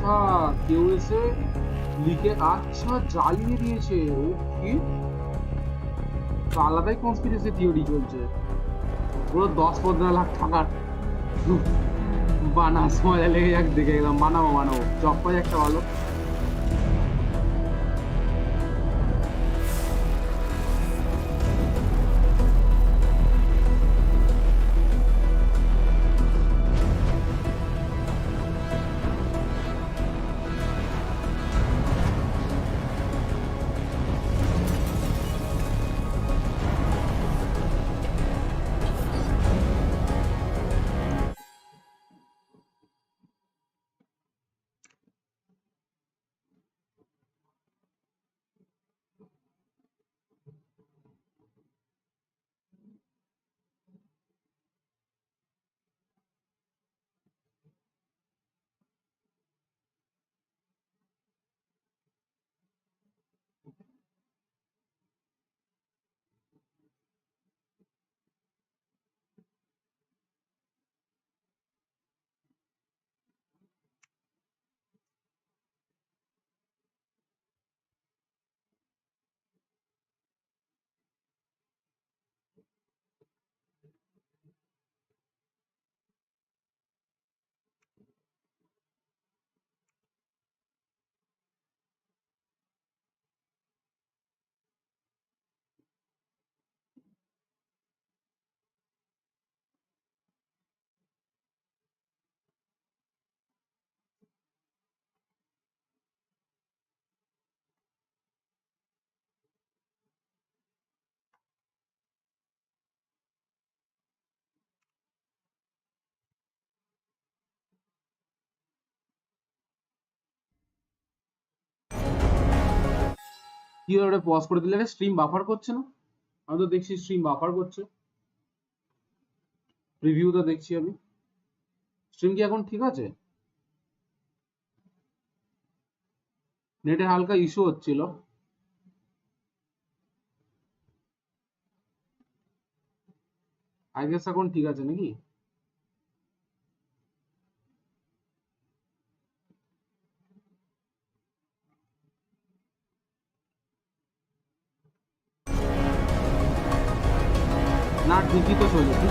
আচ্ছা কেউ এসে লিখে আচ্ছা জ্বালিয়ে দিয়েছে ওকে তো আলাদাই কনস্পিরেসি থিওরি চলছে পুরো 10-15 লাখ টাকার বানাস মজা লেগে যাক দেখে একদম বানাবো চপ্পাই একটা ভালো কি ওটা পজ করে দিলে স্ট্রিম বাফার করছে না আমি তো দেখছি স্ট্রিম বাফার করছে প্রিভিউটা দেখছি আমি স্ট্রিম কি এখন ঠিক আছে নেটে হালকা ইস্যু হচ্ছিল আই গেস এখন ঠিক আছে নাকি না ঠিকই তো চলছে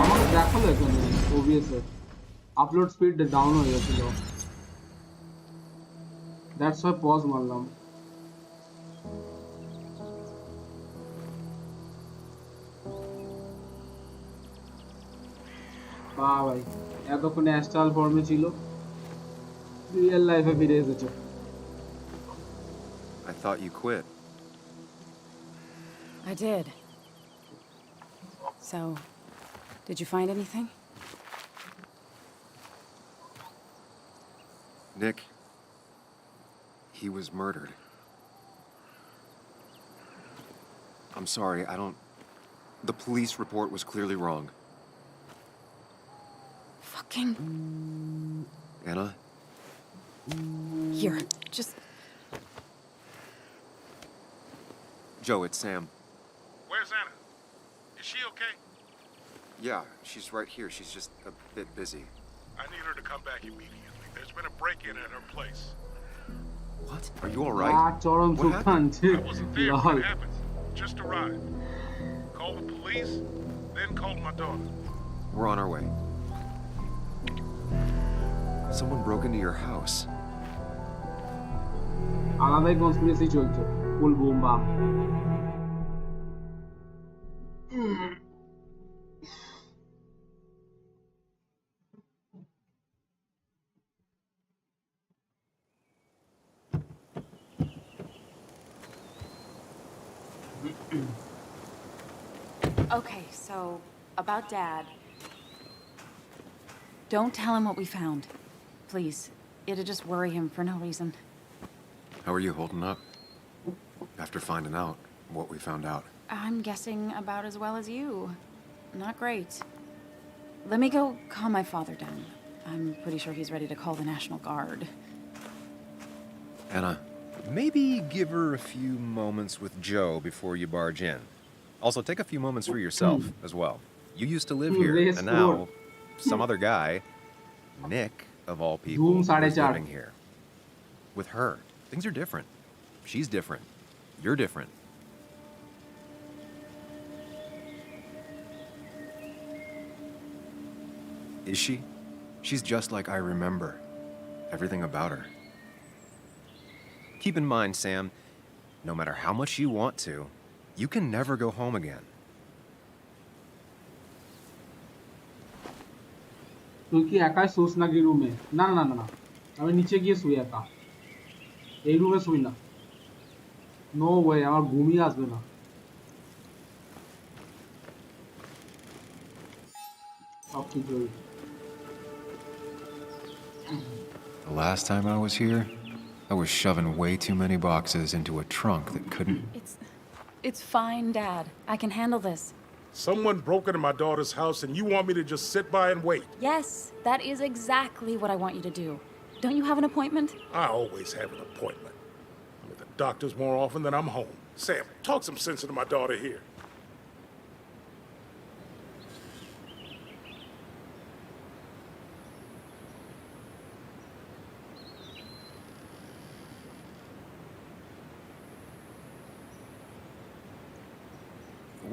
আমাকে দেখালো এখানে ওবিএস এর আপলোড স্পিড ডাউন হয়ে গেছিল দ্যাটস ওয়াই পজ মারলাম বাহ ভাই এতক্ষণে অ্যাস্ট্রাল ফর্মে ছিল রিয়েল লাইফে ফিরে এসেছে I thought you quit. I did. So, did you find anything? Nick, he was murdered. I'm sorry, I don't... The police report was clearly wrong. Fucking... Anna? Here, just... Joe, it's Sam. Where's Anna? Is she okay? Yeah, she's right here. She's just a bit busy. I need her to come back immediately. There's been a break-in at her place. What? Are you all right? What happened? I wasn't there when it happened. Just arrived. Called the police, then called my daughter. We're on our way. Someone broke into your house. আলাদাই conspiracy চলছে ফুল broom বাম Okay, so, about Dad. Don't tell him what we found. Please. It'd just worry him for no reason. How are you holding up? After finding out what we found out. I'm guessing about as well as you. Not great. Let me go calm my father down. I'm pretty sure he's ready to call the National Guard. Anna, Maybe give her a few moments with Joe before you barge in. Also, take a few moments for yourself as well. You used to live here, and now some other guy, Nick, of all people, who is 𝘂𝙗 living here. With her, things are different. She's different. You're different. Is she? She's just like I remember. Everything about her. Keep in mind, Sam, no matter how much you want to, you can never go home again. তুই কি একাই শুস নাকি রুমে? না না না না, আমি নিচে গিয়ে শুই একা। এই রুমে শুই না। নো ওয়ে, আমার ঘুমই আসবে না। সব ঠিক হয়ে গেছে। The last time I was here, I was shoving way too many boxes into a trunk that couldn't... It's fine, Dad. I can handle this. Someone broke into my daughter's house and you want me to just sit by and wait? Yes, that is exactly what I want you to do. Don't you have an appointment? I always have an appointment. I'm at the doctor's more often than I'm home. Sam, talk some sense into my daughter here.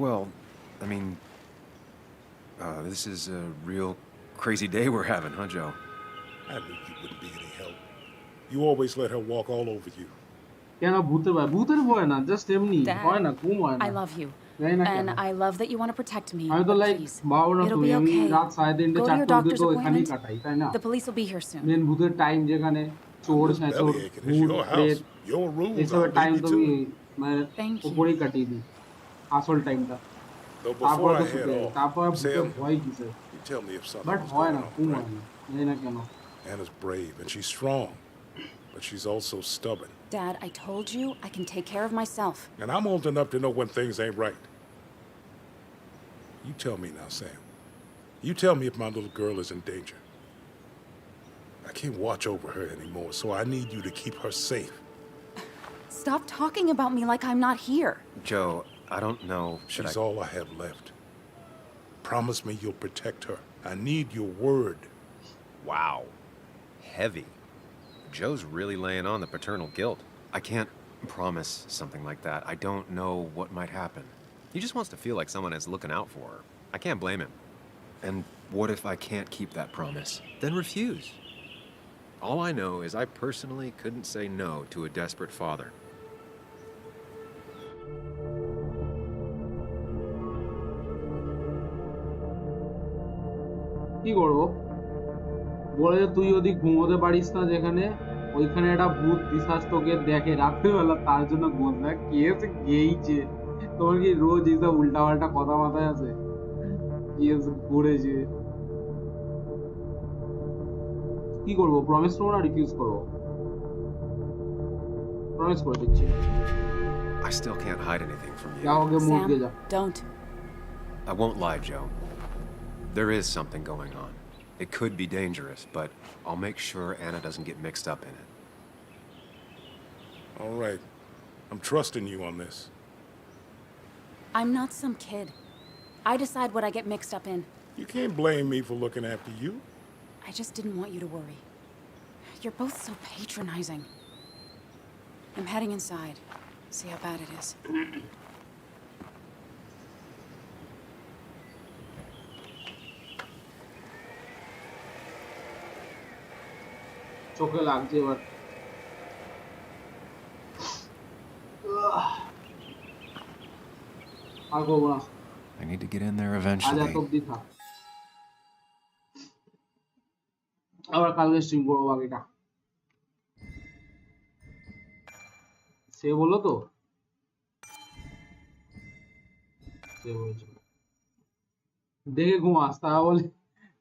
Well, I mean, this is a real crazy day we're having, huh, Joe? I knew you wouldn't be any help. You always let her walk all over you. কেন ভূতের ভয়? ভূতের ভয় না, just এমনি হয় না, ঘুম হয় না। I love you. জানি না And কেন। I love that you want to protect me. আমি তো লাইক বাবু না It'll তুমি, be আমি okay. রাত 3:30 Go to your 4টা অবধি doctor's তো এখানেই appointment. কাটাই, তাই না? The police will be here soon. Main ভূতের টাইম যেখানে চোর ছেঁচড় ভূত প্রেত Your rules, এসবের I'll টাইম leave you তুমি to it. মানে Thank you. উপরেই কাটিয়ে দিই আসল টাইমটা। Though তারপর before তো I head শুতে off, তারপর ভূতের Sam, ভয় কিসে? you tell me if something but was হয় going না, on, ঘুম right? হয় না, জানি না কেন। Anna's brave and she's strong, but she's also stubborn. Dad, I told you I can take care of myself. And I'm old enough to know when things ain't right. You tell me now, Sam. You tell me if my little girl is in danger. I can't watch over her anymore, so I need you to keep her safe. Stop talking about me like I'm not here. Joe, I don't know. She's all I have left. Promise me you'll protect her. I need your word. Wow. Heavy. Joe's really laying on the paternal guilt. I can't promise something like that. I don't know what might happen. He just wants to feel like someone is looking out for her. I can't blame him. And what if I can't keep that promise? Then refuse. All I know is I personally couldn't say no to a desperate father. কি করবো? বলে যে তুই ওদিক ঘুমোতে পারিস না যেখানে, ওইখানে একটা ভূত পিশাচ তোকে দেখে রাত্রিবেলা, তার জন্য ঘুমোতে না। কেস গেইছে। তোমার কি রোজ এইসব উল্টাপাল্টা কথা মাথায় আছে? কেস ঘুরেছে। কি করবো? প্রমিস করবো না রিফিউজ করবো? প্রমিস করে দিচ্ছি। I still can't hide anything from you. যা ওকে মুরগে যা। Don't. I won't lie, Joe. There is something going on. It could be dangerous, but I'll make sure Anna doesn't get mixed up in it. All right. I'm trusting you on this. I'm not some kid. I decide what I get mixed up in. You can't blame me for looking after you. I just didn't want you to worry. You're both so patronizing. I'm heading inside. See how bad it is. চোখে লাগছে এবার। আর করবো না। I need to get in there আজ eventually. এত অব্দি থাক, আবার কালকে স্ট্রিম করবো বাকিটা। সে বললো তো, সে বলছে দেখে ঘুমাস, তা বলে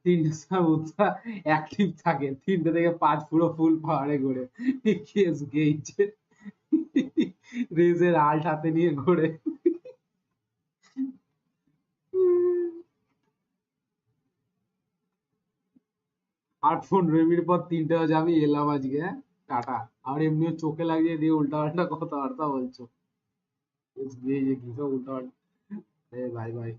3টের সময় উঠা অ্যাক্টিভ থাকে, 3টে থেকে 5 পুরো ফুল পাহাড়ে ঘুরে। কেস গেইছে, রেজের আল্ট হাতে নিয়ে ঘুরে। আর 15 মিনিট পর 3টে বাজে আমি এলাম আজকে, হ্যাঁ টাটা। আর এমনিও চোখে লাগিয়ে দিয়ে উল্টা পাল্টা কথাবার্তা বলছো, কি সব উল্টা পাল্টা। Bye bye.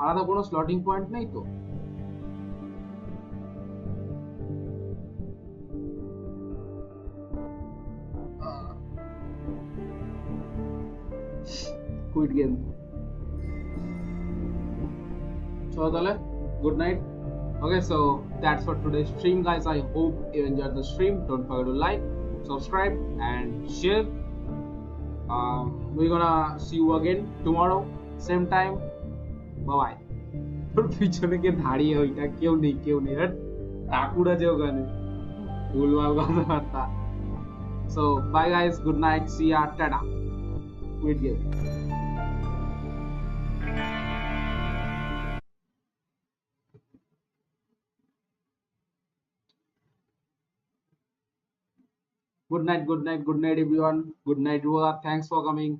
আলাদা কোনো স্লটিং পয়েন্ট নেই তো? Quit game. চলো তাহলে, good night. Okay, so that's for today's stream, guys. I hope you enjoyed the stream. Don't forget to like, subscribe, and share. We're gonna see you again tomorrow, same time. Bye bye. তোর পিছনে কে দাঁড়িয়ে ওইটা? কেউ নেই, ঠাকুর আছে ওখানে, ভুলভাল কথাবার্তা। So bye guys, good night, see ya, tada. Quit game. Good night, everyone. Good night, Ruha. Thanks for coming.